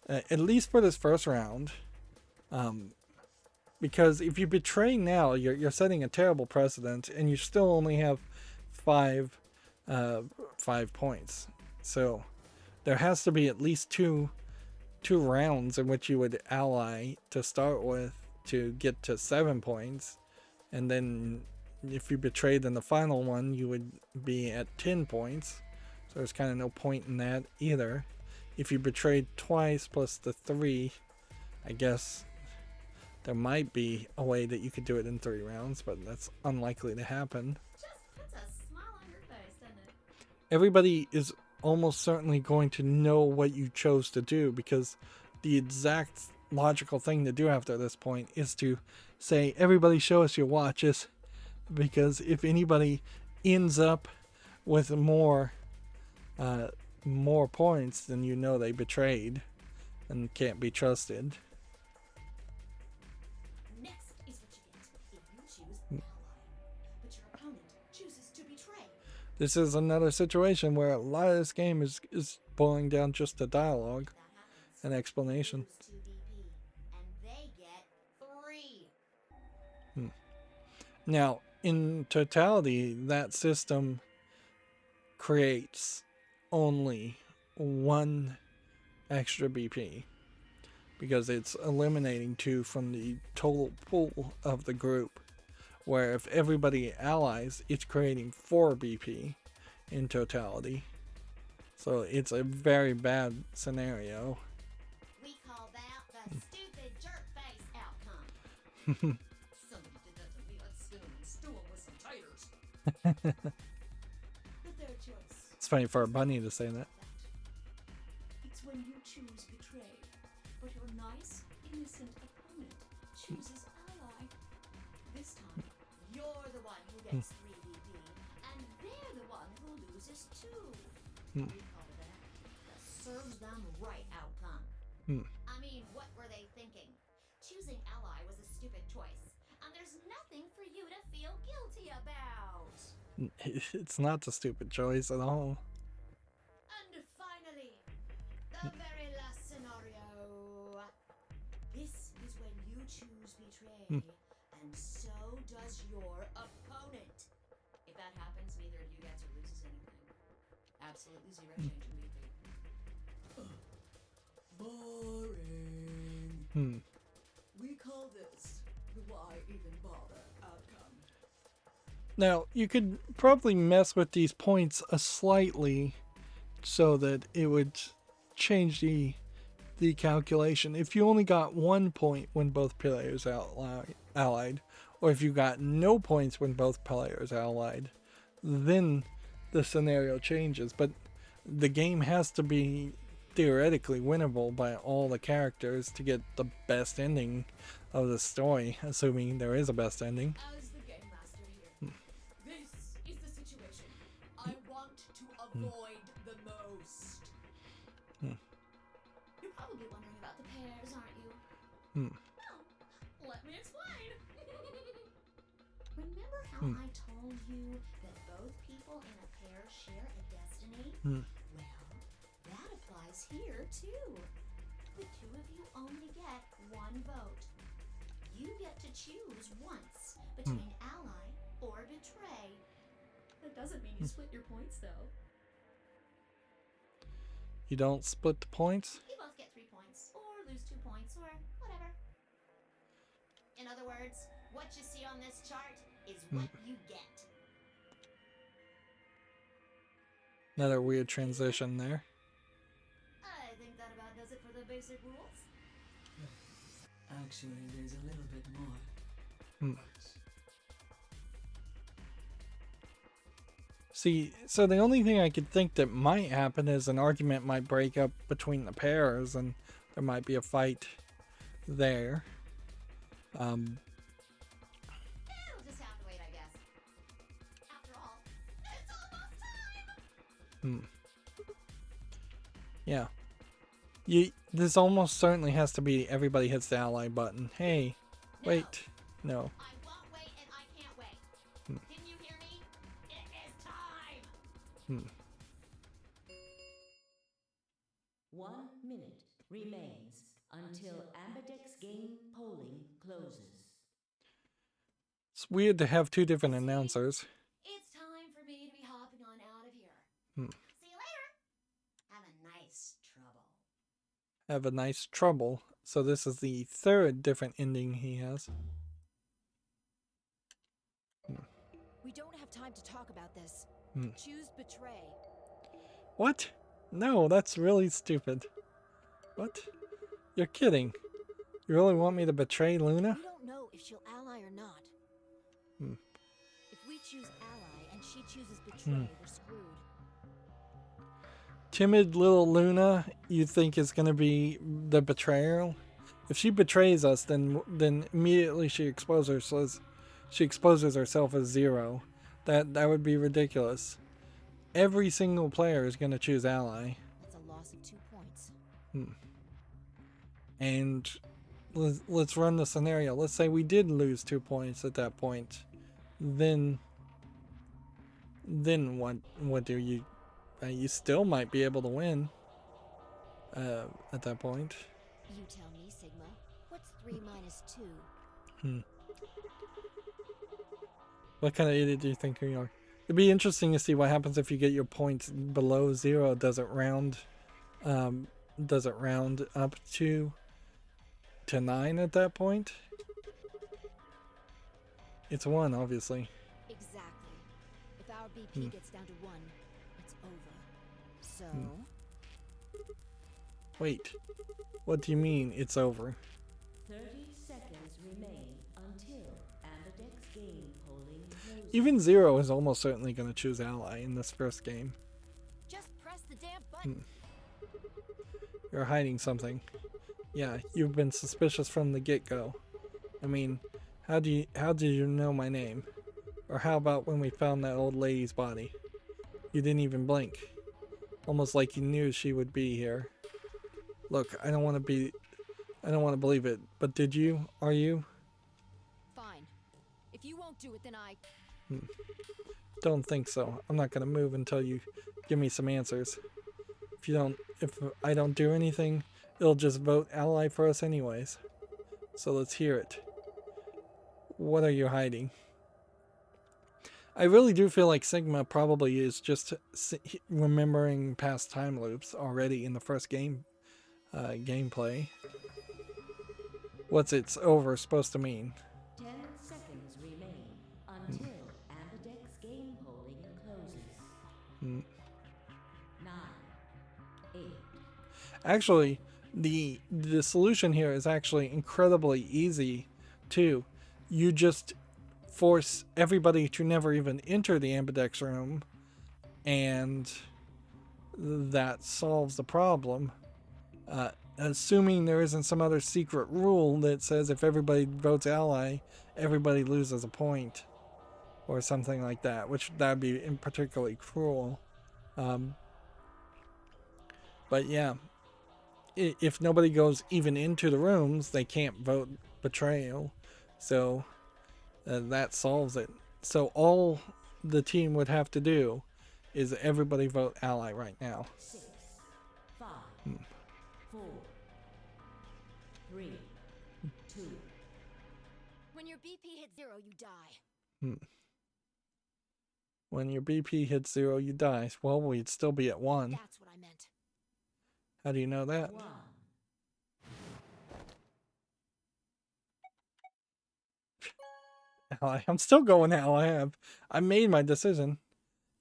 at least for this first round. Because if you betray now, you're setting a terrible precedent, and you still only have 5 points. So there has to be at least two rounds in which you would ally to start with to get to 7 points, and then if you betrayed in the final one, you would be at 10 points. So there's kind of no point in that either. If you betrayed twice plus the 3, I guess there might be a way that you could do it in 3 rounds, but that's unlikely to happen. Just puts a smile on your face, doesn't it? Everybody is almost certainly going to know what you chose to do, because the exact logical thing to do after this point is to say, everybody show us your watches, because if anybody ends up with more points, then you know they betrayed and can't be trusted. Next is what you get if you choose ally, but your opponent chooses to betray. This is another situation where a lot of this game is boiling down just to dialogue and explanation. Lose to BP, and they get 3. Now, in totality, that system creates only 1 extra BP, because it's eliminating 2 from the total pool of the group, where if everybody allies, it's creating 4 BP in totality. So it's a very bad scenario. We call that the stupid jerk face outcome. Somebody did that to me at school and stool with some taters. The third choice. It's funny for a bunny to say that. It's when you choose betray, but your nice, innocent opponent chooses ally. This time, you're the one who gets 3 BP, and they're the one who loses 2. We call that the serves them right outcome. I mean, what were they thinking? Choosing ally was a stupid choice, and there's nothing for you to feel guilty about. It's not a stupid choice at all. And finally, the very last scenario. This is when you choose betray, and so does your opponent. If that happens, neither of you gets or loses anything. Absolutely 0 change in BP. Boring. We call this the why even bother outcome. Now, you could probably mess with these points slightly so that it would change the calculation. If you only got 1 point when both players allied, or if you got no points when both players allied, then the scenario changes. But the game has to be theoretically winnable by all the characters to get the best ending of the story, assuming there is a best ending. As the game master here, this is the situation I want to avoid the most. You're probably wondering about the pairs, aren't you? Well, let me explain. Remember how I told you that both people in a pair share a destiny? Well, that applies here too. The 2 of you only get 1 vote. You get to choose once between ally or betray. That doesn't mean you split your points, though. You don't split the points? You both get 3 points, or lose 2 points, or whatever. In other words, what you see on this chart is what you get. Another weird transition there. I think that about does it for the basic rules. Actually, there's a little bit more. See, so the only thing I could think that might happen is an argument might break up between the pairs and there might be a fight there. It'll just have to wait, I guess. After all, it's almost time! Yeah. This almost certainly has to be everybody hits the ally button. Hey, wait. No. I won't wait and I can't wait. Can you hear me? It is time! 1 minute remains until Ambidex Game polling closes. It's weird to have 2 different announcers. It's time for me to be hopping on out of here. See you later! Have a nice trouble. Have a nice trouble. So this is the 3rd different ending he has. We don't have time to talk about this. Choose betray. What? No, that's really stupid. What? You're kidding. You really want me to betray Luna? We don't know if she'll ally or not. If we choose ally and she chooses betray, we're screwed. Timid little Luna, you think is going to be the betrayer? If she betrays us, then immediately she exposes herself as zero. That would be ridiculous. Every single player is going to choose ally. That's a loss of 2 points. And let's run the scenario. Let's say we did lose 2 points at that point. Then what do you? You still might be able to win. At that point. You tell me, Sigma. What's 3 minus 2? What kind of idiot do you think you are? It'd be interesting to see what happens if you get your points below 0. Does it round up to 9 at that point? It's 1, obviously. Exactly. If our BP gets down to 1, it's over. So. Wait. What do you mean it's over? 30 seconds remain until Ambidex Game polling closes. Even 0 is almost certainly going to choose ally in this first game. Just press the damn button. You're hiding something. Yeah, you've been suspicious from the get-go. I mean, how did you know my name? Or how about when we found that old lady's body? You didn't even blink. Almost like you knew she would be here. Look, I don't want to believe it, but did you? Are you? Fine. If you won't do it, then I... Don't think so. I'm not going to move until you give me some answers. If I don't do anything, it'll just vote ally for us anyways. So let's hear it. What are you hiding? I really do feel like Sigma probably is just remembering past time loops already in the first gameplay. What's it's over supposed to mean? 10 seconds remain until Ambidex Game polling closes. 9, 8. Actually, the solution here is actually incredibly easy too. You just force everybody to never even enter the Ambidex room, and that solves the problem. Assuming there isn't some other secret rule that says if everybody votes ally, everybody loses a point, or something like that, which that'd be particularly cruel. But yeah, if nobody goes even into the rooms, they can't vote betrayal. So that solves it. So all the team would have to do is everybody vote ally right now. 6, 5, 4, 3, 2. When your BP hits 0, you die. When your BP hits 0, you die. Well, we'd still be at 1. That's what I meant. How do you know that? 1. Ally. I'm still going ally. I made my decision.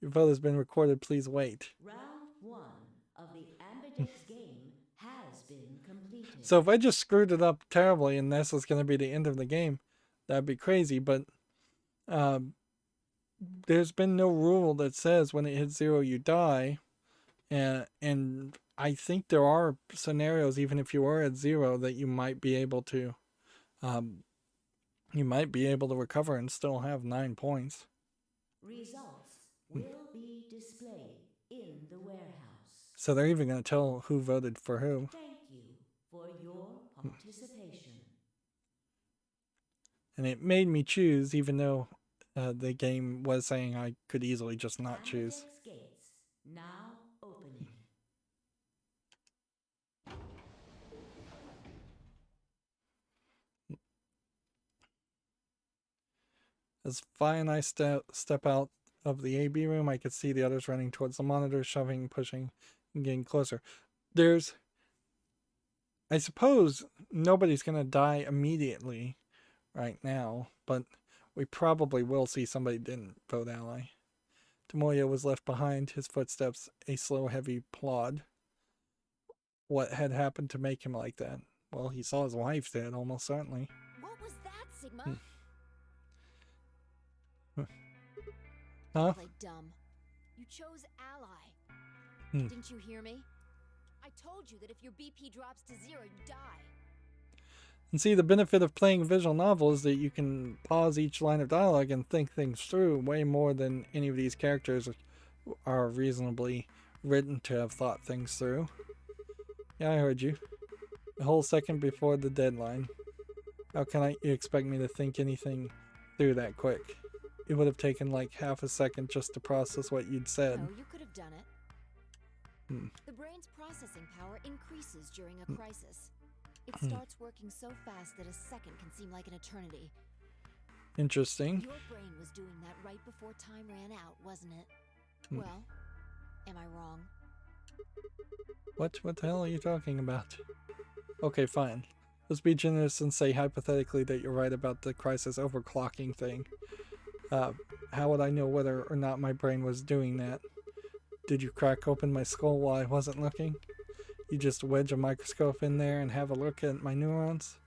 Your vote has been recorded. Please wait. Round 1 of the Ambidex game has been completed. So if I just screwed it up terribly and this is going to be the end of the game, that'd be crazy. But there's been no rule that says when it hits 0 you die, and I think there are scenarios, even if you are at 0, that you might be able to recover and still have 9 points. Results will be displayed in the warehouse. So they're even going to tell who voted for who. Thank you for your participation. And it made me choose, even though the game was saying I could easily just not choose. Ambidex gates now opening. As Vi and I step out of the AB room, I could see the others running towards the monitor, shoving, pushing, and getting closer. I suppose nobody's going to die immediately right now, but we probably will see somebody didn't vote ally. Tomoya was left behind, his footsteps a slow, heavy plod. What had happened to make him like that? Well, he saw his wife dead, almost certainly. What was that, Sigma? Huh? Play dumb. You chose ally. Hmm. Didn't you hear me? I told you that if your BP drops to 0, you die. And see, the benefit of playing a visual novel is that you can pause each line of dialogue and think things through way more than any of these characters are reasonably written to have thought things through. Yeah, I heard you. A whole second before the deadline. How can you expect me to think anything through that quick? It would have taken like half a second just to process what you'd said. No, you could have done it. The brain's processing power increases during a crisis. It starts working so fast that a second can seem like an eternity. Interesting. Your brain was doing that right before time ran out, wasn't it? Well, am I wrong? What the hell are you talking about? Okay, fine. Let's be generous and say hypothetically that you're right about the crisis overclocking thing. How would I know whether or not my brain was doing that? Did you crack open my skull while I wasn't looking? You just wedge a microscope in there and have a look at my neurons?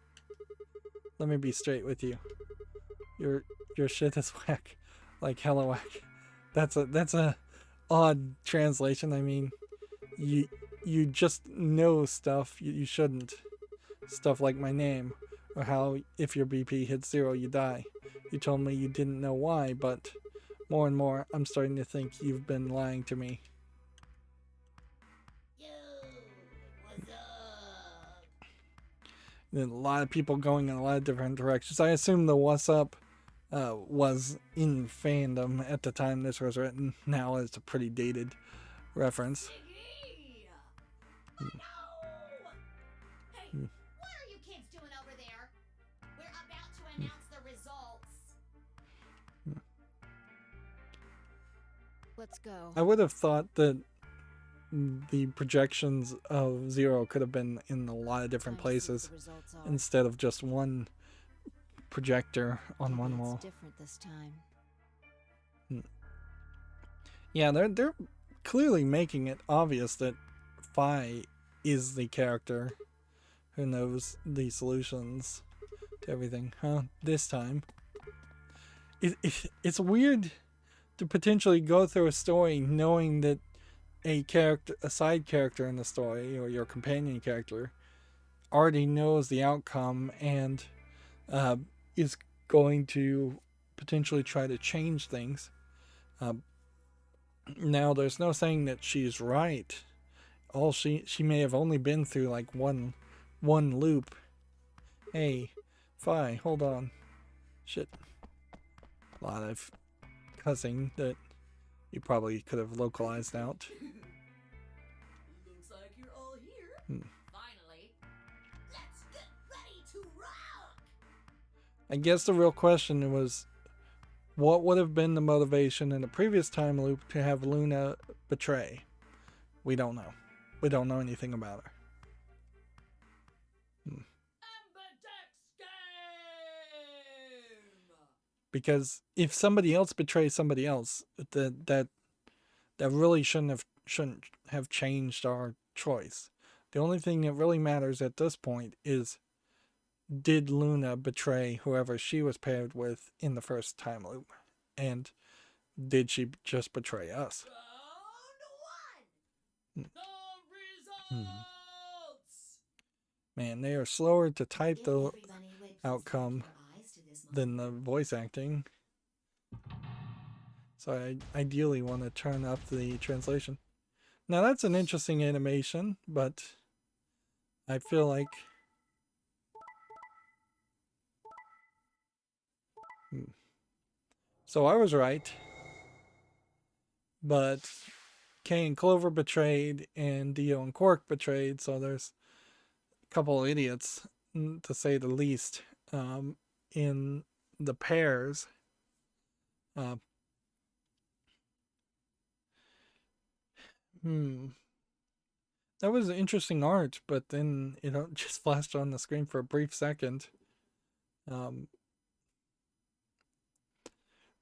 Let me be straight with you. Your shit is whack. Like hella whack. That's a odd translation. I mean, you just know stuff you shouldn't. Stuff like my name, or how if your BP hits 0 you die. You told me you didn't know why, but more and more I'm starting to think you've been lying to me. Yo, what's up? And a lot of people going in a lot of different directions. I assume the what's up was in fandom at the time this was written. Now it's a pretty dated reference. Oh, no! Hey, what are you kids doing over there? We're about to announce the results. Let's go. I would have thought that the projections of 0 could have been in a lot of different places instead of just one projector on one wall. It's different this time. Yeah, they're clearly making it obvious that Phi is the character who knows the solutions to everything. Huh? This time. It's weird to potentially go through a story knowing that a side character in the story, or your companion character, already knows the outcome and is going to potentially try to change things. Now, there's no saying that she's right. She may have only been through like one loop. Hey, Phi, hold on. Shit. A lot of cussing that you probably could have localized out. Looks like you're all here. Finally. Let's get ready to rock! I guess the real question was, what would have been the motivation in the previous time loop to have Luna betray? We don't know. We don't know anything about her. Ambidex Game! Because if somebody else betrays somebody else, that really shouldn't have changed our choice. The only thing that really matters at this point is, did Luna betray whoever she was paired with in the first time loop? And did she just betray us? Round 1! The results! Man, they are slower to type the outcome than the voice acting. So I ideally want to turn up the translation. Now that's an interesting animation, but I feel like so I was right, but Kay and Clover betrayed and Dio and Quark betrayed, so there's a couple of idiots, to say the least, in the pairs. That was interesting art, but then it just flashed on the screen for a brief second.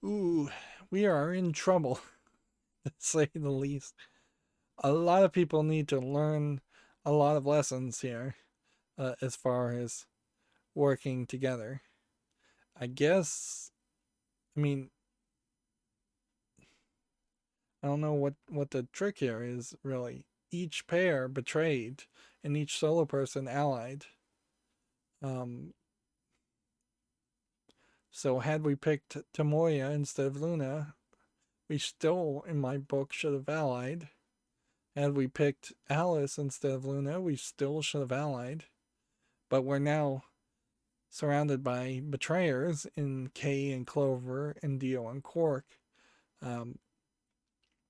Ooh, we are in trouble. to say the least. A lot of people need to learn a lot of lessons here as far as working together. I guess, I mean, I don't know what the trick here is, really. Each pair betrayed and each solo person allied. So had we picked Tomoya instead of Luna, we still, in my book, should have allied. Had we picked Alice instead of Luna, we still should have allied. But we're now surrounded by betrayers in Kay and Clover and Dio and Quark.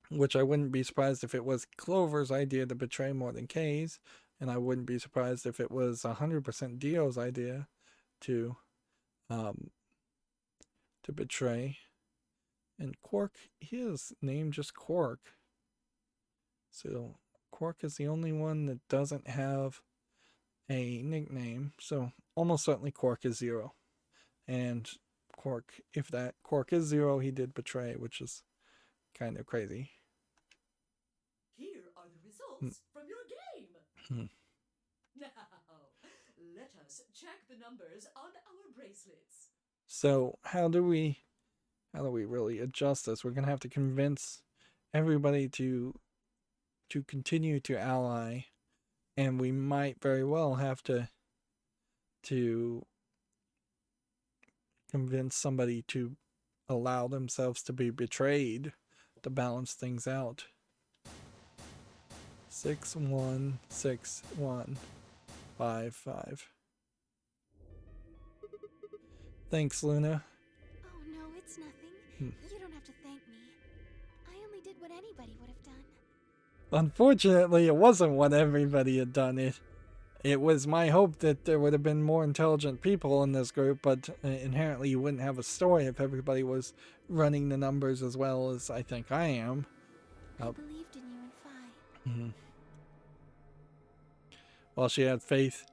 Which I wouldn't be surprised if it was Clover's idea to betray more than Kay's. And I wouldn't be surprised if it was 100% Dio's idea to betray. And Quark, his name just Quark. So Quark is the only one that doesn't have a nickname. So almost certainly Quark is 0. And Quark, if that Quark is 0, he did betray, which is kind of crazy. Here are the results from your game. Now, let us check the numbers on our bracelets. So how do we really adjust this? We're gonna have to convince everybody to continue to ally, and we might very well have to convince somebody to allow themselves to be betrayed to balance things out. 6 1 6 1 5 5. Thanks, Luna. Oh no, it's nothing. You don't have to thank me. I only did what anybody would have done. Unfortunately, it wasn't what everybody had done. It was my hope that there would have been more intelligent people in this group, but inherently you wouldn't have a story if everybody was running the numbers as well as I think I am. I believed in you and Phi. Well, she had faith.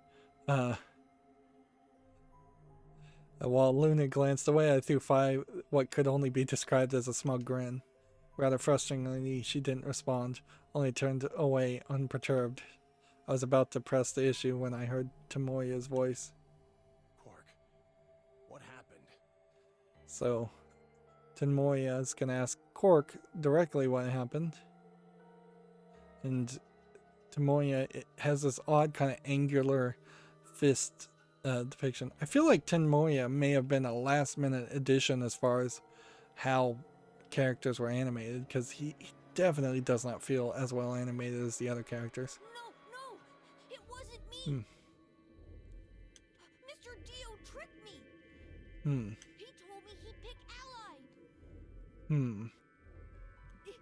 While Luna glanced away, I threw Phi what could only be described as a smug grin. Rather frustratingly, she didn't respond, only turned away unperturbed. I was about to press the issue when I heard Tomoya's voice. Quark, what happened? So, Tomoya is going to ask Quark directly what happened. And Tomoya has this odd kind of angular fist depiction. I feel like Tomoya may have been a last-minute addition as far as how characters were animated, because he definitely does not feel as well animated as the other characters. No, it wasn't me. Mr. Dio tricked me. He told me he'd pick Allied. He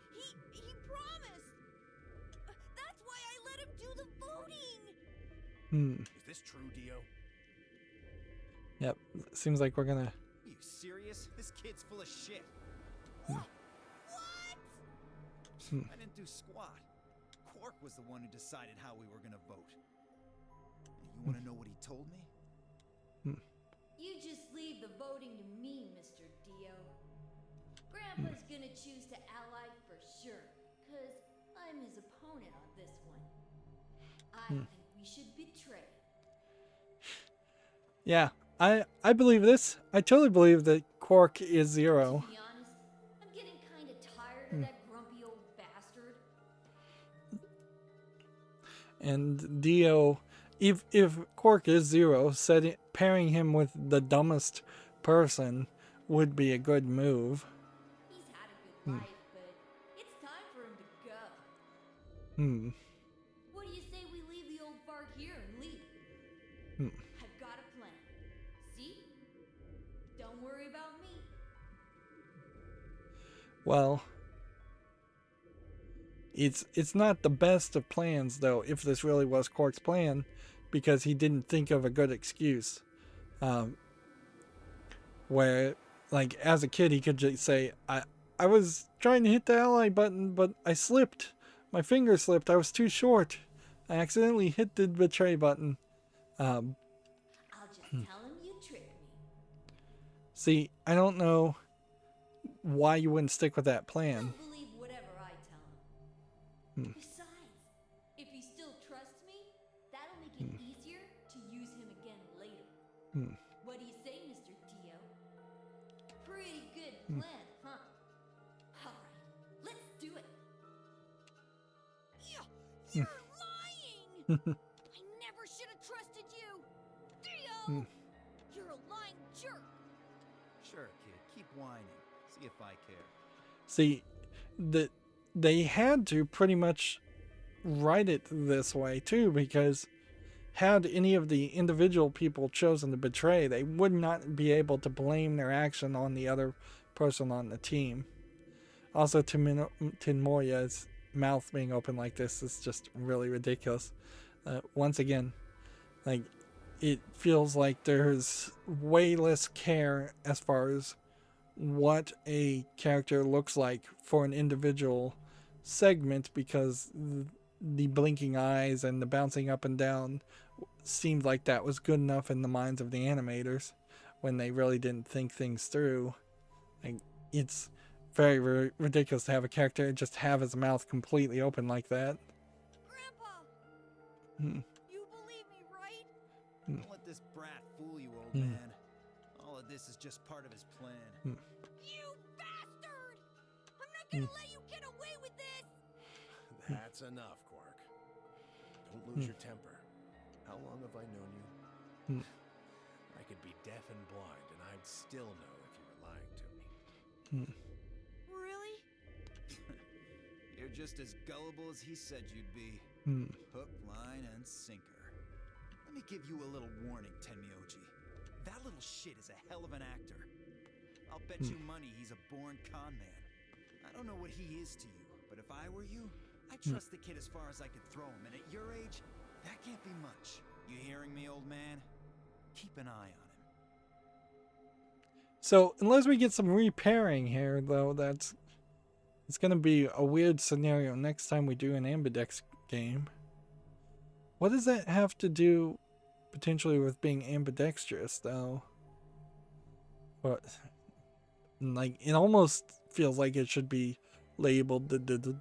promised. That's why I let him do the voting. Is this true, Dio? Yep, seems like we're gonna... Are you serious? This kid's full of shit. What? I didn't do squat. Quark was the one who decided how we were gonna vote. You wanna know what he told me? You just leave the voting to me, Mr. Dio. Grandpa's gonna choose to ally for sure, 'cause I'm his opponent on this one. I think we should betray. Yeah, I believe this. I totally believe that Quark is 0. To be honest, I'm getting kind of tired of that grumpy old bastard. And Dio, if Quark is 0, pairing him with the dumbest person would be a good move. He's had a good life, but it's time for him to go. What do you say we leave the old fart here and leave? I've got a plan. See? Don't worry about me. Well, it's not the best of plans, though, if this really was Quark's plan, because he didn't think of a good excuse. Where, like, as a kid, he could just say, I was trying to hit the ally button, but I slipped. My finger slipped. I was too short. I accidentally hit the betray button. I'll just tell him you tricked me. See, I don't know why you wouldn't stick with that plan. Don't believe whatever I Besides, if he still trusts me, that'll make it easier to use him again later. What do you say, Mr. Dio? Pretty good plan, huh? Alright, let's do it. You're lying! I never should have trusted you! Dio! You're a lying jerk! Sure, kid. Keep whining. See if I care. See, they had to pretty much write it this way too, because had any of the individual people chosen to betray, they would not be able to blame their action on the other person on the team. Also, Tinmoya's mouth being open like this is just really ridiculous. Once again, like, it feels like there's way less care as far as what a character looks like for an individual segment, because the blinking eyes and the bouncing up and down seemed like that was good enough in the minds of the animators when they really didn't think things through. Like, it's very, very ridiculous to have a character just have his mouth completely open like that. Grandpa! You believe me, right? Don't let this brat fool you, old man. All of this is just part of his plan. You bastard! I'm not gonna let you get away with this! That's enough, Quark. Don't lose your temper. How long have I known you? I could be deaf and blind, and I'd still know if you were lying to me. Really? You're just as gullible as he said you'd be. Hook, line, and sinker. Let me give you a little warning, Tenmyoji. That little shit is a hell of an actor. I'll bet you money he's a born con man. I don't know what he is to you, but if I were you, I'd trust the kid as far as I could throw him, and at your age, that can't be much. You hearing me, old man? Keep an eye on him. So, unless we get some repairing here, though, it's going to be a weird scenario next time we do an Ambidex game. What does that have to do potentially with being ambidextrous, though? But, like, it almost feels like it should be labeled the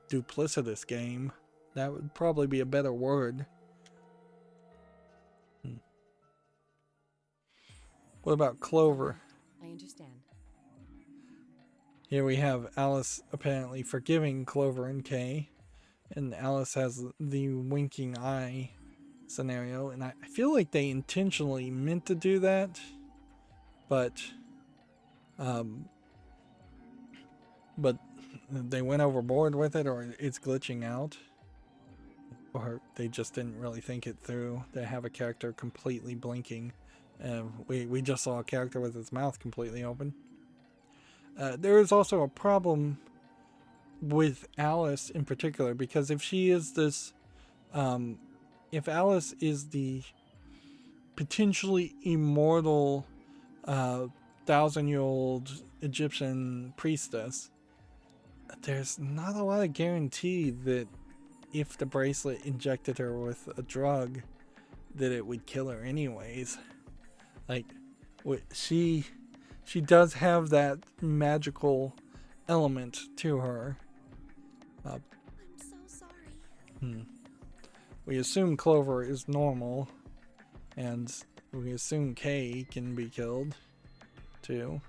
duplicitous game. That would probably be a better word. What about Clover? I understand. Here we have Alice apparently forgiving Clover and Kay, and Alice has the winking eye scenario, and I feel like they intentionally meant to do that, but they went overboard with it, or it's glitching out, or they just didn't really think it through to have a character completely blinking. We just saw a character with his mouth completely open. There is also a problem with Alice in particular, because if she is this, if Alice is the potentially immortal 1,000-year-old Egyptian priestess, there's not a lot of guarantee that if the bracelet injected her with a drug, that it would kill her anyways. Like, she does have that magical element to her. I'm so sorry. We assume Clover is normal, and we assume Kay can be killed too.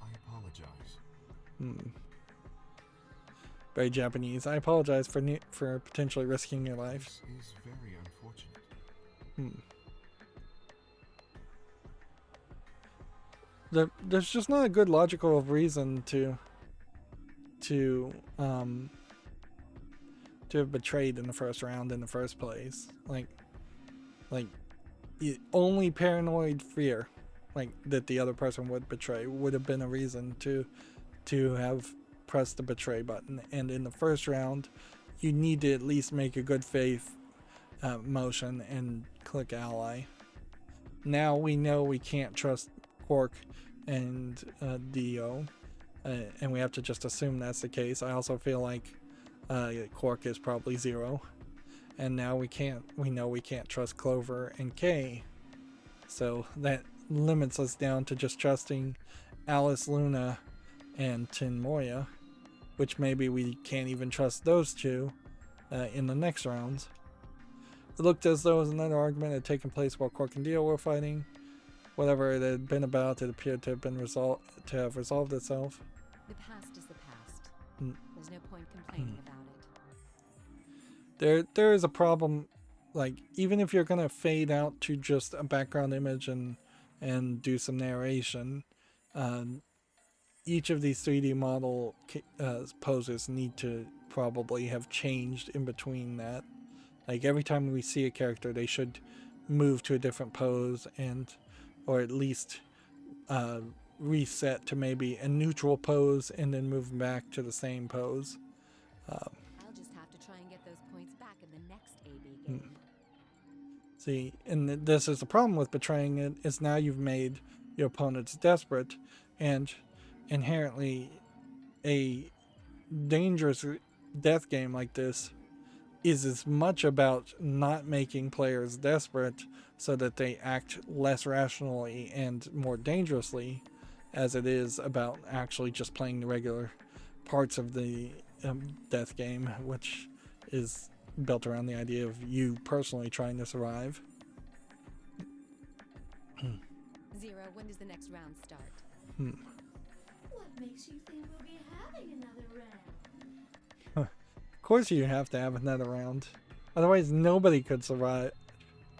I apologize. Very Japanese. I apologize for potentially risking your life. This is very unfortunate. There's just not a good logical reason to have betrayed in the first round in the first place. Like only paranoid fear, like that the other person would betray, would have been a reason to have pressed the betray button. And in the first round, you need to at least make a good faith motion and click ally. Now we know we can't trust Quark and Dio, and we have to just assume that's the case. I also feel like Quark is probably zero, and now we know we can't trust Clover and Kay, so that limits us down to just trusting Alice, Luna, and Tinmoya, which maybe we can't even trust those two, in the next rounds. It looked as though another argument had taken place while Cork and Dio were fighting. Whatever it had been about, it appeared to have resolved itself. The past is the past. There's no point complaining about it. There is a problem, like, even if you're gonna fade out to just a background image and do some narration, each of these 3D model poses need to probably have changed in between that. Like, every time we see a character, they should move to a different pose, or at least reset to maybe a neutral pose and then move back to the same pose. I'll just have to try and get those points back in the next AB game. See, and this is the problem with betraying it, is now you've made your opponents desperate, and inherently a dangerous death game like this is as much about not making players desperate so that they act less rationally and more dangerously as it is about actually just playing the regular parts of the death game, which is built around the idea of you personally trying to survive. Zero, when does the next round start? What makes you think we'll be having another round? Of course you have to have another round. Otherwise nobody could survive.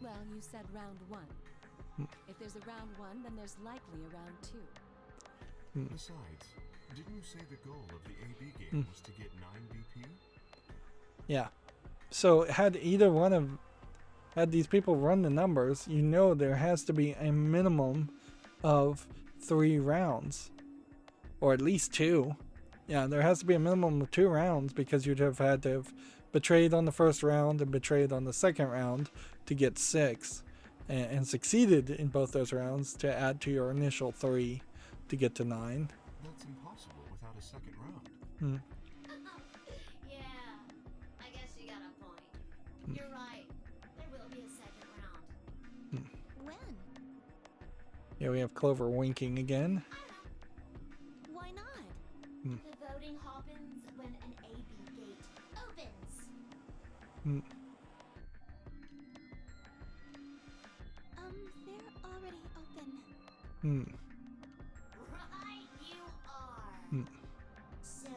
Well, you said round 1. If there's a round 1, then there's likely a round 2. Besides, didn't you say the goal of the AB game was to get 9 BP? Yeah. So had these people run the numbers, you know there has to be a minimum of 3 rounds. Or at least 2. Yeah, there has to be a minimum of 2 rounds, because you'd have had to have betrayed on the first round and betrayed on the second round to get 6. And succeeded in both those rounds to add to your initial 3 to get to 9. That's impossible without a second round. Yeah, I guess you got a point. You're right. There will be a second round. When? Yeah, we have Clover winking again. Why not? The voting happens when an AB gate opens. They're already open. Right, you are. So,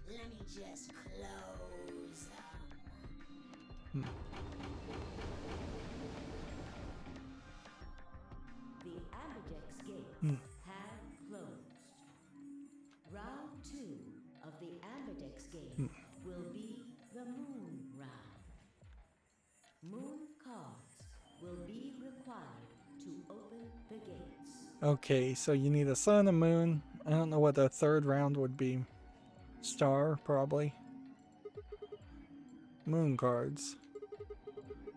let me just close them. The Ambidex gates have closed. Round 2 of the Ambidex game will be the Moon round. Moon cards will be required to open the gates. Okay, so you need a sun, a moon. I don't know what the third round would be. Star, probably. Moon cards.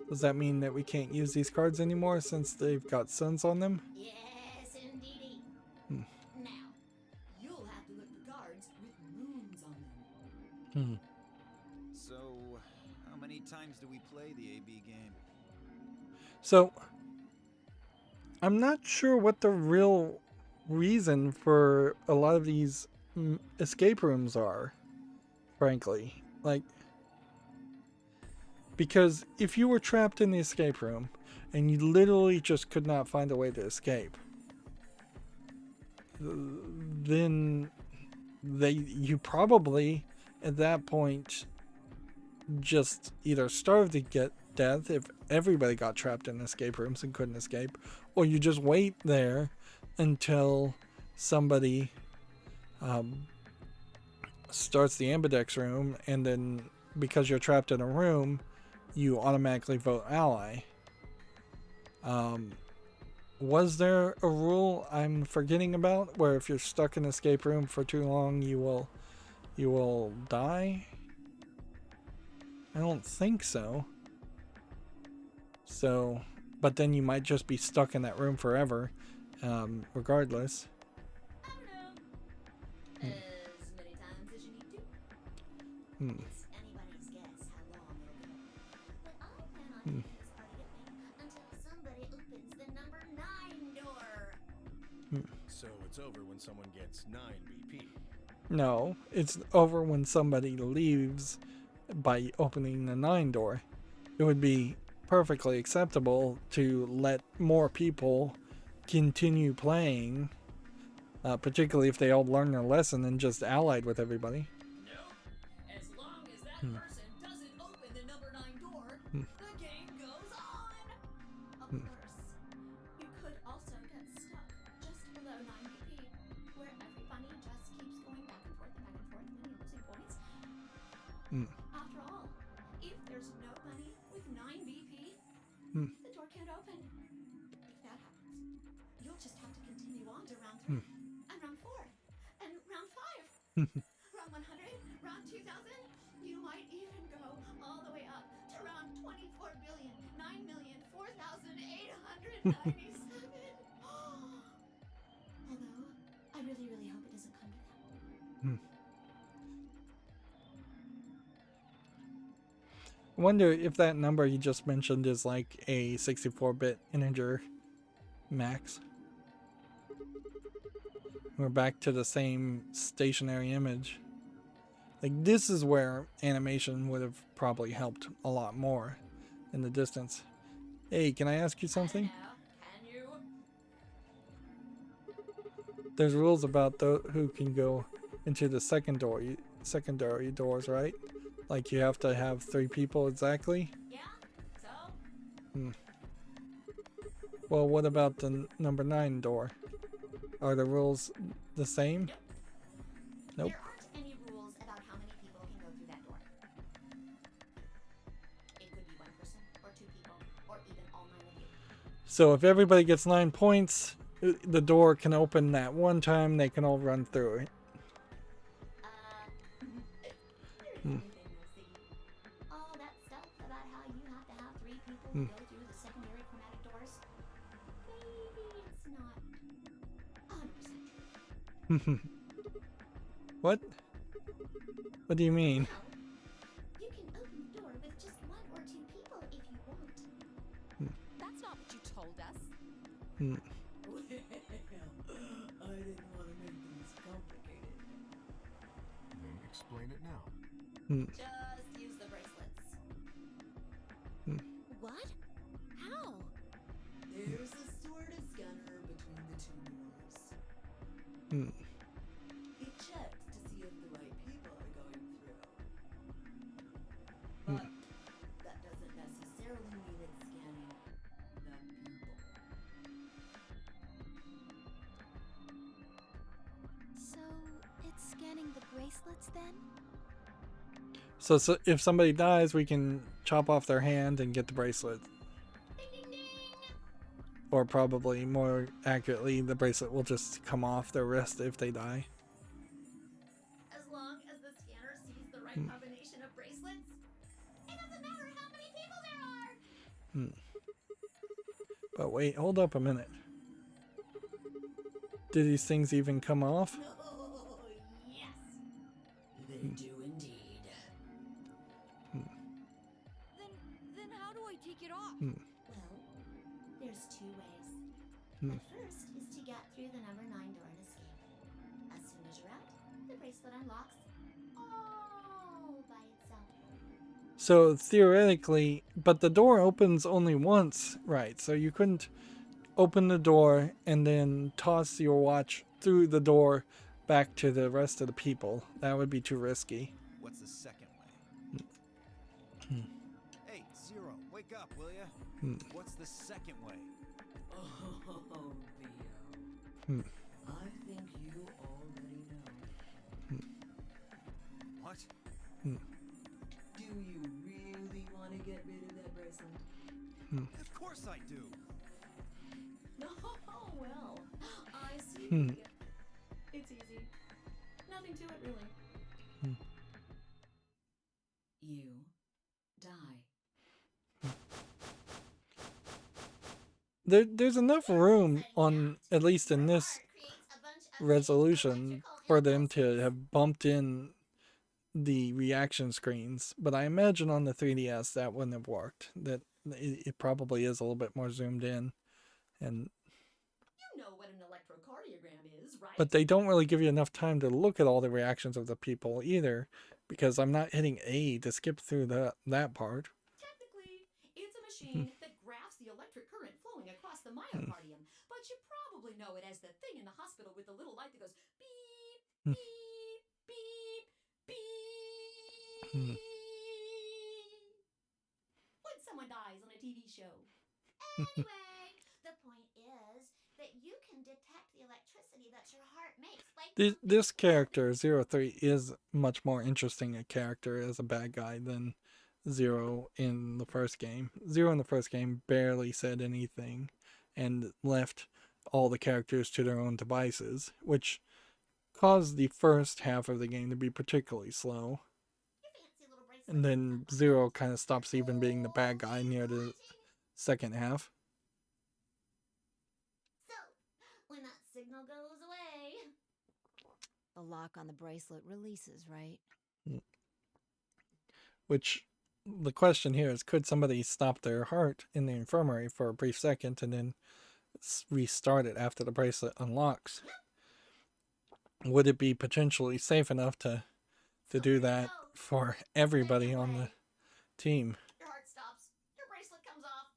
Does that mean that we can't use these cards anymore since they've got suns on them? Yes, indeedy. Now, You'll have to look for cards with moons on them. So, how many times do we play the AB game? So, I'm not sure what the real reason for a lot of these escape rooms are, frankly. Like, because if you were trapped in the escape room and you literally just could not find a way to escape, then you probably at that point just either starve to get death if everybody got trapped in escape rooms and couldn't escape, or you just wait there until somebody starts the Ambidex room, and then because you're trapped in a room you automatically vote ally. Was there a rule I'm forgetting about where if you're stuck in an escape room for too long you will die? I don't think so. So, but then you might just be stuck in that room forever, regardless. I don't know. As many times as you need to. It's anybody's guess how long it'll go. But I plan on keeping this party going until somebody opens the number 9 door. So it's over when someone gets 9 BP. No, it's over when somebody leaves by opening the 9 door. It would be perfectly acceptable to let more people continue playing, particularly if they all learn their lesson and just allied with everybody. Nope. As long as that person doesn't open the number 9 door, the game goes on. Of course. You could also get stuck just below 9 BP, where every bunny just keeps going back and forth, leaving you losing points. After all, if there's no bunny with 9 BP, the door can't open. If that happens, you'll just have to continue on to round 3, and round 4, and round 5. Round 100, round 2000, you might even go all the way up to round 24,009,004,897. Although, I really, really hope it doesn't come to that. I wonder if that number you just mentioned is like a 64-bit integer max. We're back to the same stationary image. Like, this is where animation would have probably helped a lot more in the distance. Hey, can I ask you something? Can you? There's rules about who can go into the secondary doors, right? Like, you have to have 3 people exactly? Yeah? So? Well, what about the number 9 door? Are the rules the same? Nope. There aren't any rules about how many people can go through that door. It could be 1 person, or 2 people, or even all 9 of you. So if everybody gets 9 points, the door can open that one time, they can all run through it. There's anything you'll see. All that stuff about how you have to have 3 people to go through the secondary chromatic doors. Maybe it's not 100% true. What? What do you mean? Well, you can open the door with just 1 or 2 people if you want. That's not what you told us. Well, I didn't want to make things complicated. Then explain it now. Just use the bracelets. What? How? There's a sort of scanner between the 2 doors. It checks to see if the right people are going through. But that doesn't necessarily mean it's scanning the people. So, it's scanning the bracelets then? So if somebody dies, we can chop off their hand and get the bracelet. Ding ding ding! Or probably more accurately, the bracelet will just come off their wrist if they die. As long as the scanner sees the right combination of bracelets, it doesn't matter how many people there are! But wait, hold up a minute. Do these things even come off? Oh, yes! They do indeed. Then how do I take it off? Well, there's 2 ways. The first is to get through the number 9 door and escape. As soon as you're out, the bracelet unlocks all by itself. So theoretically, but the door opens only once, right? So you couldn't open the door and then toss your watch through the door back to the rest of the people. That would be too risky. What's the second way? Hey, Zero, wake up, will ya? What's the second way? Oh, Theo. I think you already know. What? Do you really want to get rid of that bracelet? Of course I do. Oh, well, I see. It's easy. Nothing to it, really. You die. There's enough room on, at least in this resolution, for them to have bumped in the reaction screens, but I imagine on the 3DS that wouldn't have worked. That it probably is a little bit more zoomed in, and You know what an electrocardiogram is, right? but they don't really give you enough time to look at all the reactions of the people either, because I'm not hitting A to skip through that part. Technically, it's a machine that graphs the electric current flowing across the myocardium, but you probably know it as the thing in the hospital with the little light that goes beep, beep, beep, beep. When someone dies on a TV show. Anyway, the point is that you can detect the electricity that your heart makes. Like This character, 03, is much more interesting a character as a bad guy than Zero in the first game. Zero in the first game barely said anything and left all the characters to their own devices, which caused the first half of the game to be particularly slow. And then Zero kind of stops even being the bad guy near the second half. So, when that signal goes away, the lock on the bracelet releases, right? Which, the question here is, could somebody stop their heart in the infirmary for a brief second and then restart it after the bracelet unlocks? Would it be potentially safe enough to do that for everybody on the team? your heart stops, your bracelet comes off.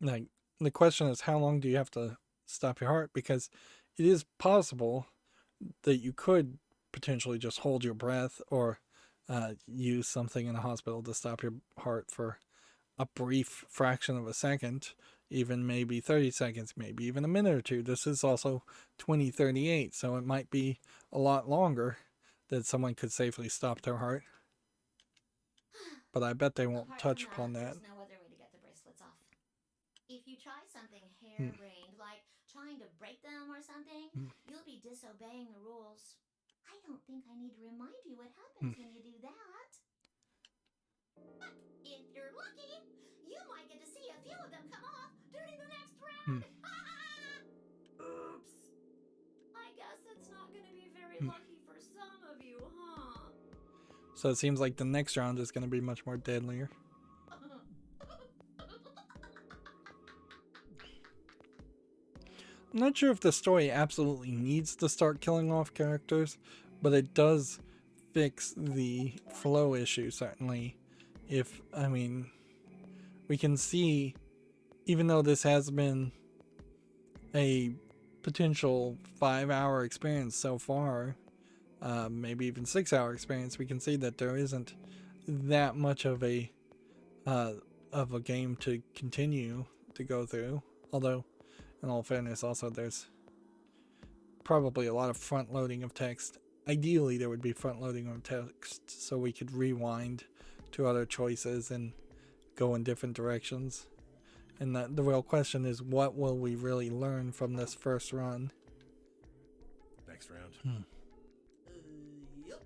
Like, the question is, how long do you have to stop your heart? Because it is possible that you could potentially just hold your breath or use something in a hospital to stop your heart for a brief fraction of a second, even maybe 30 seconds, maybe even a minute or two. This is also 2038, so it might be a lot longer that someone could safely stop their heart. But I bet they won't touch upon that. There's no other way to get the bracelets off. If you try something harebrained, like trying to break them or something, you'll be disobeying the rules. I don't think I need to remind you what happens when you do that. But if you're lucky, you might get to see a few of them come off during the next round. Oops. I guess it's not going to be very lucky for some of you, huh? So it seems like the next round is going to be much more deadlier. I'm not sure if the story absolutely needs to start killing off characters, but it does fix the flow issue, certainly. We can see, even though this has been a potential 5-hour experience so far, maybe even 6-hour experience, we can see that there isn't that much of a game to continue to go through. Although, in all fairness, also there's probably a lot of front loading of text. Ideally, there would be front loading of text so we could rewind to other choices and go in different directions. And the real question is, what will we really learn from this first run? Next round. Yep.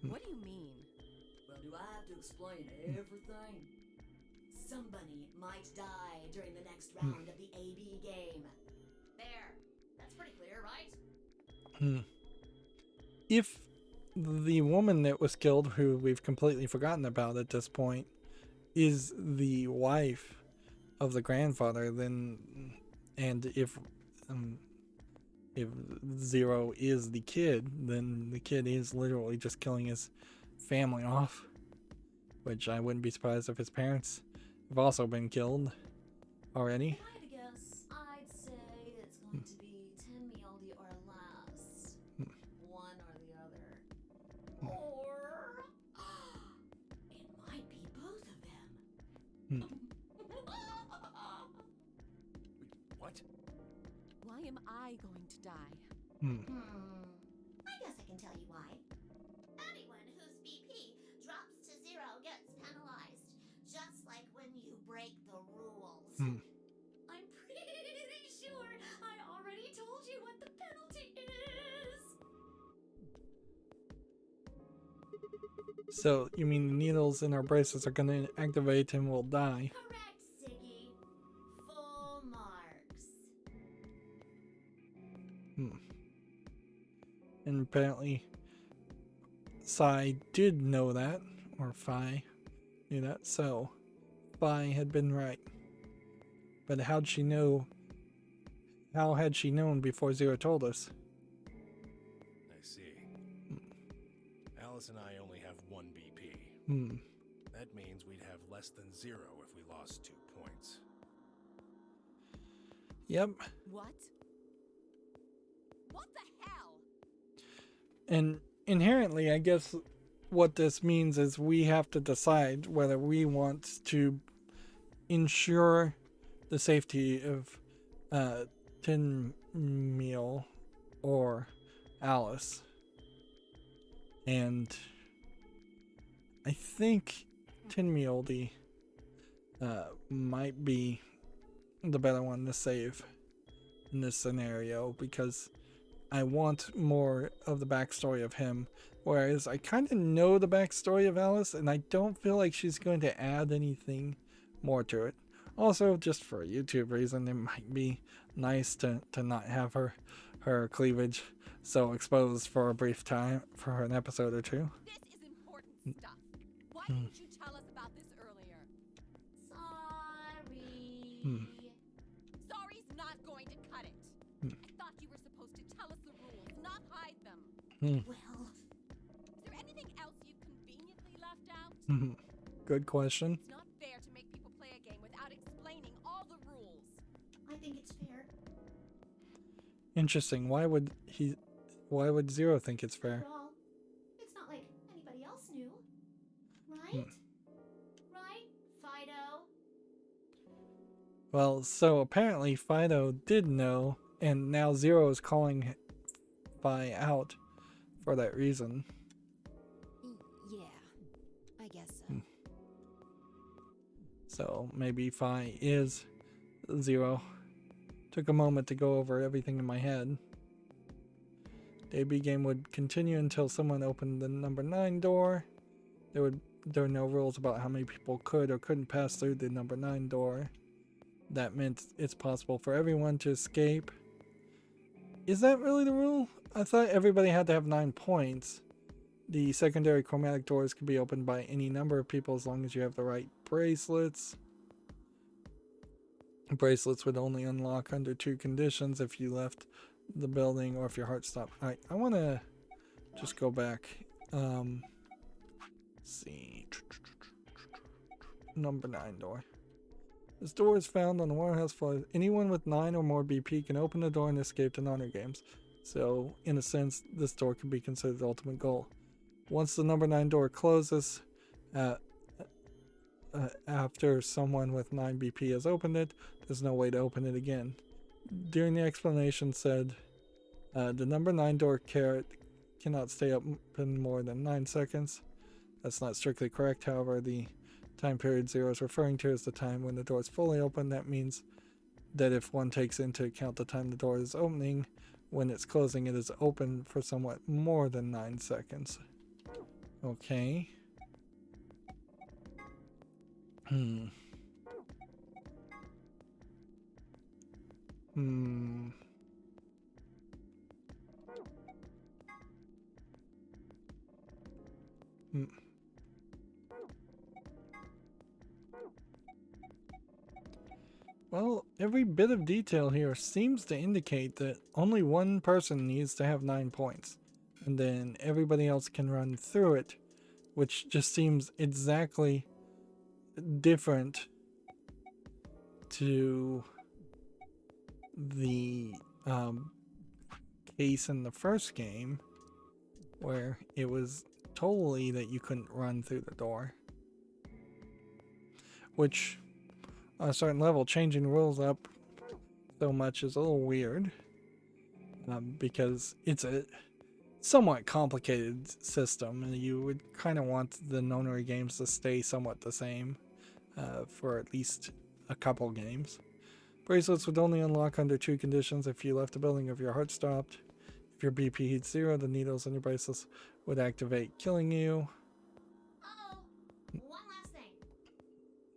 What do you mean? Well, do I have to explain everything? Somebody might die during the next round of the AB game. There. That's pretty clear, right? If the woman that was killed, who we've completely forgotten about at this point, is the wife of the grandfather, then, and if Zero is the kid, then the kid is literally just killing his family off. Which I wouldn't be surprised if his parents have also been killed already. If I had to guess, I'd say it's going to be 10 Mialdi or less. One or the other. Or it might be both of them. What? Why am I going to die? I guess I can tell you why. Anyone whose BP drops to 0 gets penalized, just like when you break the rules. I'm pretty sure I already told you what the penalty is. So, you mean the needles in our bracelets are going to activate and we'll die? Correct, Siggy. Full marks. And apparently, Sai did know that, or Phi knew that, so Phi had been right. But how'd she know? How had she known before Zero told us? I see. Alice and I only have 1 BP. That means we'd have less than 0 if we lost 2 points. Yep. What? What the hell? And inherently, I guess what this means is we have to decide whether we want to ensure the safety of Tin Meal or Alice. And I think Tin Mealdy might be the better one to save in this scenario, because I want more of the backstory of him, whereas I kind of know the backstory of Alice, and I don't feel like she's going to add anything more to it. Also, just for a YouTube reason, it might be nice to not have her cleavage so exposed for a brief time, for an episode or two. This is important stuff. Why didn't you tell us about this earlier? Sorry. Sorry's not going to cut it. I thought you were supposed to tell us the rules, not hide them. Well, Is there anything else you've conveniently left out? Good question. It's not fair to make people play a game without explaining all the rules. I think it's fair. Interesting. Why would Zero think it's fair? After all, it's not like anybody else knew. Right? Right, Fido? Well, so apparently Fido did know, and now Zero is calling Fi out for that reason. Yeah, I guess so. So maybe Fi is Zero. Took a moment to go over everything in my head. The AB game would continue until someone opened the number 9 door. There were no rules about how many people could or couldn't pass through the number 9 door. That meant it's possible for everyone to escape. Is that really the rule? I thought everybody had to have 9 points. The secondary chromatic doors could be opened by any number of people as long as you have the right bracelets. Bracelets would only unlock under 2 conditions: if you left the building or if your heart stopped. Alright, I want to just go back. Let's see. Number 9 door. This door is found on the warehouse floor. Anyone with 9 or more BP can open the door and escape to Nonary Games. So, in a sense, this door could be considered the ultimate goal. Once the number 9 door closes, after someone with 9 BP has opened it, there's no way to open it again. During the explanation said, the number 9 door cannot stay open more than 9 seconds. That's not strictly correct, however. The time period Zero is referring to is the time when the door is fully open. That means that if one takes into account the time the door is opening, when it's closing, it is open for somewhat more than 9 seconds. Okay. Well, every bit of detail here seems to indicate that only one person needs to have 9 points, and then everybody else can run through it, which just seems exactly different to the case in the first game, where it was totally that you couldn't run through the door. Which, on a certain level, changing rules up so much is a little weird, because it's a somewhat complicated system, and you would kind of want the Nonary games to stay somewhat the same for at least a couple games. Bracelets would only unlock under 2 conditions: if you left the building or if your heart stopped. If your BP hits 0, the needles on your bracelets would activate, killing you. One last thing.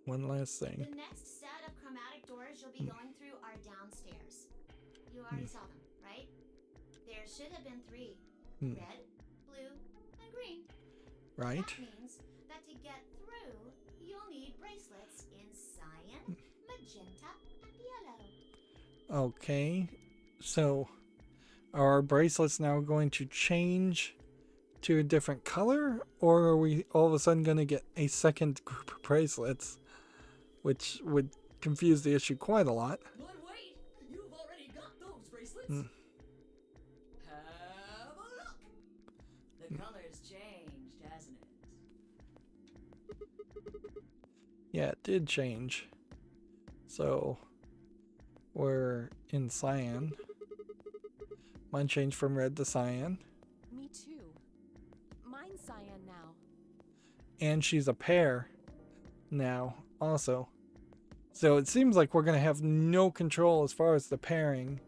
One last thing. The next set of chromatic doors you'll be going through are downstairs. You already saw them, right? There should have been 3. Red, blue, and green. Right. That means that to get through, you'll need bracelets in cyan, magenta, and yellow. Okay. So, are our bracelets now going to change to a different color, or are we all of a sudden going to get a second group of bracelets, which would confuse the issue quite a lot. But wait, you've already got those bracelets. Have a look. The color's changed, hasn't it? Yeah, it did change. So we're in cyan. Mine changed from red to cyan. Me too. Mine's cyan now. And she's a pair now also. So it seems like we're going to have no control as far as the pairing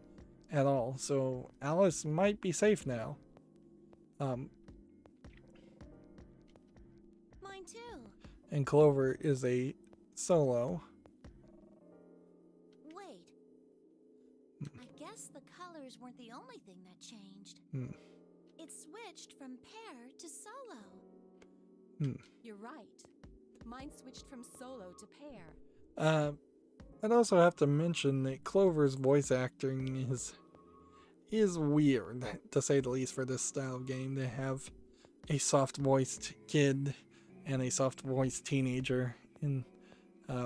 at all. So Alice might be safe now. Mine too. And Clover is a solo. Wait. I guess the colors weren't the only thing that changed. It switched from pair to solo. You're right. Mine switched from solo to pair. I'd also have to mention that Clover's voice acting is weird, to say the least, for this style of game. They have a soft-voiced kid and a soft-voiced teenager, in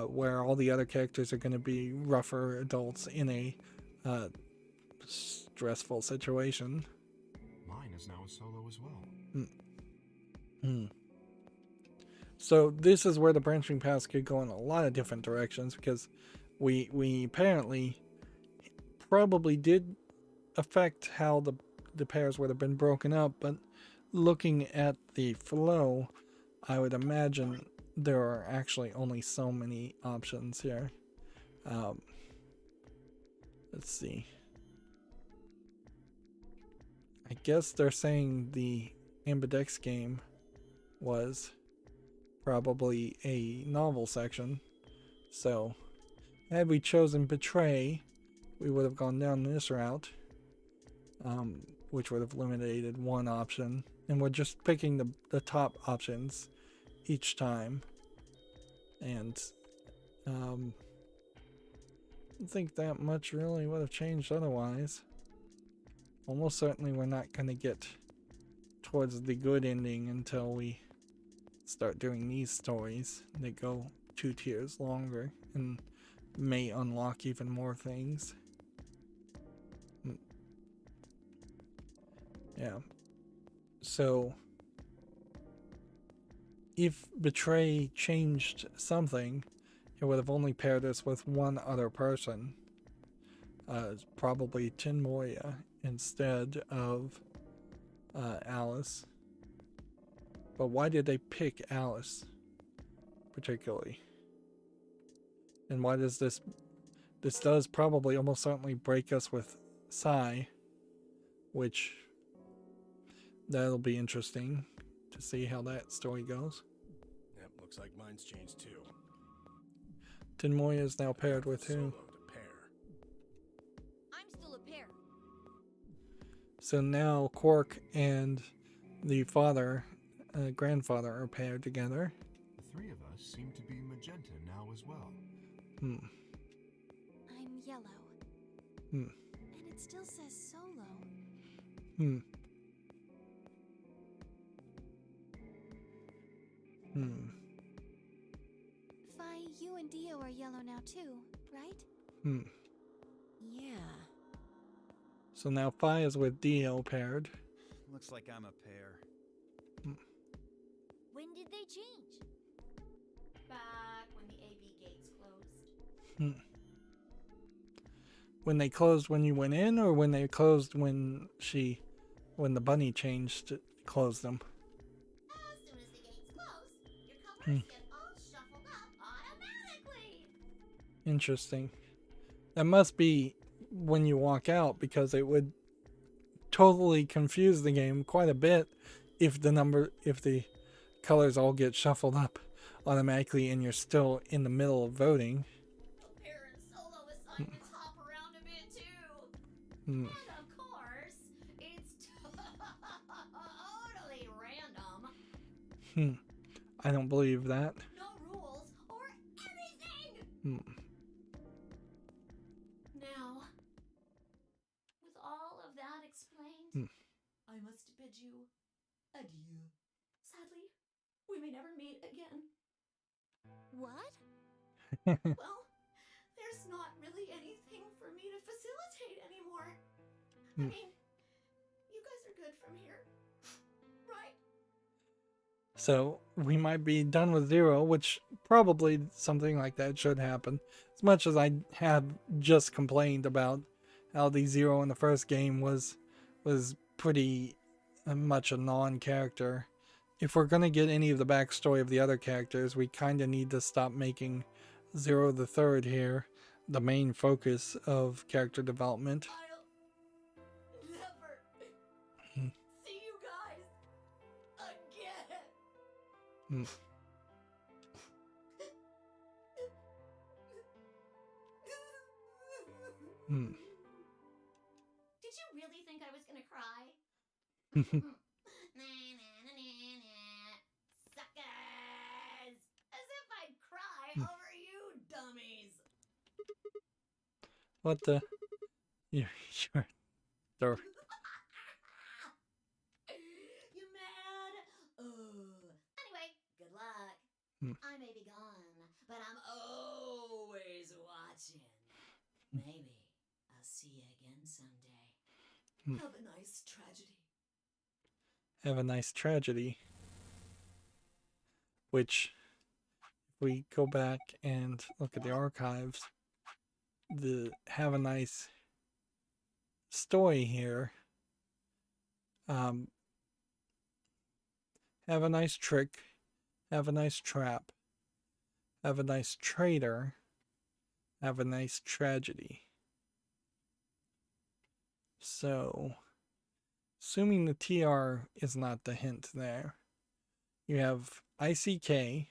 where all the other characters are going to be rougher adults in a stressful situation. Mine is now a solo as well. So this is where the branching paths could go in a lot of different directions, because we apparently probably did affect how the pairs would have been broken up, but looking at the flow, I would imagine there are actually only so many options here. Let's see. I guess they're saying the Ambidex game was probably a novel section. So, had we chosen Betray, we would have gone down this route, which would have eliminated one option. And we're just picking the top options each time. And I don't think that much really would have changed otherwise. Almost certainly we're not going to get towards the good ending until we start doing these stories. They go 2 tiers longer and may unlock even more things. Yeah. So if Betray changed something, it would have only paired us with one other person. Probably Tinmoya instead of Alice. But why did they pick Alice particularly? And why does this does probably almost certainly break us with Sai, which that'll be interesting to see how that story goes. Yep, looks like mine's changed too. Tinmoya is now paired with who? Solo to pair. I'm still a pair. So now Quark and the grandfather are paired together. The 3 of us seem to be magenta now as well. I'm yellow. And it still says solo. Fi, you and Dio are yellow now too, right? Yeah. So now Fi is with Dio paired. Looks like I'm a pair. When did they change? Back when the AV gates closed. When they closed when you went in, or when they closed when the bunny changed to close them? As soon as the gates close, your colors get all shuffled up automatically. Interesting. That must be when you walk out, because it would totally confuse the game quite a bit if the colors all get shuffled up automatically and you're still in the middle of voting. The pair and solo assignments hop around a bit too. And of course, it's totally random. I don't believe that. No rules or anything. Now, with all of that explained, I must bid you Adieu. Sadly, we may never meet again. What? Well, there's not really anything for me to facilitate anymore. I mean, you guys are good from here, right? So we might be done with Zero, which probably something like that should happen. As much as I have just complained about how the Zero in the first game was pretty much a non-character. If we're going to get any of the backstory of the other characters, we kind of need to stop making Zero the Third here the main focus of character development. I'll never see you guys again. Did you really think I was gonna cry? Suckers! As if I'd cry over you dummies! What the? Yeah, sure. Sure. You mad? Anyway, good luck. I may be gone, but I'm always watching. Maybe I'll see you again someday. Have a nice tragedy. Have a nice tragedy. Which, if we go back and look at the archives, the have a nice story here. Have a nice trick. Have a nice trap. Have a nice traitor. Have a nice tragedy. So, assuming the TR is not the hint there, you have ICK,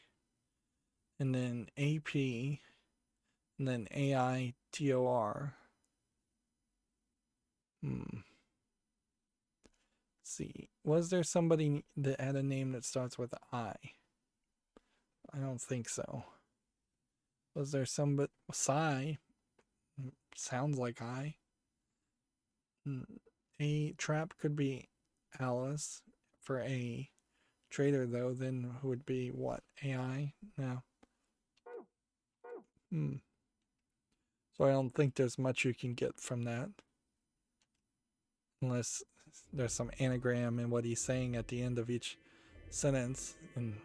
and then AP, and then AITOR. Let's see. Was there somebody that had a name that starts with I? I don't think so. Was there somebody? Psy? Sounds like I. A trap could be Alice for A. Trader, though, then would be what? AI? No. So I don't think there's much you can get from that. Unless there's some anagram in what he's saying at the end of each sentence. And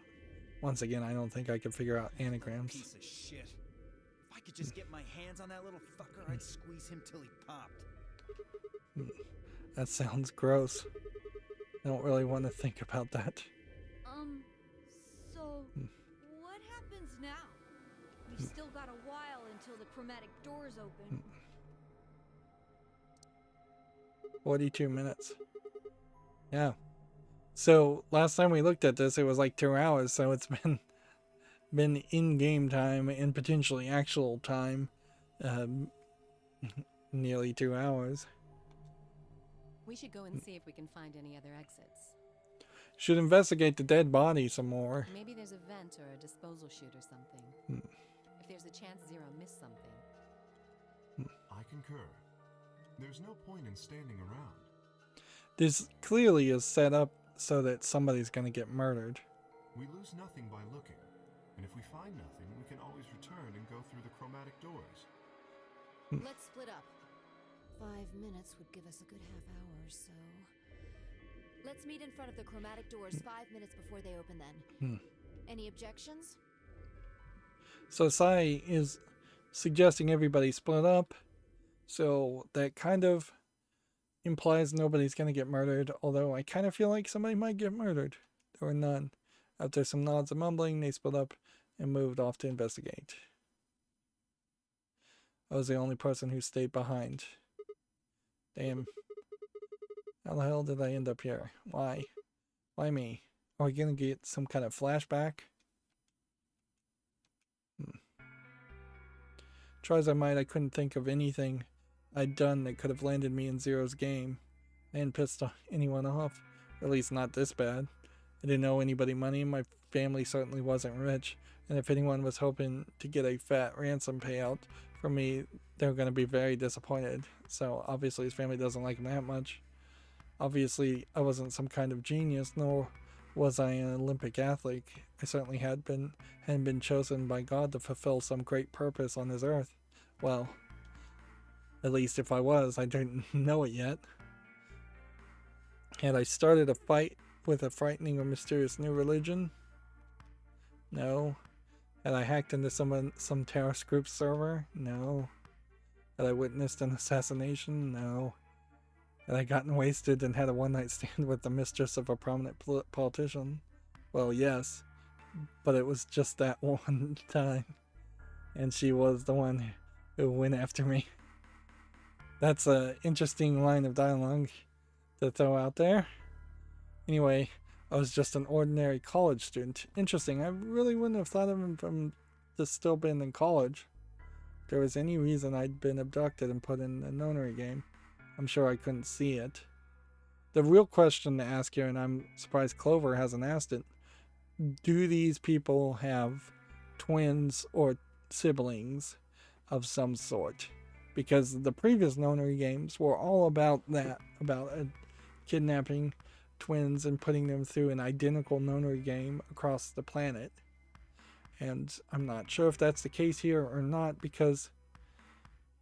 once again, I don't think I can figure out anagrams. Piece of shit. If I could just get my hands on that little fucker, I'd squeeze him till he popped. That sounds gross. I don't really want to think about that. So what happens now? We've still got a while until the chromatic doors open. 42 minutes. Yeah. So last time we looked at this, it was like 2 hours, so it's been in-game time and potentially actual time, nearly 2 hours. We should go and see if we can find any other exits. Should investigate the dead body some more. Maybe there's a vent or a disposal chute or something. If there's a chance Zero missed something. I concur. There's no point in standing around. This clearly is set up so that somebody's going to get murdered. We lose nothing by looking, and if we find nothing, we can always return and go through the chromatic doors. Let's split up. 5 minutes would give us a good half hour, so... Let's meet in front of the chromatic doors 5 minutes before they open then. Any objections? So Sai is suggesting everybody split up. So that kind of implies nobody's going to get murdered. Although I kind of feel like somebody might get murdered. There were none. After some nods and mumbling, they split up and moved off to investigate. I was the only person who stayed behind. Damn. How the hell did I end up here? Why? Why me? Are we gonna get some kind of flashback? Try as I might, I couldn't think of anything I'd done that could have landed me in Zero's game. I hadn't pissed anyone off. Or at least not this bad. I didn't owe anybody money, and my family certainly wasn't rich. And if anyone was hoping to get a fat ransom payout from me, they were going to be very disappointed. So obviously his family doesn't like him that much. Obviously, I wasn't some kind of genius, nor was I an Olympic athlete. I certainly hadn't been chosen by God to fulfill some great purpose on his earth. Well, at least if I was, I didn't know it yet. Had I started a fight with a frightening or mysterious new religion? No. Had I hacked into some terrorist group's server? No. Had I witnessed an assassination? No. Had I gotten wasted and had a one-night stand with the mistress of a prominent politician? Well, yes. But it was just that one time. And she was the one who went after me. That's an interesting line of dialogue to throw out there. Anyway, I was just an ordinary college student. Interesting, I really wouldn't have thought of him from just still being in college. If there was any reason I'd been abducted and put in a Nonary game, I'm sure I couldn't see it. The real question to ask here, and I'm surprised Clover hasn't asked it, do these people have twins or siblings of some sort? Because the previous Nonary games were all about that, about kidnapping twins and putting them through an identical Nonary game across the planet. And I'm not sure if that's the case here or not, because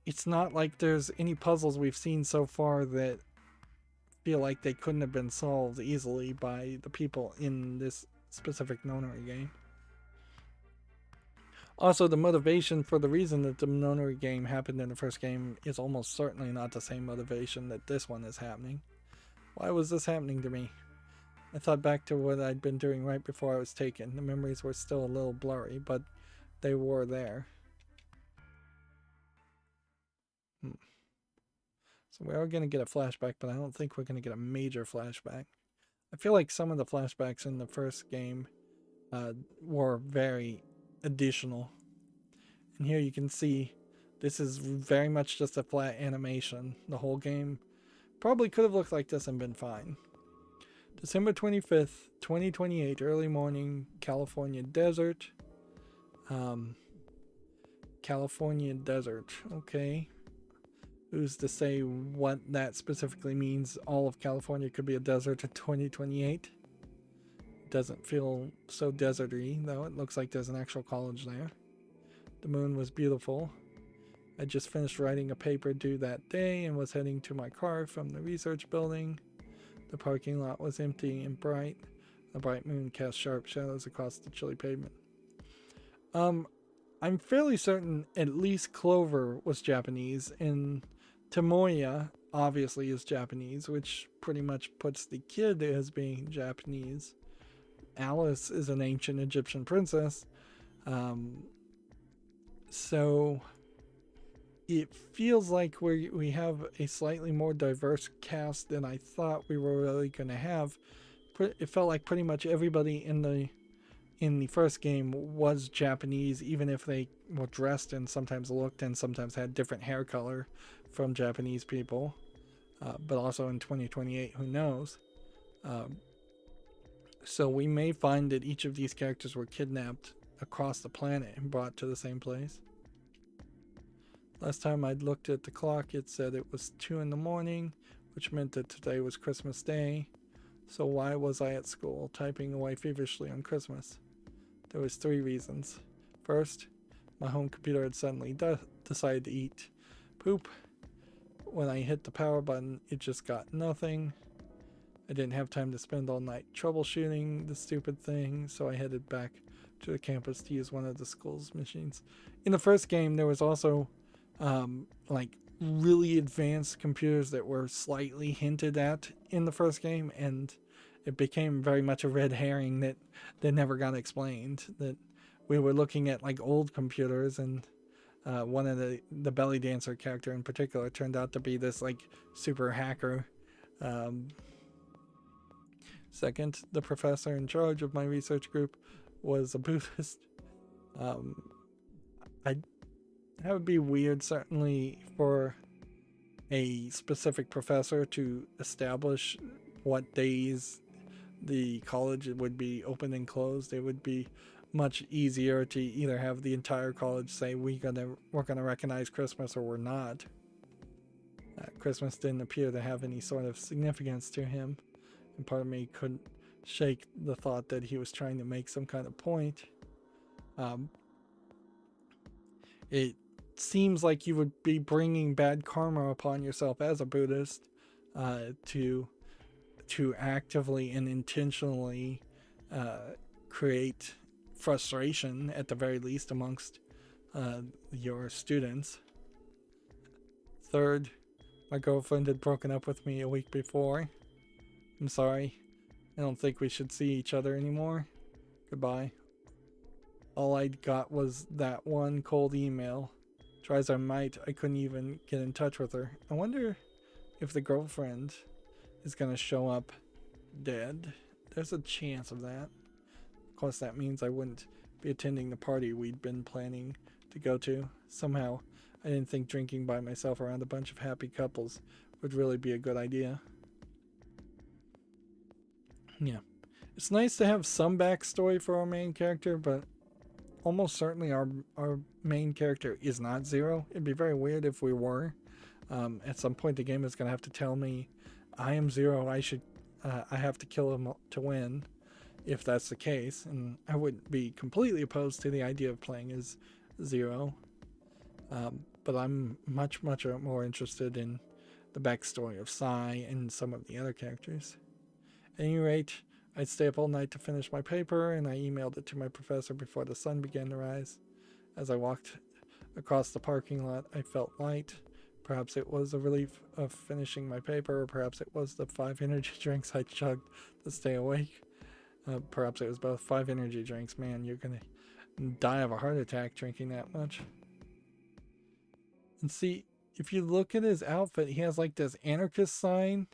it's not like there's any puzzles we've seen so far that feel like they couldn't have been solved easily by the people in this specific Nonary game. Also, the motivation for the reason that the Nonary game happened in the first game is almost certainly not the same motivation that this one is happening. Why was this happening to me? I thought back to what I'd been doing right before I was taken. The memories were still a little blurry, but they were there. So we are going to get a flashback, but I don't think we're going to get a major flashback. I feel like some of the flashbacks in the first game were very additional. And here you can see this is very much just a flat animation. The whole game probably could have looked like this and been fine. December 25th, 2028, early morning, California desert. California desert, okay. Who's to say what that specifically means? All of California could be a desert in 2028. Doesn't feel so deserty, though. It looks like there's an actual college there. The moon was beautiful. I just finished writing a paper due that day and was heading to my car from the research building. The parking lot was empty and bright. The bright moon cast sharp shadows across the chilly pavement. I'm fairly certain at least Clover was Japanese, and Tomoya obviously is Japanese, which pretty much puts the kid as being Japanese. Alice is an ancient Egyptian princess. So it feels like we have a slightly more diverse cast than I thought we were really going to have. It felt like pretty much everybody in the first game was Japanese, even if they were dressed and sometimes looked and sometimes had different hair color from Japanese people. But also in 2028, who knows? So we may find that each of these characters were kidnapped across the planet and brought to the same place. Last time I'd looked at the clock, it said it was 2 in the morning, which meant that today was Christmas Day. So why was I at school, typing away feverishly on Christmas? There was 3 reasons. First, my home computer had suddenly decided to eat poop. When I hit the power button, it just got nothing. I didn't have time to spend all night troubleshooting the stupid thing, so I headed back to the campus to use one of the school's machines. In the first game, there was also like really advanced computers that were slightly hinted at in the first game, and it became very much a red herring that never got explained. That we were looking at like old computers, and one of the belly dancer character in particular turned out to be this like super hacker. Second, the professor in charge of my research group was a Buddhist. That would be weird, certainly, for a specific professor to establish what days the college would be open and closed. It would be much easier to either have the entire college say we're gonna recognize Christmas or we're not. Christmas didn't appear to have any sort of significance to him, and part of me couldn't shake the thought that he was trying to make some kind of point. It seems like you would be bringing bad karma upon yourself as a Buddhist to actively and intentionally create frustration, at the very least, amongst your students. Third, my girlfriend had broken up with me a week before. I'm sorry. I don't think we should see each other anymore. Goodbye. All I got was that one cold email. Try as I might, I couldn't even get in touch with her. I wonder if the girlfriend is going to show up dead. There's a chance of that. Of course, that means I wouldn't be attending the party we'd been planning to go to. Somehow, I didn't think drinking by myself around a bunch of happy couples would really be a good idea. Yeah. It's nice to have some backstory for our main character, but almost certainly our main character is not Zero. It'd be very weird if we were. At some point the game is going to have to tell me I am Zero, I have to kill him to win, if that's the case, and I wouldn't be completely opposed to the idea of playing as Zero. But I'm much more interested in the backstory of Sai and some of the other characters. At any rate, I'd stay up all night to finish my paper, and I emailed it to my professor before the sun began to rise. As I walked across the parking lot, I felt light. Perhaps it was the relief of finishing my paper, or perhaps it was the 5 energy drinks I chugged to stay awake. Perhaps it was both. 5 energy drinks. Man, you're gonna die of a heart attack drinking that much. And see, if you look at his outfit, he has like this anarchist sign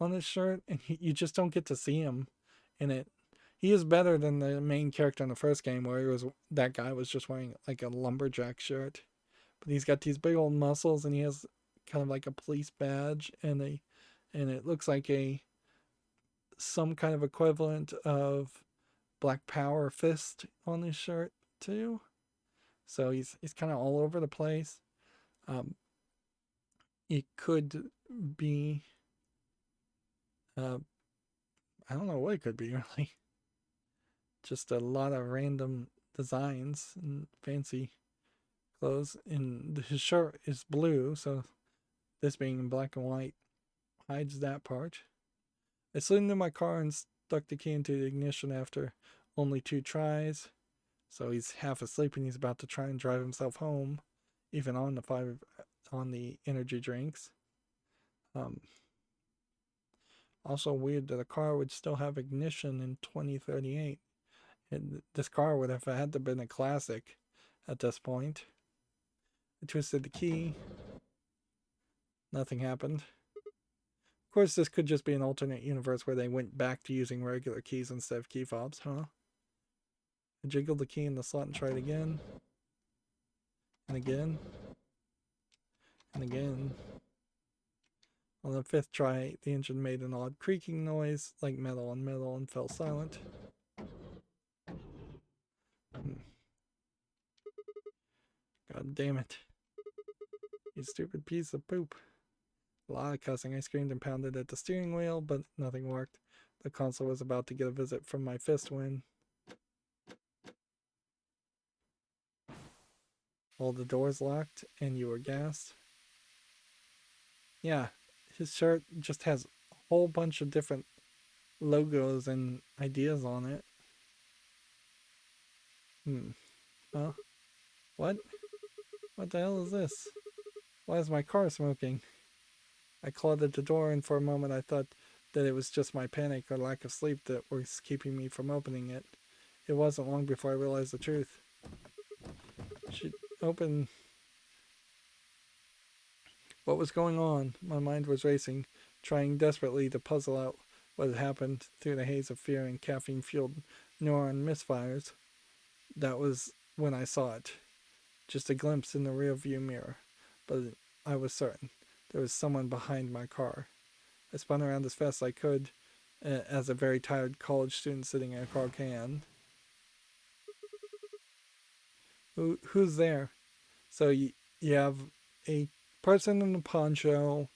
on his shirt, and you just don't get to see him in it. He is better than the main character in the first game, where that guy was just wearing like a lumberjack shirt. But he's got these big old muscles, and he has kind of like a police badge, and it looks like some kind of equivalent of Black Power fist on his shirt too. So he's kind of all over the place. It could be I don't know what it could be, really. Just a lot of random designs and fancy clothes. And his shirt is blue, so this being in black and white hides that part. I slid into my car and stuck the key into the ignition after only 2 tries. So he's half asleep and he's about to try and drive himself home, even on the energy drinks. Also weird that a car would still have ignition in 2038. This car would have had to have been a classic at this point. I twisted the key. Nothing happened. Of course, this could just be an alternate universe where they went back to using regular keys instead of key fobs, huh? I jiggled the key in the slot and tried again. And again. And again. On the 5th try, the engine made an odd creaking noise, like metal on metal, and fell silent. God damn it. You stupid piece of poop. A lot of cussing. I screamed and pounded at the steering wheel, but nothing worked. The console was about to get a visit from my fist when all the doors locked and you were gassed. Yeah, his shirt just has a whole bunch of different logos and ideas on it. Huh? What? What the hell is this? Why is my car smoking? I clawed at the door, and for a moment I thought that it was just my panic or lack of sleep that was keeping me from opening it. It wasn't long before I realized the truth. She opened. What was going on? My mind was racing, trying desperately to puzzle out what had happened through the haze of fear and caffeine-fueled neuron misfires. That was when I saw it. Just a glimpse in the rearview mirror. But I was certain. There was someone behind my car. I spun around as fast as I could, as a very tired college student sitting in a car can. Who's there? So you have a person in a poncho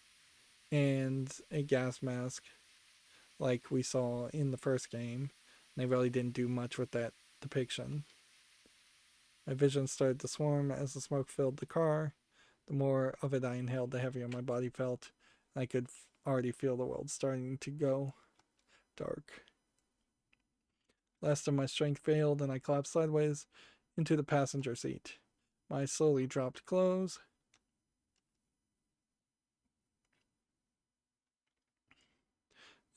and a gas mask like we saw in the first game. They really didn't do much with that depiction. My vision started to swarm as the smoke filled the car. The more of it I inhaled, the heavier my body felt. I could already feel the world starting to go dark. Last of my strength failed, and I collapsed sideways into the passenger seat. My eyes slowly dropped close.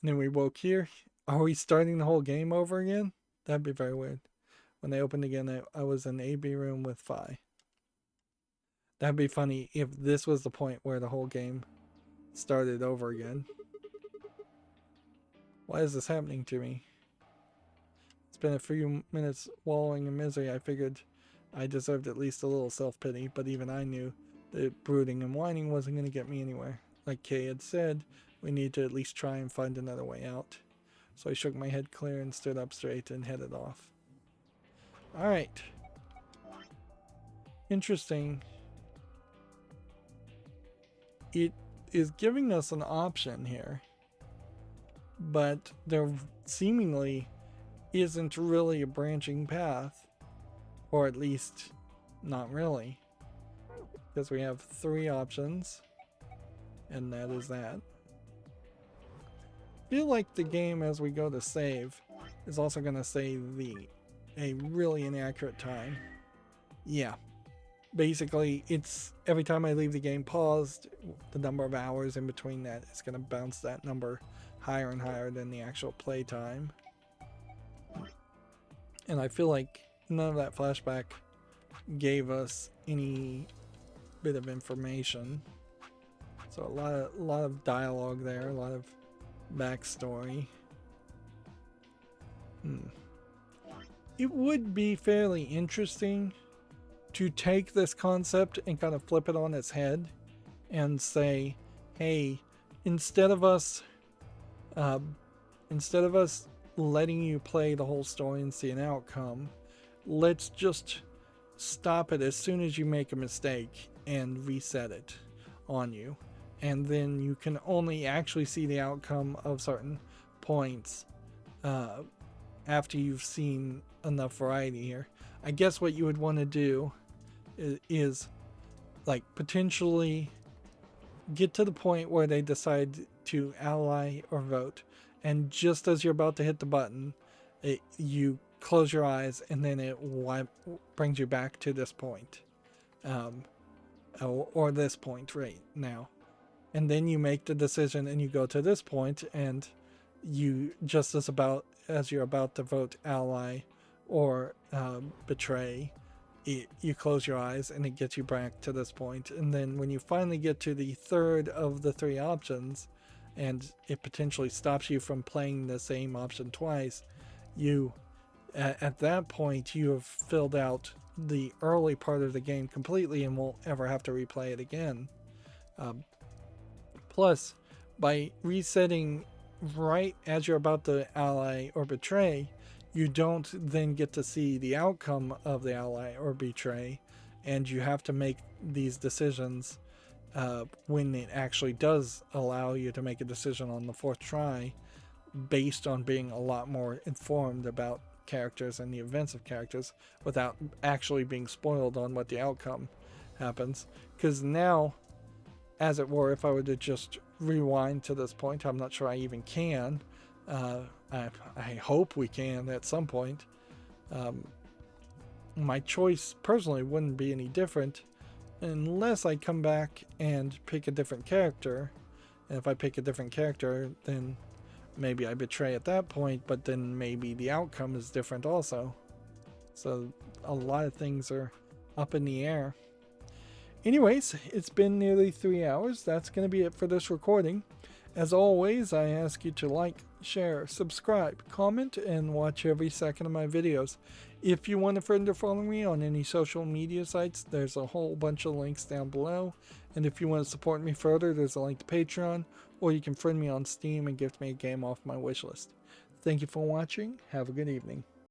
And then we woke here. Are we starting the whole game over again? That'd be very weird. When they opened again, I was in AB room with Phi. That'd be funny if this was the point where the whole game started over again. Why is this happening to me? It's been a few minutes wallowing in misery. I figured I deserved at least a little self-pity, but even I knew that brooding and whining wasn't going to get me anywhere. Like Kay had said, we need to at least try and find another way out. So I shook my head clear and stood up straight and headed off. Alright. Interesting. It is giving us an option here, but there seemingly isn't really a branching path, or at least not really, because we have 3 options, and that is that. I feel like the game, as we go to save, is also going to say a really inaccurate time. Yeah. Basically, it's every time I leave the game paused, the number of hours in between that is going to bounce that number higher and higher than the actual play time. And I feel like none of that flashback gave us any bit of information. So a lot of dialogue there, a lot of backstory. It would be fairly interesting to take this concept and kind of flip it on its head and say, hey, instead of us letting you play the whole story and see an outcome, let's just stop it as soon as you make a mistake and reset it on you. And then you can only actually see the outcome of certain points after you've seen enough variety here. I guess what you would want to do is like potentially get to the point where they decide to ally or vote, and just as you're about to hit the button, you close your eyes and then it brings you back to this point, or this point right now, and then you make the decision and you go to this point, and you just as you're about to vote ally or betray, you close your eyes and it gets you back to this point. And then when you finally get to the third of the 3 options and it potentially stops you from playing the same option twice, you at that point you have filled out the early part of the game completely and won't ever have to replay it again. Plus, by resetting right as you're about to ally or betray, you don't then get to see the outcome of the ally or betray, and you have to make these decisions when it actually does allow you to make a decision on the 4th try, based on being a lot more informed about characters and the events of characters without actually being spoiled on what the outcome happens. Because now, as it were, if I were to just rewind to this point, I'm not sure I even can. I hope we can at some point. My choice personally wouldn't be any different unless I come back and pick a different character. And if I pick a different character, then maybe I betray at that point, but then maybe the outcome is different also. So a lot of things are up in the air. Anyways, it's been nearly 3 hours. That's going to be it for this recording. As always, I ask you to like, share, subscribe, comment, and watch every second of my videos. If you want a friend to follow me on any social media sites, there's a whole bunch of links down below. And if you want to support me further, there's a link to Patreon, or you can friend me on Steam and gift me a game off my wishlist. Thank you for watching. Have a good evening.